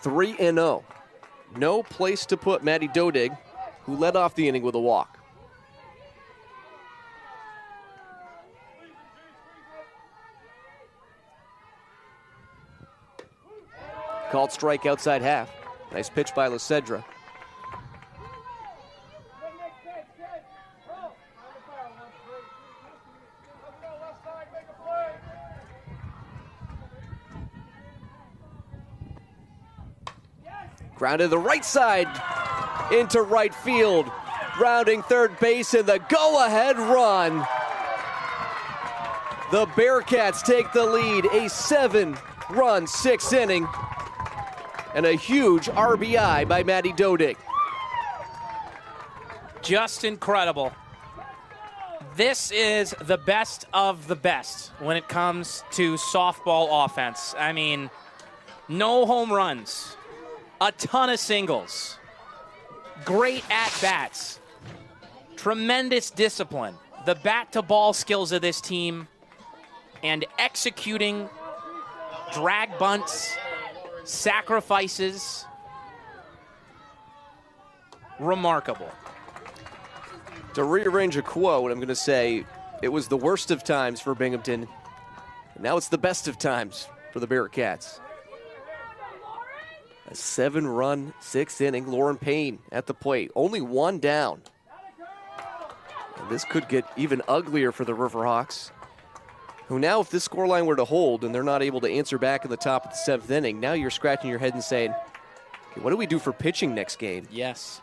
(3-0). No place to put Maddie Dodig, who led off the inning with a walk. Called strike outside half. Nice pitch by Lacedra. Grounded to the right side into right field. Rounding third base and the go-ahead run. The Bearcats take the lead. A 7-run 6th inning. And a huge RBI by Maddie Dodig. Just incredible. This is the best of the best when it comes to softball offense. I mean, no home runs, a ton of singles, great at-bats, tremendous discipline, the bat-to-ball skills of this team, and executing drag bunts, sacrifices. Remarkable. To rearrange a quote, I'm going to say it was the worst of times for Binghamton. And now it's the best of times for the Bearcats. A 7-run, 6th-inning. Lauren Payne at the plate. Only one down. And this could get even uglier for the Riverhawks, who now, if this scoreline were to hold and they're not able to answer back in the top of the 7th inning, now you're scratching your head and saying, okay, what do we do for pitching next game? Yes.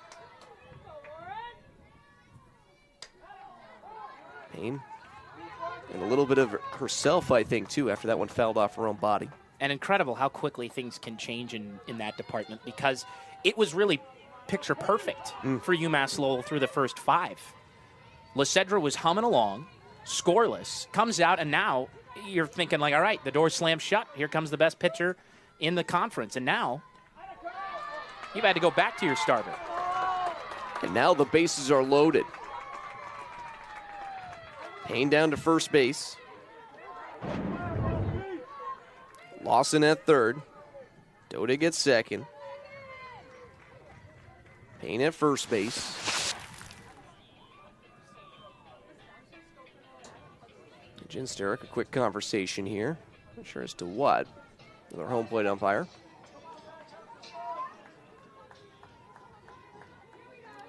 Payne, and a little bit of herself, I think, too, after that one fouled off her own body. And incredible how quickly things can change in that department, because it was really picture perfect for UMass Lowell through the first 5. Lysedra was humming along, scoreless, comes out, and now you're thinking, like, all right, the door slams shut. Here comes the best pitcher in the conference. And now you've had to go back to your starter. And now the bases are loaded. Payne down to first base. Lawson at third. Dode gets second. Payne at first base. Jen Sterick, a quick conversation here. Not sure as to what with our home plate umpire.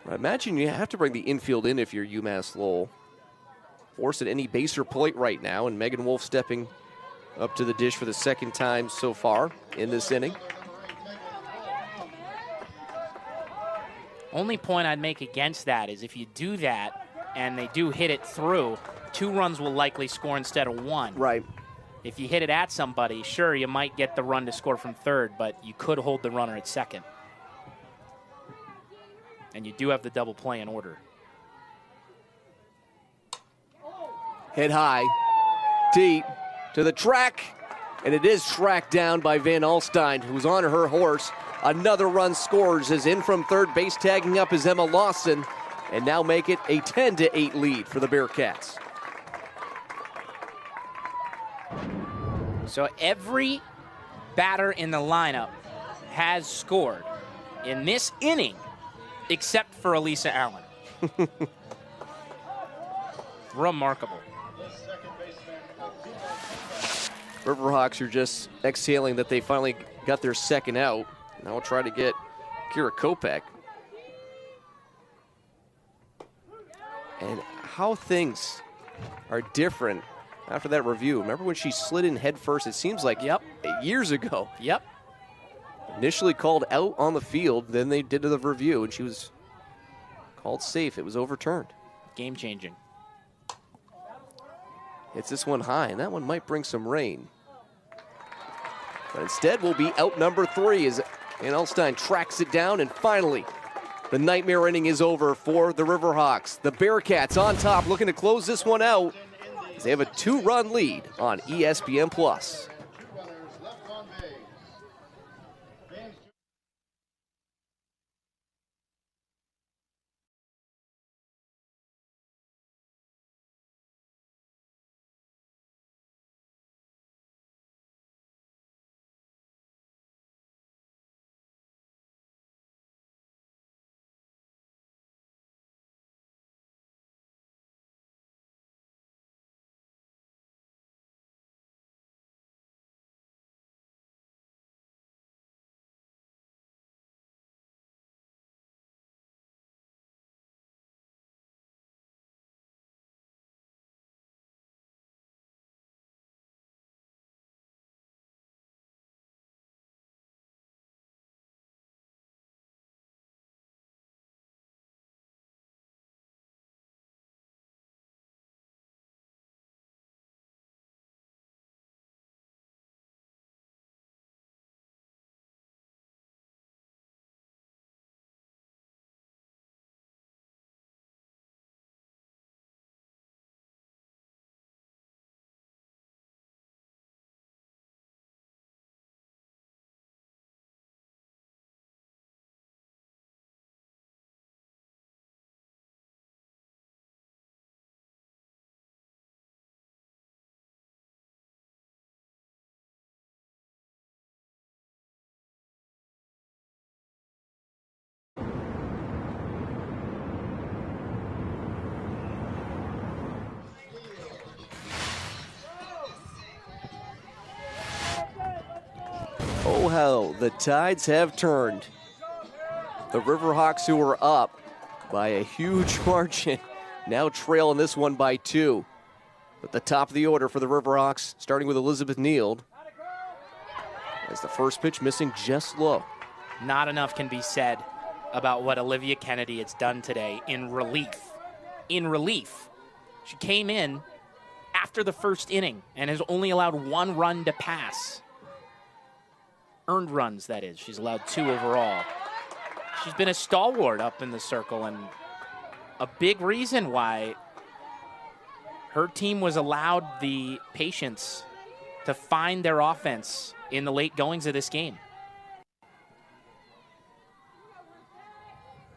I imagine you have to bring the infield in if you're UMass Lowell. Force at any base or plate right now, and Megan Wolf stepping up to the dish for the second time so far in this inning. Only point I'd make against that is if you do that and they do hit it through, 2 runs will likely score instead of 1. Right. If you hit it at somebody, sure, you might get the run to score from third, but you could hold the runner at second. And you do have the double play in order. Hit high, deep, to the track, and it is tracked down by Van Alstyne, who's on her horse. Another run scores, as in from third base, tagging up is Emma Lawson, and now make it a 10-8 lead for the Bearcats. So every batter in the lineup has scored in this inning except for Elisa Allen. Remarkable. Riverhawks are just exhaling that they finally got their second out. Now we'll try to get Kira Kopech. And how things are different after that review. Remember when she slid in head first? It seems like years ago. Yep. Initially called out on the field, then they did the review, and she was called safe. It was overturned. Game changing. Hits this one high, and that one might bring some rain. But instead will be out number 3 as Van Alstyne tracks it down, and finally the nightmare inning is over for the Riverhawks. The Bearcats on top, looking to close this one out as they have a 2-run lead on ESPN+. Oh, how the tides have turned. The Riverhawks, who were up by a huge margin, now trail in this one by 2. At the top of the order for the Riverhawks, starting with Elizabeth Neild. As the first pitch missing just low. Not enough can be said about what Olivia Kennedy has done today in relief. In relief. She came in after the first inning and has only allowed 1 run to pass. Earned runs, that is. She's allowed 2 overall. She's been a stalwart up in the circle, and a big reason why her team was allowed the patience to find their offense in the late goings of this game.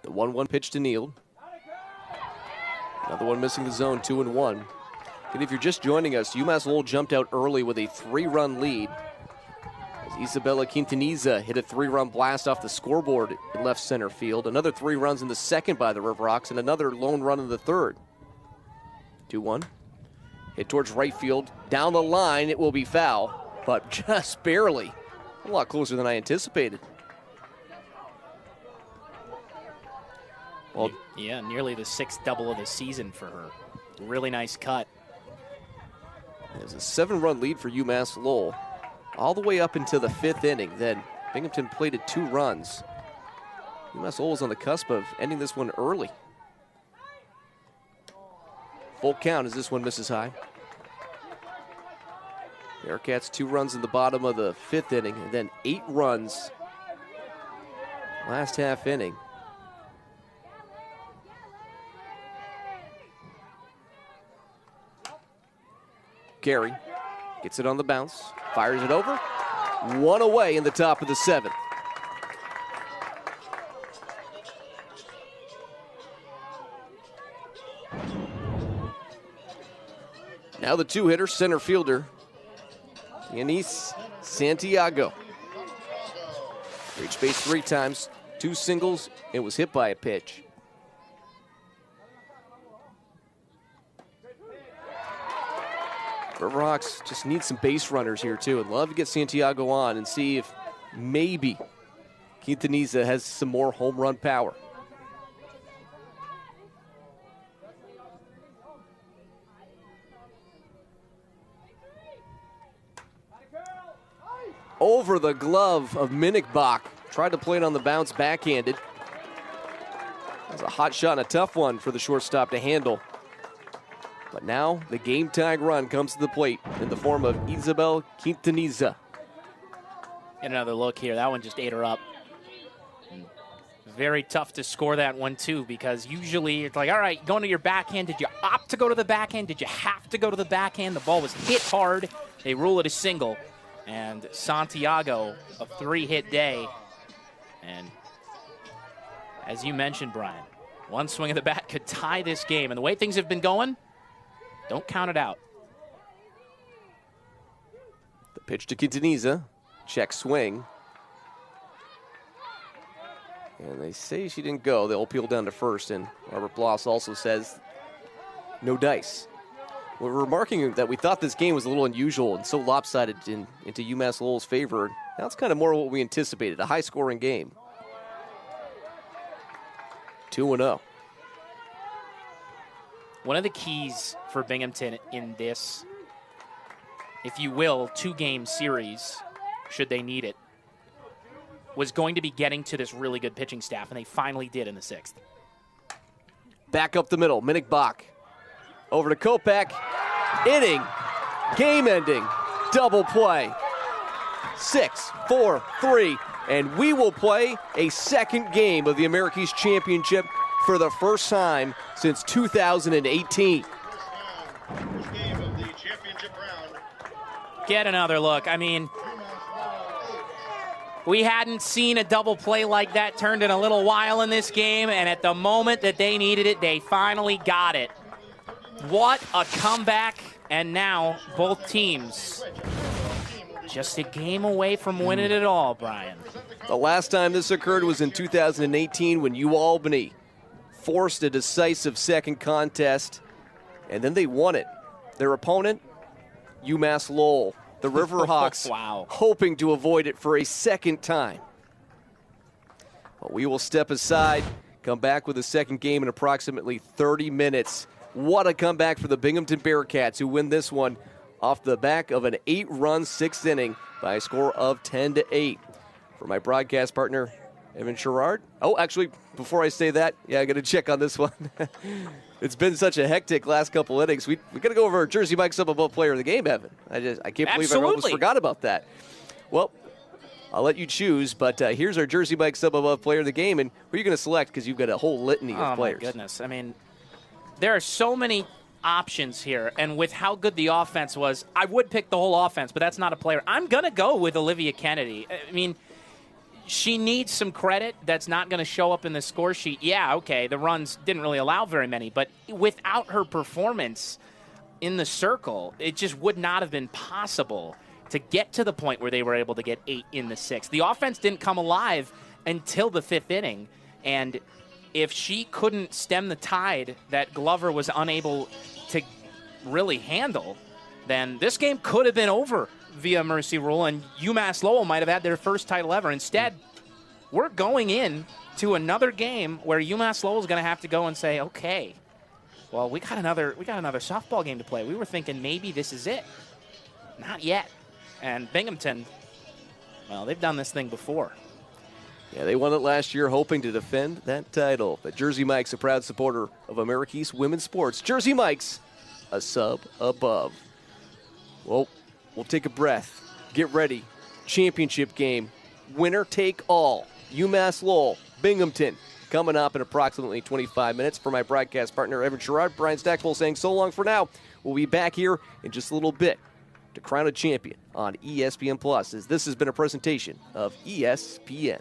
The 1-1 pitch to Neild. Another one missing the zone, 2-1. And if you're just joining us, UMass Lowell jumped out early with a 3-run lead. As Isabella Quintaniza hit a 3-run blast off the scoreboard in left center field. Another 3 runs in the second by the Riverhawks, and another lone run in the third. 2-1. Hit towards right field. Down the line, it will be foul, but just barely. A lot closer than I anticipated. Well, yeah, nearly the 6th double of the season for her. Really nice cut. There's a 7-run lead for UMass Lowell, all the way up into the 5th inning. Then Binghamton plated 2 runs. UMass Lowell is on the cusp of ending this one early. Full count as this one misses high. Bearcats 2 runs in the bottom of the 5th inning, and then 8 runs last half inning. Gary gets it on the bounce, fires it over. 1 away in the top of the 7th. Now the 2-hitter, center fielder, Yanis Santiago. Reached base 3 times, 2 singles, and was hit by a pitch. Riverhawks just need some base runners here, too. I'd love to get Santiago on and see if maybe Quintaniza has some more home run power. Over the glove of Minickbach. Tried to play it on the bounce backhanded. It was a hot shot and a tough one for the shortstop to handle. But now the game-tying run comes to the plate in the form of Isabel Quintaniza. Get another look here. That one just ate her up. Very tough to score that one, too, because usually it's like, all right, going to your backhand. Did you opt to go to the backhand? Did you have to go to the backhand? The ball was hit hard. They rule it a single. And Santiago, a 3-hit day. And as you mentioned, Brian, one swing of the bat could tie this game. And the way things have been going, don't count it out. The pitch to Quintaniza. Check swing. And they say she didn't go. They'll appeal down to first. And Robert Bloss also says no dice. We're remarking that we thought this game was a little unusual and so lopsided into UMass Lowell's favor. Now it's kind of more what we anticipated, a high-scoring game. 2-0. One of the keys for Binghamton in this, if you will, 2-game series, should they need it, was going to be getting to this really good pitching staff, and they finally did in the 6th. Back up the middle, Minickbach. Over to Kopak. Inning. Game-ending. Double play. 6-4-3. And we will play a second game of the Americas Championship for the first time since 2018. First game of the championship round. Get another look. I mean, we hadn't seen a double play like that turned in a little while in this game, and at the moment that they needed it, they finally got it. What a comeback, and now both teams just a game away from winning it all, Brian. The last time this occurred was in 2018 when UAlbany forced a decisive second contest, and then they won it. Their opponent, UMass Lowell. the Riverhawks Wow. hoping to avoid it for a second time. But we will step aside, come back with a second game in approximately 30 minutes. What a comeback for the Binghamton Bearcats, who win this one off the back of an 8-run sixth inning by a score of 10-8. For my broadcast partner, Evan Sherrard. Oh, actually, before I say that, I got to check on this one. It's been such a hectic last couple innings. We got to go over our Jersey Mike's Up Above player of the game, Evan. I can't believe I almost forgot about that. Well, I'll let you choose, but here's our Jersey Mike's Up Above player of the game, and who are you going to select? Because you've got a whole litany of players. Oh, my goodness. I mean, there are so many options here, and with how good the offense was, I would pick the whole offense, but that's not a player. I'm going to go with Olivia Kennedy. I mean, she needs some credit. That's not going to show up in the score sheet. Yeah, okay, the runs didn't really allow very many, but without her performance in the circle, it just would not have been possible to get to the point where they were able to get 8 in the 6th. The offense didn't come alive until the 5th inning, and if she couldn't stem the tide that Glover was unable to really handle, then this game could have been over via mercy rule, and UMass Lowell might have had their first title ever. Instead, we're going in to another game where UMass Lowell is going to have to go and say, okay, well, we got another softball game to play. We were thinking maybe this is it. Not yet. And Binghamton, well, they've done this thing before. Yeah, they won it last year, hoping to defend that title. But Jersey Mike's a proud supporter of America East women's sports. Jersey Mike's, a sub above. Well, we'll take a breath. Get ready. Championship game. Winner take all. UMass Lowell, Binghamton. Coming up in approximately 25 minutes. For my broadcast partner, Evan Sherrard, Brian Stackpole saying so long for now. We'll be back here in just a little bit to crown a champion on ESPN Plus, as this has been a presentation of ESPN.